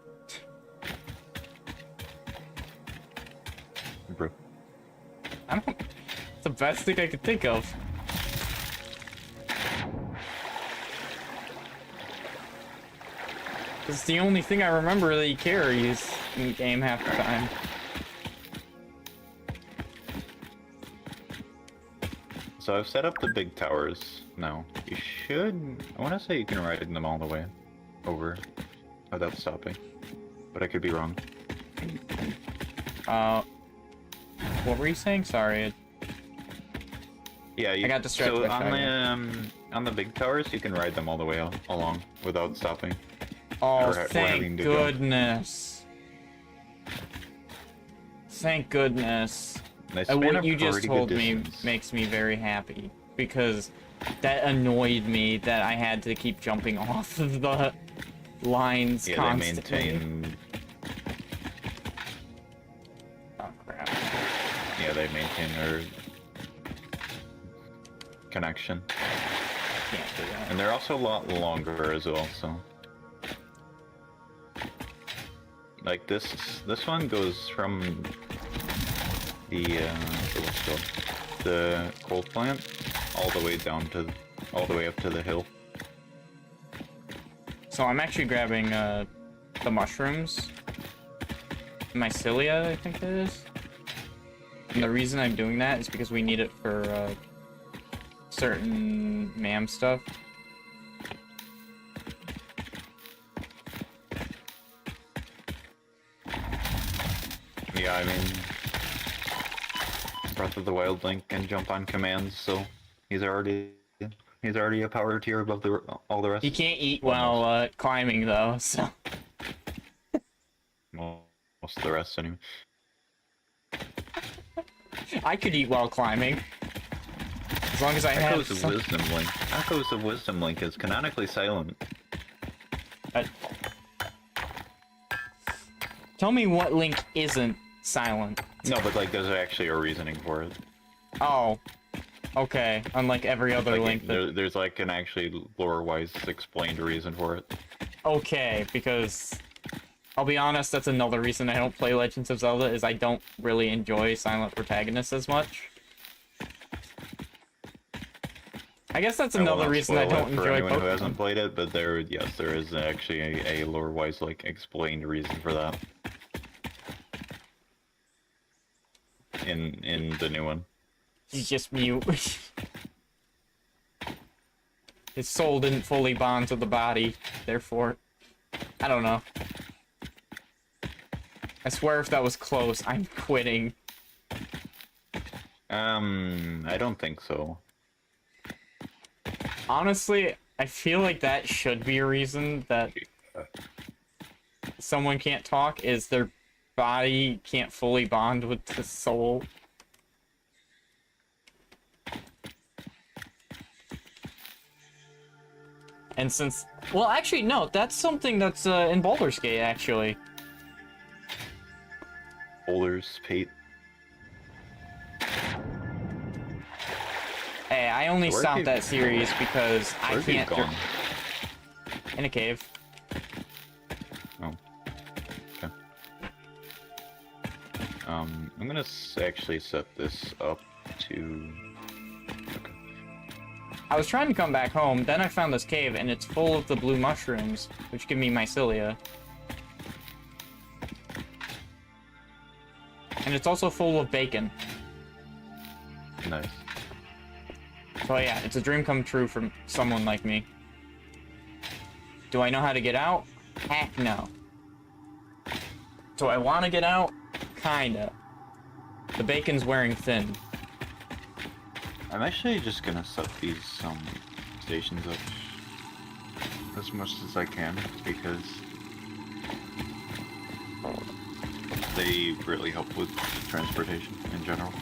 Bro. I don't... It's the best thing I could think of. It's the only thing I remember that he carries in the game half the time. So I've set up the big towers now. You should... I want to say you can ride them all the way over without stopping. But I could be wrong. What were you saying? Sorry. Yeah, you, I got distracted So by on the big towers, you can ride them all the way along without stopping. Oh, Or thank having to jump. goodness. Thank goodness. They span What a you just pretty told good me distance. makes me very happy, because that annoyed me that I had to keep jumping off of the lines Yeah, constantly. they maintain... Oh, crap. Yeah, they maintain their connection. Can't do that. And they're also a lot longer as well, so... Like this one goes from the coal plant all the way down to all the way up to the hill. So I'm actually grabbing the mushrooms. Mycelia, I think it is. And the reason I'm doing that is because we need it for certain MAM stuff. Yeah, I mean, Breath of the Wild Link can jump on commands, so he's already a power tier above all the rest. He can't eat while climbing though, so Well, most of the rest anyway. I could eat while climbing. As long as I have Echoes of some... Wisdom Link. Echoes of Wisdom Link is canonically silent. Tell me what Link isn't silent. No, but like there's actually a reasoning for it. Oh. Okay, unlike every other Like, Link that... there's like an actually lore-wise explained reason for it. Okay, because... I'll be honest, that's another reason I don't play Legends of Zelda, is I don't really enjoy silent protagonists as much. I guess that's I will another not reason I spoil don't it for enjoy anyone who Pokemon. hasn't played it, but there is actually a lore-wise like explained reason for that. In the new one. He's just mute. His soul didn't fully bond to the body, therefore... I don't know. I swear if that was close, I'm quitting. I don't think so. Honestly, I feel like that should be a reason that someone can't talk, is their body can't fully bond with the soul. And since, well, actually, no, that's something that's in Baldur's Gate, actually. Boulders, Pete. Hey, I only So where stopped have that series because I Where have you can't. gone? In a cave. Oh. Okay. I'm gonna actually set this up to... Okay. I was trying to come back home, then I found this cave, and it's full of the blue mushrooms, which give me mycelia. And it's also full of bacon. Nice. So yeah, it's a dream come true for someone like me. Do I know how to get out? Heck no. Do I want to get out? Kinda. The bacon's wearing thin. I'm actually just gonna set these stations up as much as I can because they really help with transportation in general.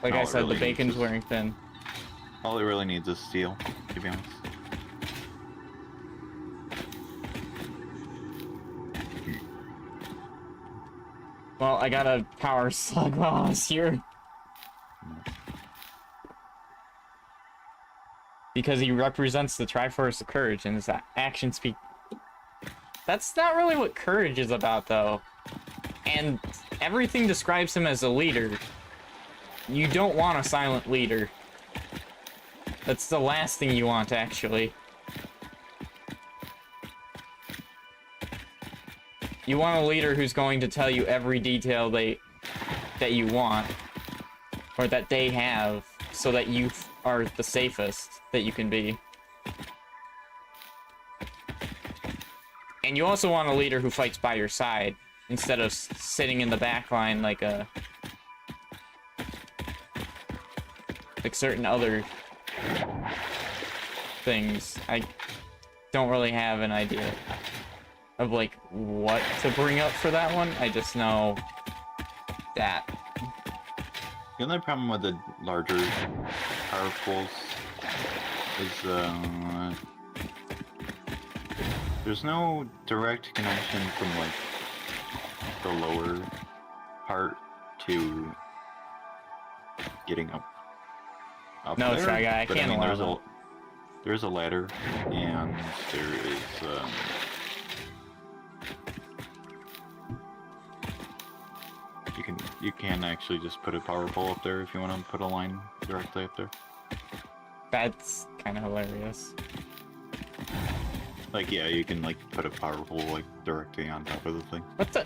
Like All I it said, really the bacon's needs is- wearing thin. All it really needs is steel, to be honest. Well, I got a power slug while I was here. Because he represents the Triforce of Courage and his action speak. That's not really what courage is about, though. And everything describes him as a leader. You don't want a silent leader. That's the last thing you want, actually. You want a leader who's going to tell you every detail that you want, or that they have, so that you are the safest that you can be. And you also want a leader who fights by your side, instead of sitting in the back line like certain other things. I don't really have an idea of like what to bring up for that one. I just know that. The only problem with the larger power pools is there's no direct connection from like the lower part to getting up No, there. Shy Guy, I But can't I mean, allow there's a ladder, and there is you can actually just put a power pole up there if you want to put a line directly up there. That's kind of hilarious. Like, yeah, you can like put a power pole like directly on top of the thing. What the?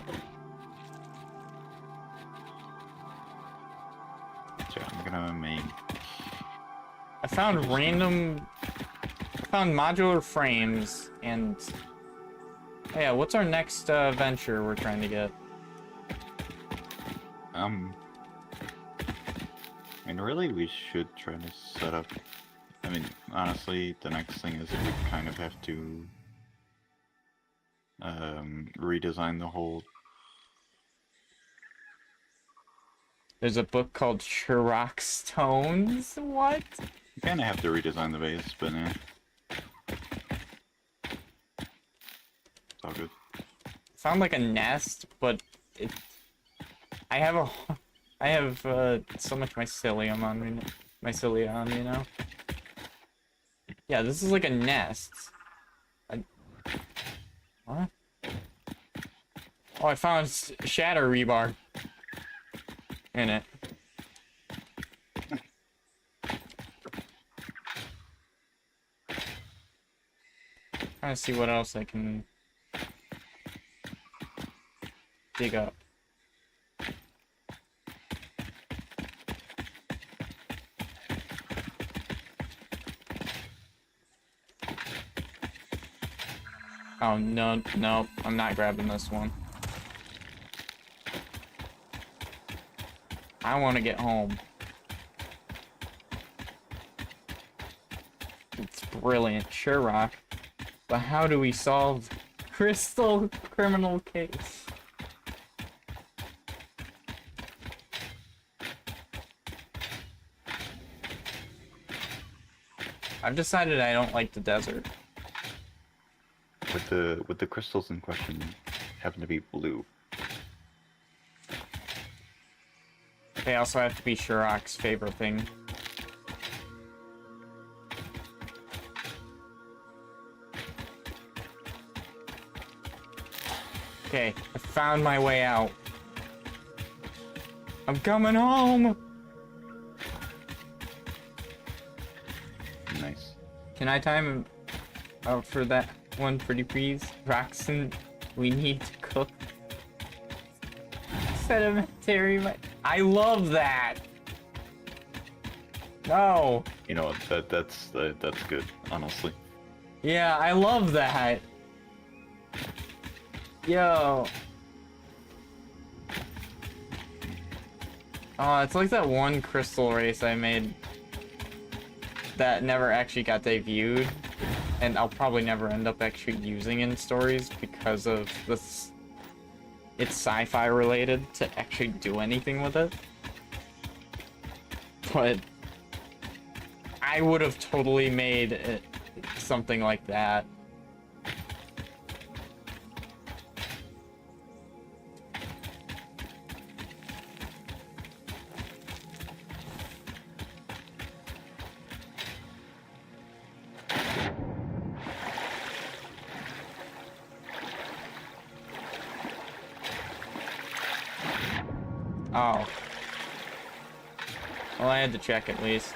So I'm gonna make. I found modular frames and. Oh yeah, what's our next venture we're trying to get? I mean, really, we should try to set up. I mean, honestly, the next thing is we kind of have to redesign the whole. There's a book called Sherrock Stones. What? You kind of have to redesign the base, but yeah. It's all good. Sound like a nest, but it. I have so much mycelium on me, mycelia on me now. Yeah, this is like a nest. What? Oh, I found shatter rebar in it. Trying to see what else I can dig up. Oh, no, no, I'm not grabbing this one. I want to get home. brilliant, sure, Rock. But how do we solve crystal criminal case? I've decided I don't like the desert. With the crystals in question happen to be blue. They also have to be Shirok's favorite thing. Okay, I found my way out. I'm coming home! Nice. Can I time him out for that one pretty please? Roxanne, we need to cook. Sedimentary, I love that! No! You know that's good, honestly. Yeah, I love that! Yo! Oh, it's like that one crystal race I made that never actually got debuted, and I'll probably never end up actually using in stories because of this. It's sci-fi related to actually do anything with it. But I would have totally made it something like that. Oh. Well, I had to check at least.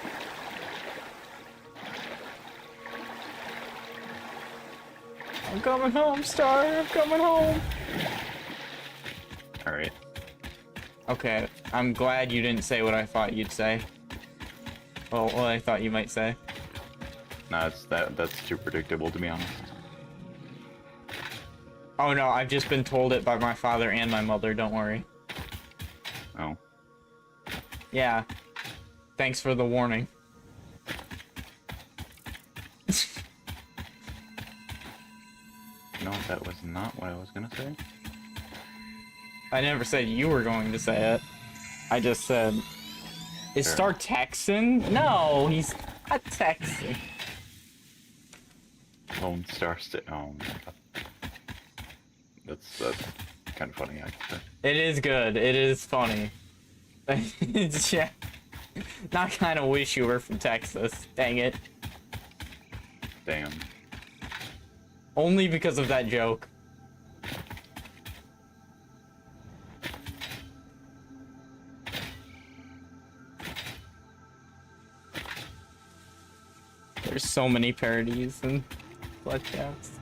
I'm coming home, Star! I'm coming home! Alright. Okay, I'm glad you didn't say what I thought you'd say. Well, what I thought you might say. Nah, that's too predictable, to be honest. Oh no, I've just been told it by my father and my mother, don't worry. Oh. Yeah. Thanks for the warning. No, that was not what I was gonna say. I never said you were going to say it. I just said... Is Sure. Star Texan? No, he's not Texan. Lone Star Oh my god. That's kind of funny, actually. It is good. It is funny. It's, yeah. Not kind of wish you were from Texas. Dang it. Damn. Only because of that joke. There's so many parodies and bloodcasts.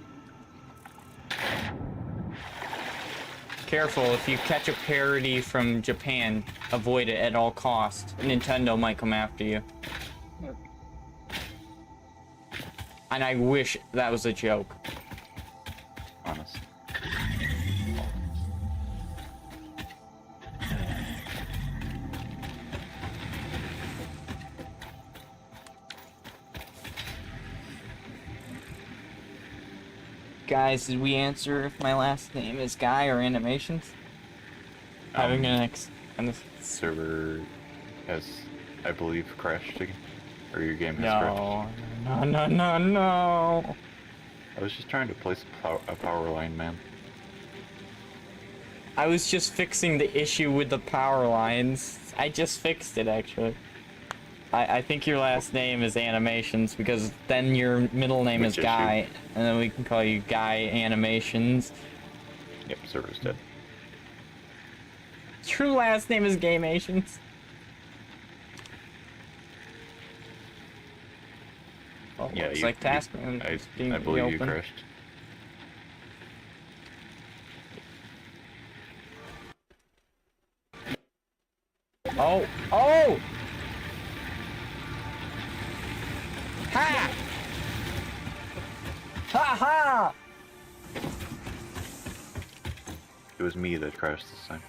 Careful, if you catch a parody from Japan, avoid it at all costs. Nintendo might come after you. And I wish that was a joke. Honest. Guys, did we answer if my last name is Guy or Animations? Having an X and this. Server has, I believe, crashed again. Or your game has crashed. No. I was just trying to place a power line, man. I was just fixing the issue with the power lines. I just fixed it, actually. I think your last name is Animations, because then your middle name Which is Guy, and then we can call you Guy Animations. Yep, server's dead. Your last name is Gaymations. Oh, Yeah, looks like Taskman I is being believe you reopened. crashed. Oh! Oh! Ha! Ha ha! It was me that crashed this time.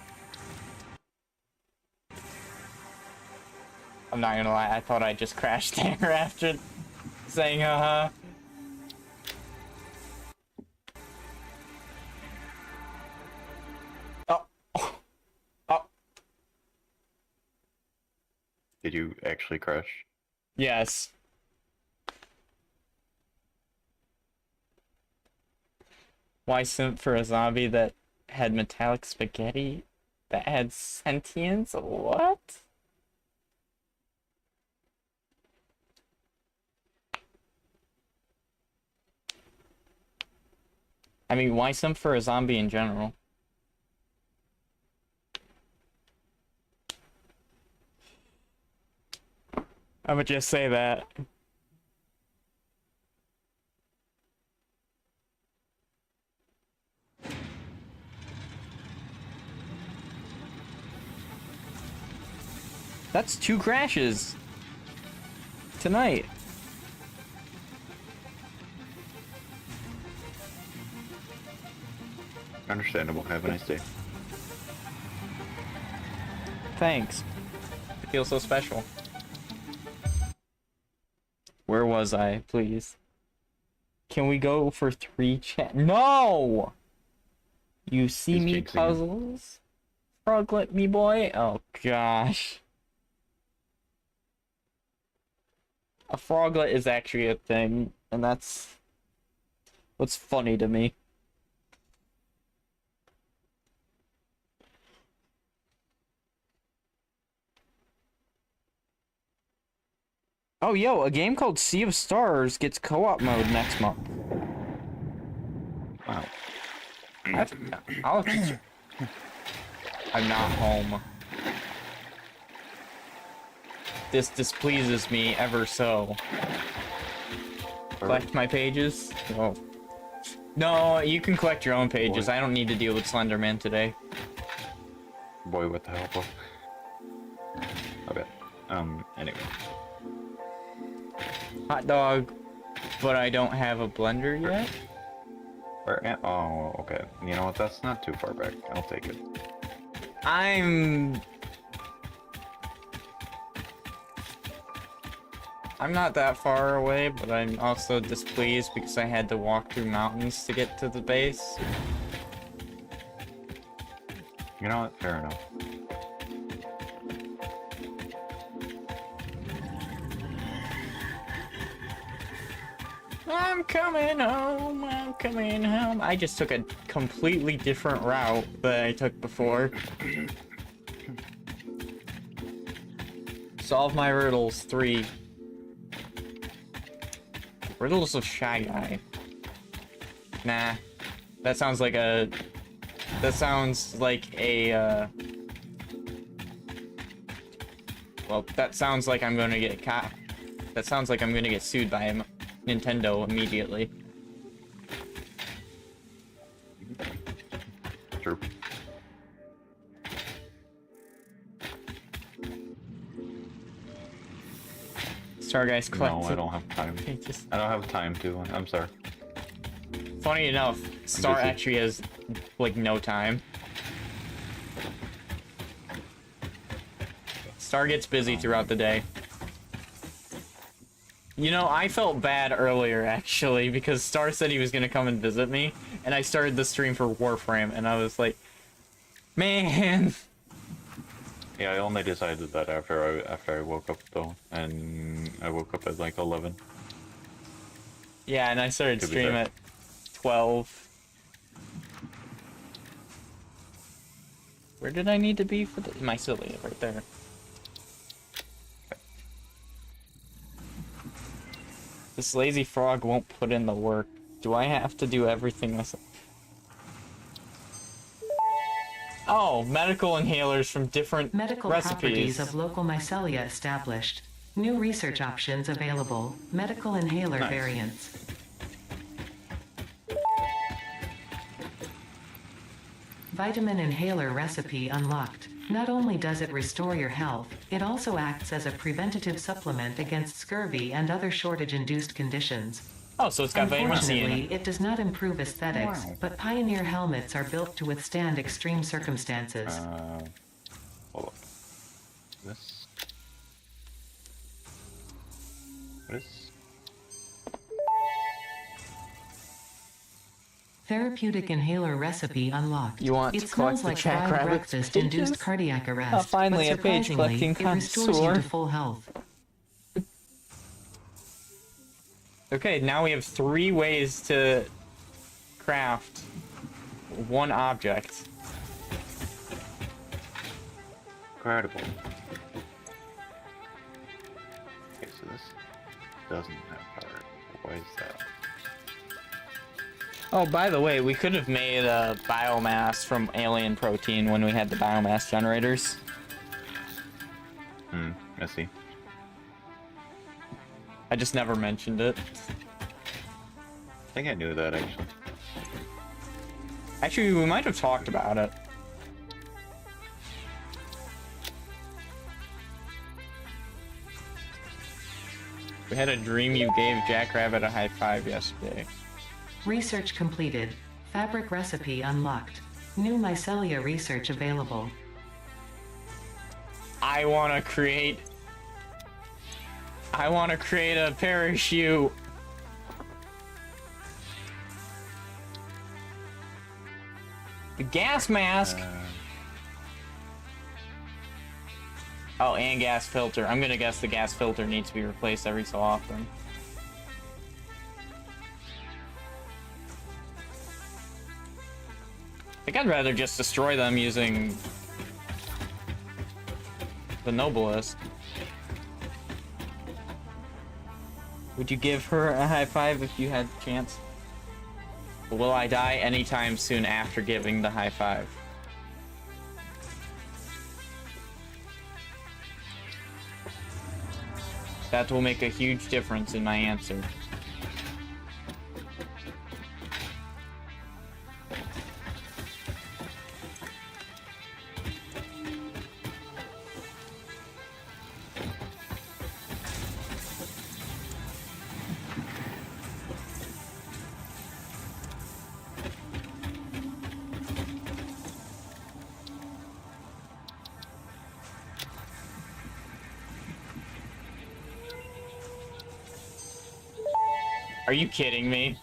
I'm not gonna lie, I thought I just crashed there after saying haha. Did you actually crash? Yes. Why simp for a zombie that had metallic spaghetti that had sentience? What? I mean, why simp for a zombie in general? I would just say that. That's 2 crashes tonight. Understandable. Have a nice day. Thanks. I feel so special. Where was I, please? Can we go for 3 chat? No! You see He's me jinxing it. puzzles? Froglet me boy? Oh gosh. A froglet is actually a thing, and that's what's funny to me. Oh, yo, a game called Sea of Stars gets co-op mode next month. Wow. I'll I'm not home. This displeases me ever so. Collect my pages? Oh. No, you can collect your own pages. Boy. I don't need to deal with Slenderman today. Boy, what the hell? Bro? Okay. Anyway. Hot dog, but I don't have a blender yet? Oh, okay. You know what? That's not too far back. I'll take it. I'm not that far away, but I'm also displeased because I had to walk through mountains to get to the base. You know what? Fair enough. I'm coming home, I'm coming home. I just took a completely different route than I took before. Solve my riddles, 3. Riddles of Shy Guy. Nah. That sounds like a... That sounds like a, well, that sounds like I'm gonna get caught. That sounds like I'm gonna get sued by Nintendo immediately. True. Star Guys collected. No, I don't have time. Pages. I don't have time to. I'm sorry. Funny enough, Star busy. actually has, like, no time. Star gets busy throughout the day. You know, I felt bad earlier, actually, because Star said he was gonna come and visit me, and I started the stream for Warframe, and I was like, man. Yeah, I only decided that after I woke up though, and I woke up at like 11. Yeah, and I started To be stream fair. at 12. Where did I need to be for the... My silly, right there. This lazy frog won't put in the work. Do I have to do everything myself? Oh, medical inhalers from different Medical recipes. properties of local mycelia established. New research options available. Medical inhaler Nice. variants. Vitamin inhaler recipe unlocked. Not only does it restore your health, it also acts as a preventative supplement against scurvy and other shortage-induced conditions. Oh, so it's got vitamin C in Unfortunately, it. it does not improve aesthetics, Wow. but Pioneer helmets are built to withstand extreme circumstances. Hold up. This. What is? Therapeutic inhaler recipe unlocked. You want it to smells collect the like Jackrabbit's fried breakfast induced pages? cardiac arrest. Finally but a page surprisingly, collecting it restores you connoisseur. to full health. Okay, now we have 3 ways to craft one object. Incredible. Okay, so this doesn't have power. Why is that? Oh, by the way, we could have made a biomass from alien protein when we had the biomass generators. I see. I just never mentioned it. I think I knew that, actually. Actually, we might have talked about it. We had a dream you gave Jackrabbit a high five yesterday. Research completed. Fabric recipe unlocked. New mycelia research available. I want to create a parachute. The gas mask. Oh, and gas filter. I'm gonna guess the gas filter needs to be replaced every so often. I think I'd rather just destroy them using the noblest. Would you give her a high five if you had the chance? Will I die anytime soon after giving the high five? That will make a huge difference in my answer. Are you kidding me?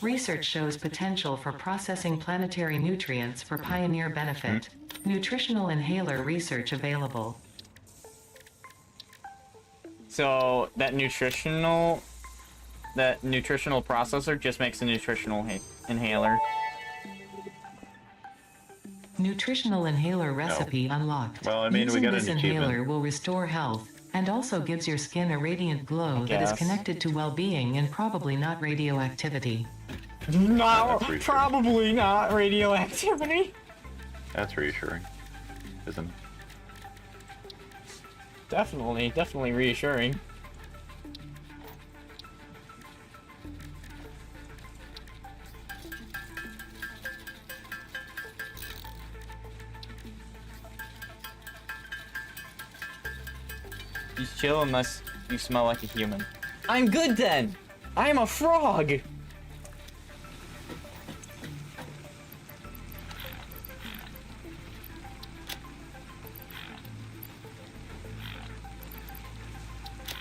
Research shows potential for processing planetary nutrients for pioneer benefit. Nutritional inhaler research available. So that nutritional processor just makes a nutritional inhaler. Nutritional inhaler recipe unlocked. Well, I mean, we Using got this an achievement. inhaler will restore health and also gives your skin a radiant glow that is guess. connected to well-being and probably not radioactivity. No, That's reassuring. probably not radioactivity. That's reassuring, isn't it? Definitely reassuring. Just chill unless you smell like a human. I'm good then! I'm a frog!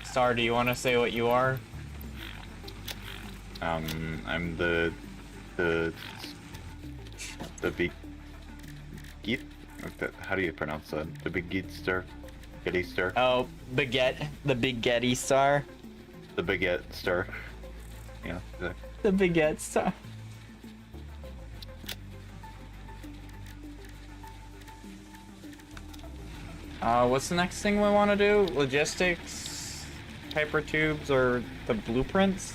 Star, do you want to say what you are? I'm the big geet. How do you pronounce that? The big geet star, Getty star. Oh, Baguette. The Big Getty Star. The baguette star. Yeah, exactly. The Baguette Star. What's the next thing we want to do? Logistics, hypertubes, or the blueprints?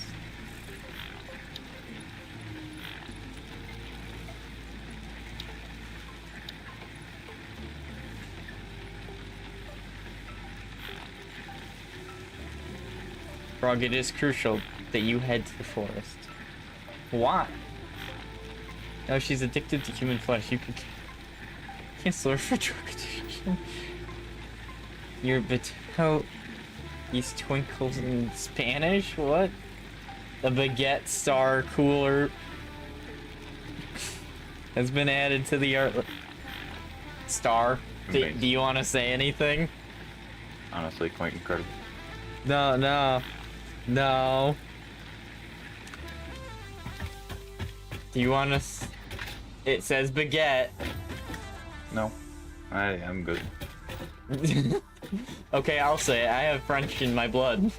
Frog, it is crucial that you head to the forest. Why? No, she's addicted to human flesh. You can't slur for drug addiction. Your potato these twinkles in Spanish? What? The Baguette Star cooler has been added to the art. Star, do Amazing. you want to say anything? Honestly, quite incredible. No. Do you want us? It says baguette. No, I am good. Okay, I'll say it. I have French in my blood.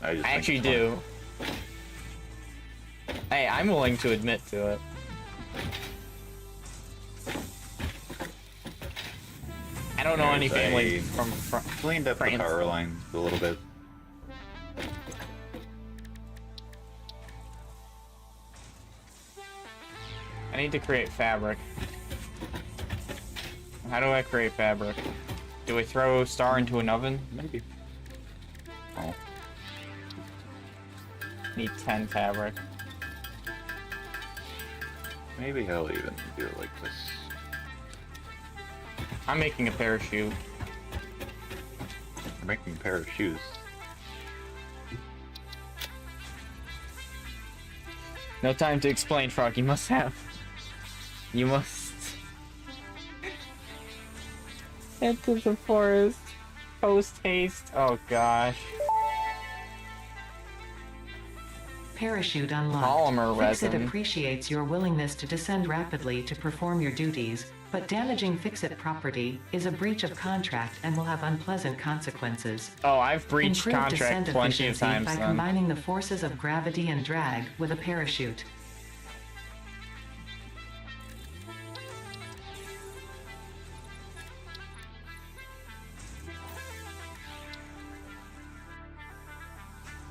I I actually do. Hey, I'm willing to admit to it. I don't know any families from Cleaned up France. the power lines a little bit. I need to create fabric. How do I create fabric? Do we throw star into an oven? Maybe. Oh. Need 10 fabric. Maybe I'll even do it like this. I'm making a parachute. I'm making a pair of shoes. No time to explain, Frog. You must have. You must. Into the forest. Post haste. Oh gosh. Parachute unlocked. Polymer Fix-It resin. appreciates your willingness to descend rapidly to perform your duties, but damaging Fix-It property is a breach of contract and will have unpleasant consequences. Oh, I've breached Improve contract descent plenty of efficiency times by then. combining the forces of gravity and drag with a parachute.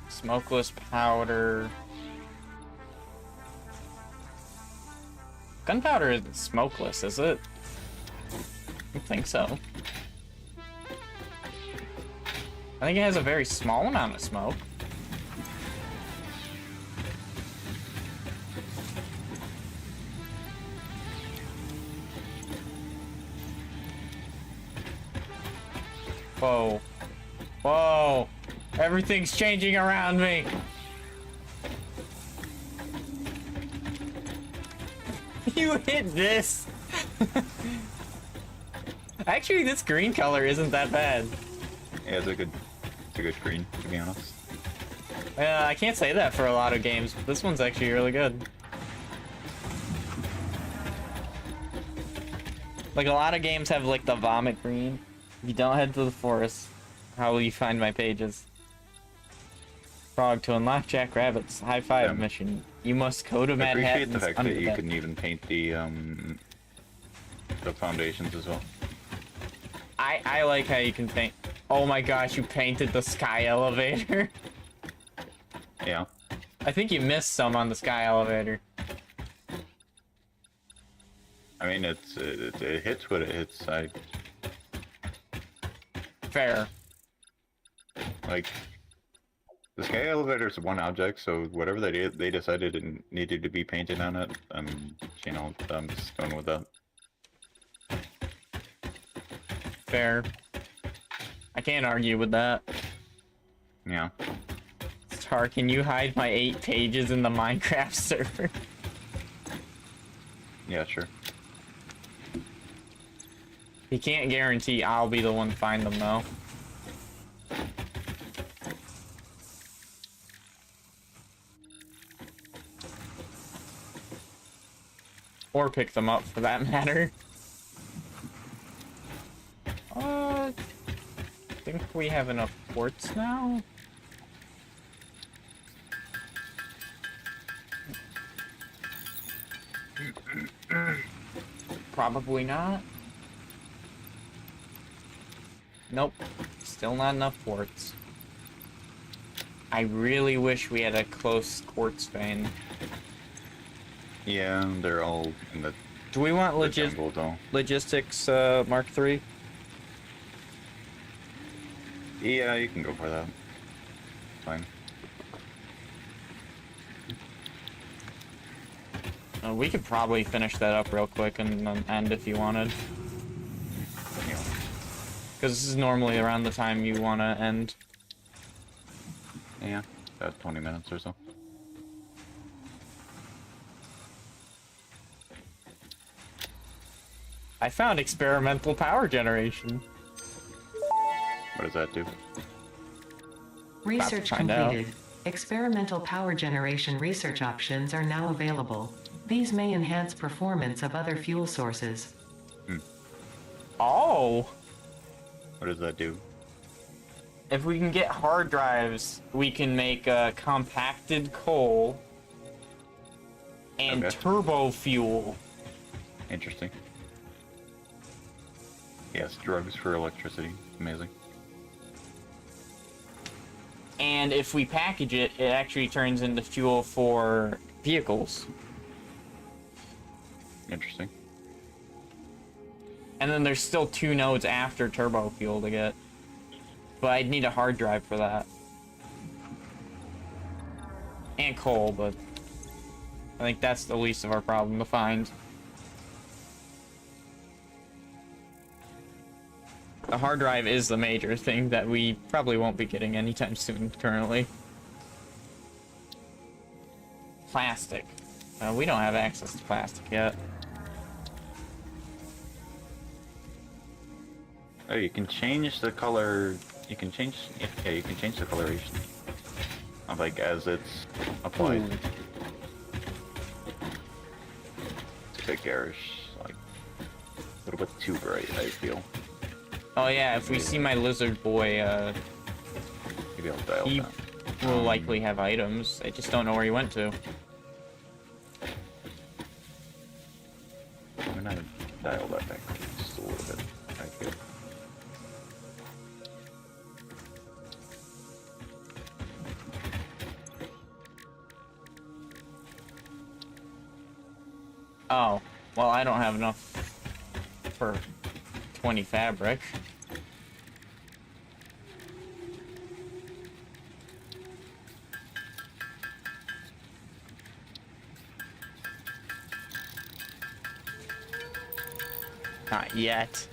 Smokeless powder. Gunpowder isn't smokeless, is it? I don't think so. I think it has a very small amount of smoke. Whoa. Whoa. Everything's changing around me. You hit this. Actually, this green color isn't that bad. Yeah, it's a good green, to be honest. I can't say that for a lot of games, but this one's actually really good. Like, a lot of games have, like, the vomit green. If you don't head to the forest, how will you find my pages? Frog, to unlock Jack Rabbit's high five mission, you must go to I appreciate Manhattan's the fact that you underbelly. can even paint the foundations as well. I like how you can paint. Oh my gosh, you painted the sky elevator. Yeah. I think you missed some on the sky elevator. I mean, it hits what it hits. Fair. Like, the sky elevator is one object, so whatever they decided it needed to be painted on it, I'm just going with that. Fair. I can't argue with that. Yeah. Star, can you hide my 8 pages in the Minecraft server? Yeah, sure. He can't guarantee I'll be the one to find them, though. Or pick them up, for that matter. I think we have enough quartz now. Probably not. Nope. Still not enough quartz. I really wish we had a close quartz vein. Yeah, they're all in the Do we want jungle, though. logistics Mark III? Yeah, you can go for that. Fine. We could probably finish that up real quick and then end if you wanted. Yeah. Because this is normally around the time you want to end. Yeah, about 20 minutes or so. I found experimental power generation. What does that do? Research find out. completed. Experimental power generation research options are now available. These may enhance performance of other fuel sources. Oh! What does that do? If we can get hard drives, we can make compacted coal and Okay. turbo fuel. Interesting. Yes, drugs for electricity. Amazing. And if we package it, it actually turns into fuel for vehicles. Interesting. And then there's still 2 nodes after turbo fuel to get. But I'd need a hard drive for that. And coal, but I think that's the least of our problem to find. The hard drive is the major thing that we probably won't be getting anytime soon currently. Plastic. We don't have access to plastic yet. Oh, you can change the color. You can change. Yeah, you can change the coloration of like as it's applied. Ooh. It's a bit garish, like a little bit too bright. I feel. Oh yeah, if we see my lizard boy, Maybe I'll dial he down. will likely have items. I just don't know where he went to. I'm gonna dial that back just a little bit. I feel. Oh, well, I don't have enough for 20 fabric. Not yet.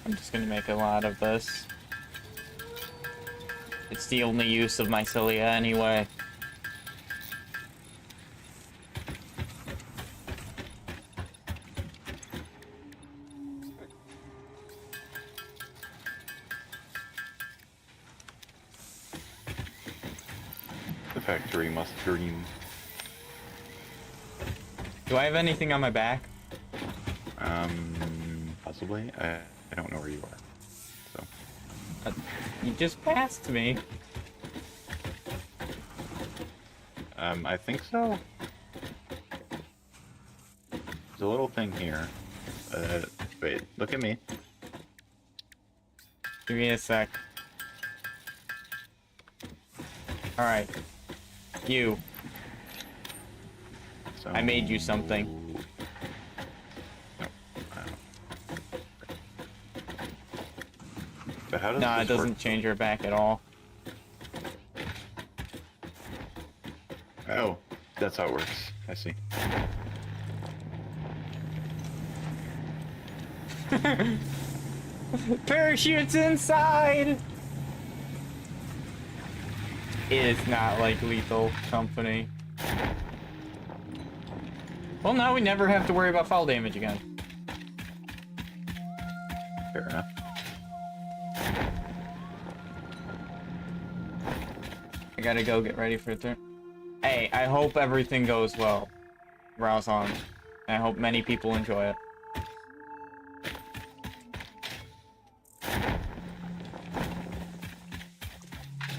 I'm just gonna make a lot of this. It's the only use of my cilia anyway. The factory must dream. Do I have anything on my back? Possibly. I don't know where you are. So. You just passed me. I think so. There's a little thing here. Wait, look at me. Give me a sec. Alright. You. So, I made you something. No, but how does Nah, this it doesn't work? change your back at all. Oh, that's how it works. I see. Parachute's inside! It is not like Lethal Company. Well, now we never have to worry about fall damage again. Fair enough. I gotta go get ready for it. Hey, I hope everything goes well. Razon. I hope many people enjoy it.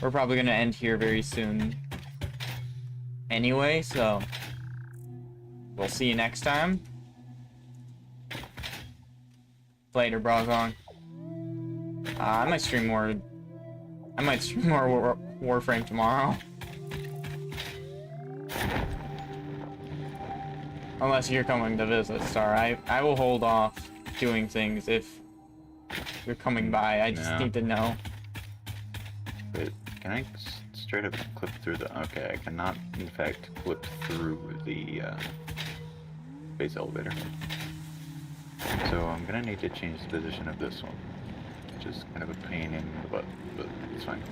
We're probably gonna end here very soon. Anyway, so we'll see you next time. Later, Brazon. I might stream more. I might stream more Warframe tomorrow. Unless you're coming to visit, Star. I will hold off doing things if you're coming by. I just No. need to know. Wait, can I straight up clip through the... Okay, I cannot, in fact, clip through the base elevator. So I'm gonna need to change the position of this one, which is kind of a pain in the butt, but it's fine.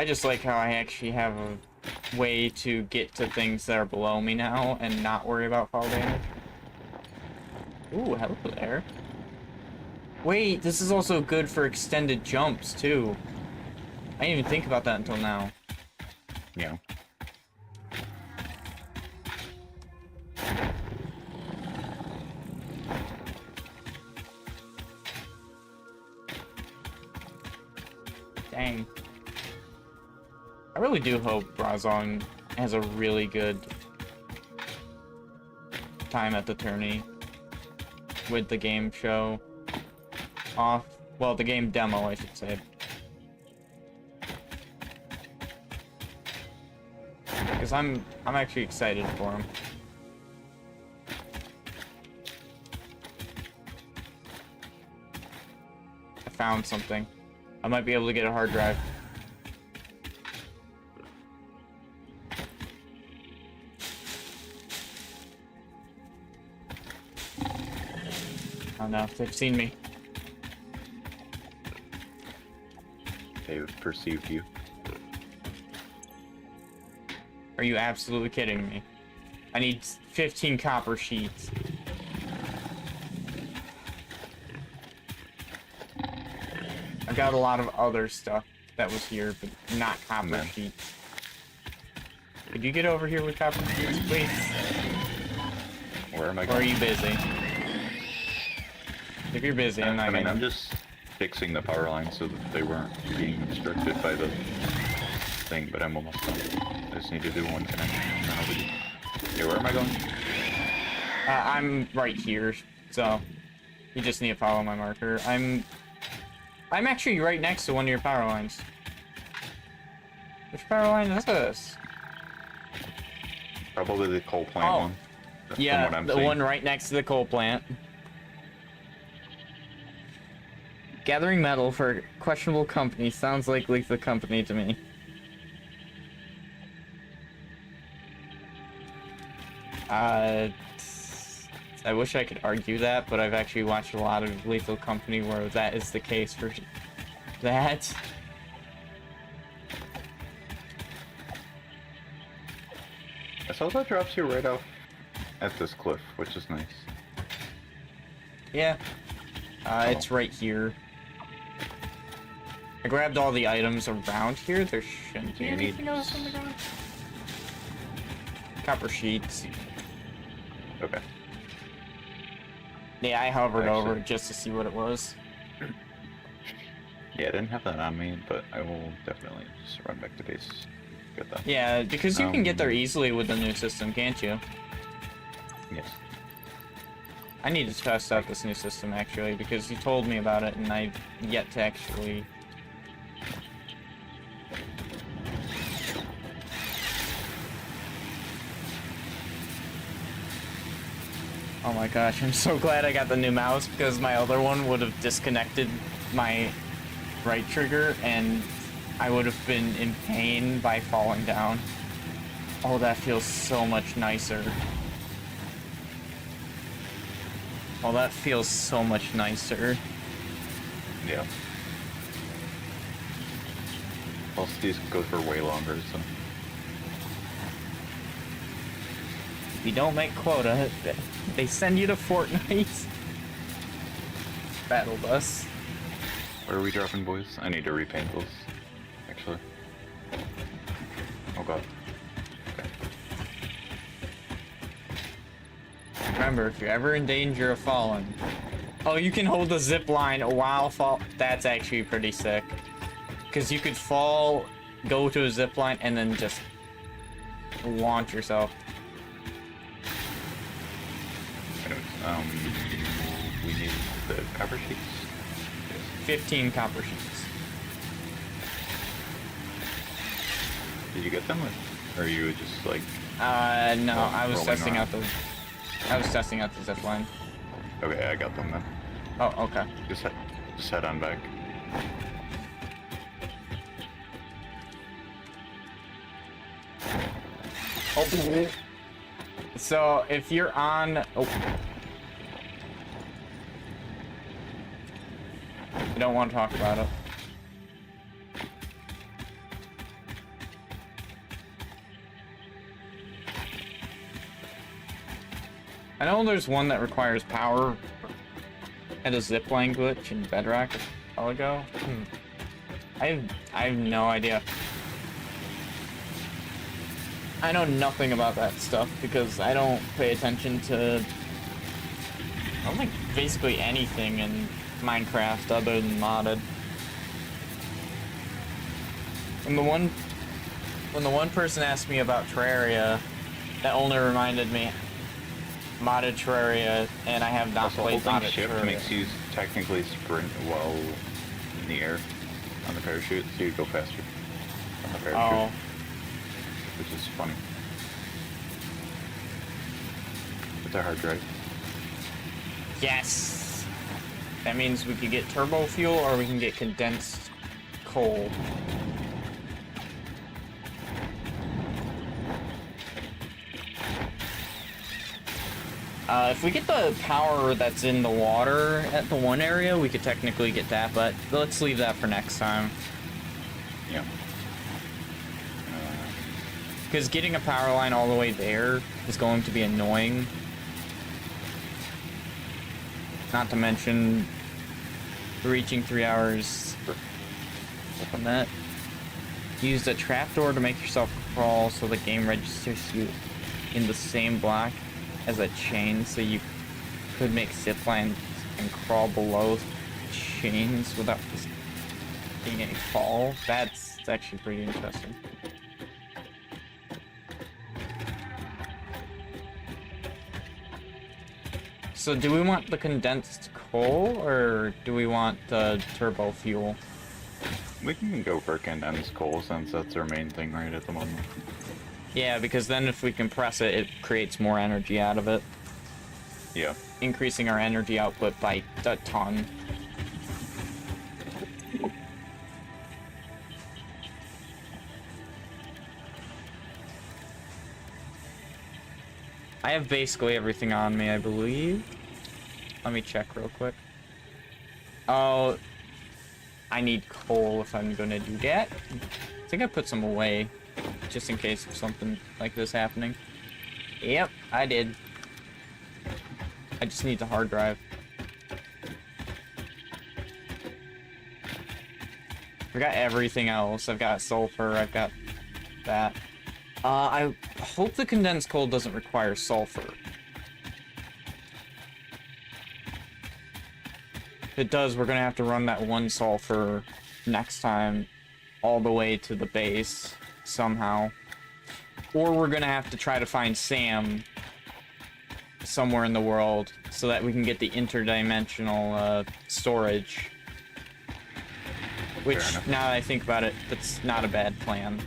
I just like how I actually have a way to get to things that are below me now and not worry about fall damage. Ooh, hello there. Wait, this is also good for extended jumps, too. I didn't even think about that until now. Yeah. Dang. I really do hope Brazon has a really good time at the tourney with the game show off. Well, the game demo, I should say. Because I'm actually excited for him. I found something. I might be able to get a hard drive. Oh no, they've seen me. They've perceived you. Are you absolutely kidding me? I need 15 copper sheets. I got a lot of other stuff that was here, but not copper sheets. Could you get over here with copper sheets, please? Where am I Or going? are you busy? If you're busy, I'm not I mean, gonna... I'm just fixing the power lines so that they weren't being obstructed by the thing, but I'm almost done. I just need to do one connection. And then I'll be... Yeah, where am I going? I'm right here, so you just need to follow my marker. I'm actually right next to one of your power lines. Which power line is this? Probably the coal plant one. From Yeah, what I'm the seeing. one right next to the coal plant. Gathering metal for questionable company sounds like lethal company to me. I wish I could argue that, but I've actually watched a lot of Lethal Company where that is the case for that. I saw that drops you right off at this cliff, which is nice. Yeah. It's right here. I grabbed all the items around here. There shouldn't be You need anything else on the ground. Copper sheets. Okay. Yeah, I hovered Actually- over it just to see what it was. Yeah, I didn't have that on me, but I will definitely just run back to base. Get that. Yeah, because you can get there Um, easily with the new system, can't you? Yes. I need to test out this new system, actually, because you told me about it, and I've yet to actually... Oh my gosh, I'm so glad I got the new mouse, because my other one would have disconnected my right trigger, and I would have been in pain by falling down. Oh, that feels so much nicer. Oh, that feels so much nicer. Yeah. Also, these go for way longer, so... If you don't make quota, they send you to Fortnite. Battle bus. Where are we dropping, boys? I need to repaint those, actually. Oh god. Okay. Remember, if you're ever in danger of falling... Oh, you can hold the zip line while fall... That's actually pretty sick. Because you could fall, go to a zip line, and then just launch yourself. Anyways, we need the copper sheets. 15 copper sheets. Did you get them, or are you just like... No, Oh, I was rolling testing around. out the... I was testing out the zip line. Okay, I got them then. Oh, okay. Just head on back. Oh. So, if you're on... Oh. I don't want to talk about it. I know there's one that requires power and a zipline glitch in Bedrock a while ago. I have no idea. I know nothing about that stuff because I don't pay attention to, I don't think, basically anything in Minecraft other than modded. When the one person asked me about Terraria, that only reminded me modded Terraria, and I have not Also, played holding modded shift Terraria. makes you technically sprint while in the air on the parachute, so you go faster on the parachute. Oh. Which is funny. It's a hard drive. Yes! That means we could get turbo fuel or we can get condensed coal. If we get the power that's in the water at the one area, we could technically get that, but let's leave that for next time. Yeah. Because getting a power line all the way there is going to be annoying. Not to mention reaching 3 hours. Open that. Use the trapdoor to make yourself crawl so the game registers you in the same block as a chain, so you could make zip lines and crawl below chains without being any fall. That's actually pretty interesting. So do we want the condensed coal, or do we want the turbo fuel? We can go for condensed coal since that's our main thing right at the moment. Yeah, because then if we compress it, it creates more energy out of it, Yeah. increasing our energy output by a ton. I have basically everything on me, I believe. Let me check real quick. Oh, I need coal if I'm gonna do that. I think I put some away, just in case of something like this happening. Yep, I did. I just need the hard drive. I've got everything else. I've got sulfur, I've got that. I hope the condensed coal doesn't require sulfur. If it does, we're gonna have to run that one sulfur next time all the way to the base somehow. Or we're gonna have to try to find Sam somewhere in the world so that we can get the interdimensional storage. Which, now that I think about it, that's not a bad plan.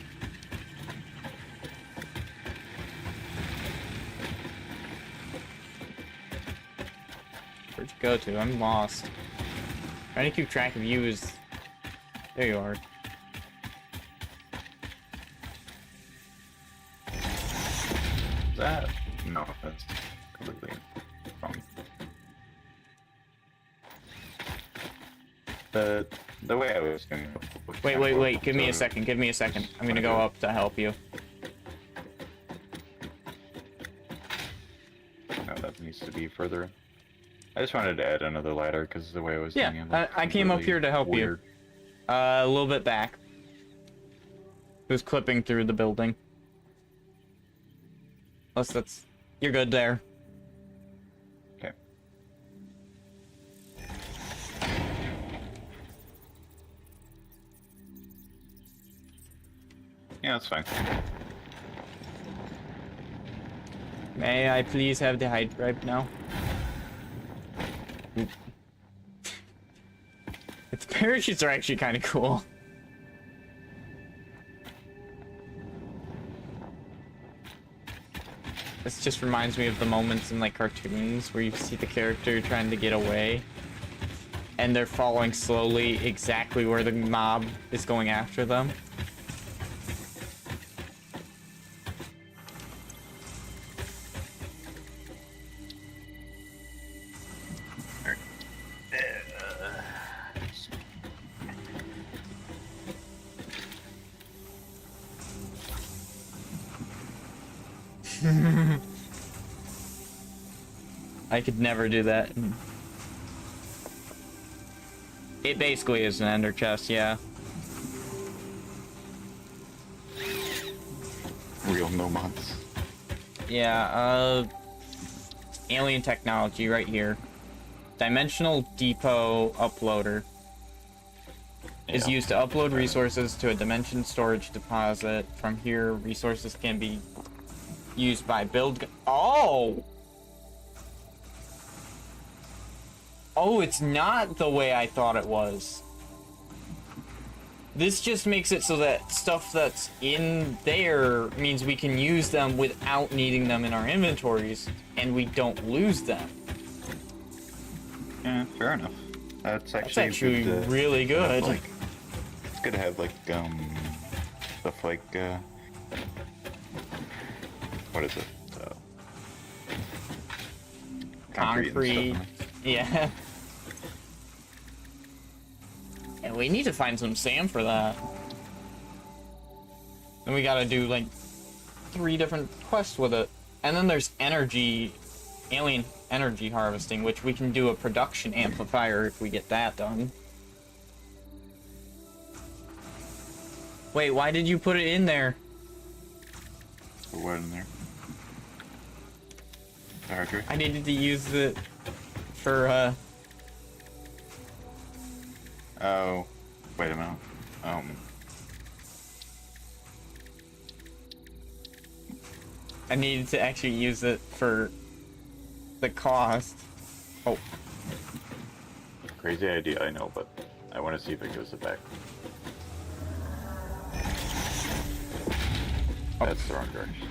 Where'd you go to? I'm lost. Trying to keep track of you is... There you are. That? No, that's completely wrong. The way I was gonna go... Wait, give me a second, I'm gonna go up to help you. No, that needs to be further. I just wanted to add another ladder because the way I was doing it. Yeah, I came up here to help weird. you. A little bit back. Who's clipping through the building? Unless that's... You're good there. Okay. Yeah, that's fine. May I please have the hide drive now? The parachutes are actually kind of cool. This just reminds me of the moments in like cartoons where you see the character trying to get away and they're following slowly exactly where the mob is going after them. I could never do that. It basically is an ender chest, yeah. Real no mods. Yeah, alien technology right here. Dimensional depot uploader is used to upload resources to a dimension storage deposit. From here, resources can be used by Oh! Oh, it's not the way I thought it was. This just makes it so that stuff that's in there means we can use them without needing them in our inventories, and we don't lose them. Yeah, fair enough. That's actually good, really good. Like, it's good to have like stuff like what is it? Concrete. And stuff. Yeah. And we need to find some sand for that. Then we gotta do like 3 different quests with it. And then there's alien energy harvesting, which we can do a production amplifier if we get that done. Wait, why did you put it in there? What in there? Charger? I needed to use it for Oh, wait a minute. I needed to actually use it for the cost. Oh. Crazy idea, I know, but I want to see if it gives it back. Oh. That's the wrong direction.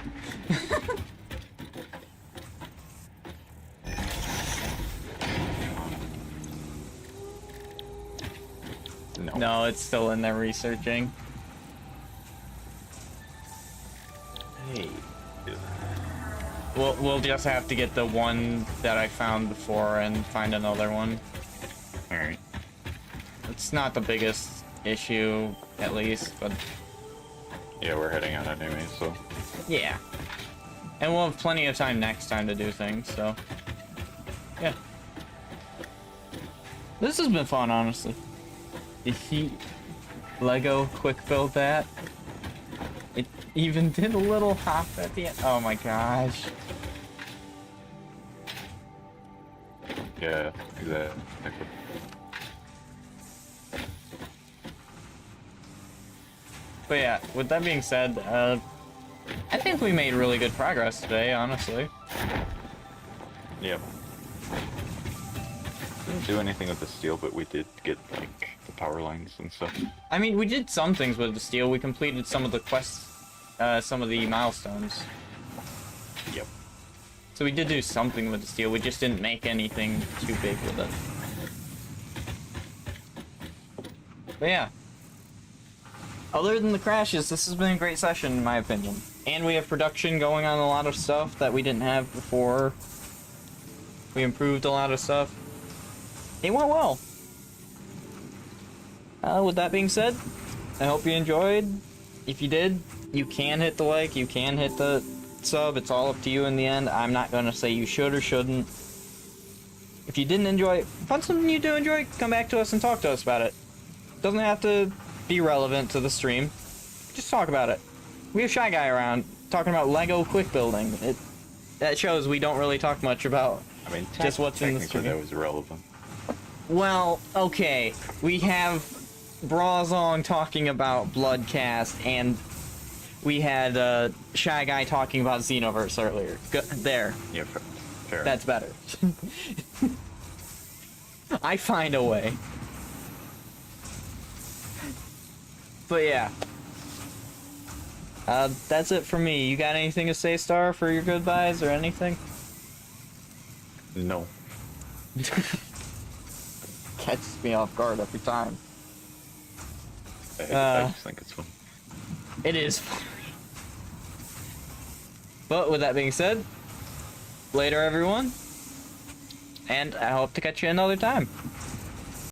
No. No, it's still in there researching. Hey. We'll just have to get the one that I found before and find another one. Alright. It's not the biggest issue, at least, but... Yeah, we're heading out anyway, so... Yeah. And we'll have plenty of time next time to do things, so... Yeah. This has been fun, honestly. Did he Lego quick build that? It even did a little hop at the end. Oh my gosh. Yeah, exactly. But yeah, with that being said, I think we made really good progress today, honestly. Yep. Didn't do anything with the steel, but we did get, like, the power lines and stuff. I mean, we did some things with the steel. We completed some of the quests, some of the milestones. Yep. So we did do something with the steel. We just didn't make anything too big with it. But yeah. Other than the crashes, this has been a great session, in my opinion. And we have production going on a lot of stuff that we didn't have before. We improved a lot of stuff. It went well. With that being said, I hope you enjoyed. If you did, you can hit the like, you can hit the sub. It's all up to you in the end. I'm not going to say you should or shouldn't. If you didn't enjoy it, find something you do enjoy, come back to us and talk to us about it. Doesn't have to be relevant to the stream. Just talk about it. We have Shy Guy around talking about Lego quick building. That shows we don't really talk much about just what's in the stream. That was irrelevant. Well, okay. We have Brazong talking about Bloodcast, and we had Shy Guy talking about Xenoverse earlier. There. Yeah, fair. That's better. I find a way. But yeah. That's it for me. You got anything to say, Star, for your goodbyes or anything? No. Catches me off guard every time. I just think it's fun. It is fun. But with that being said, later everyone, and I hope to catch you another time.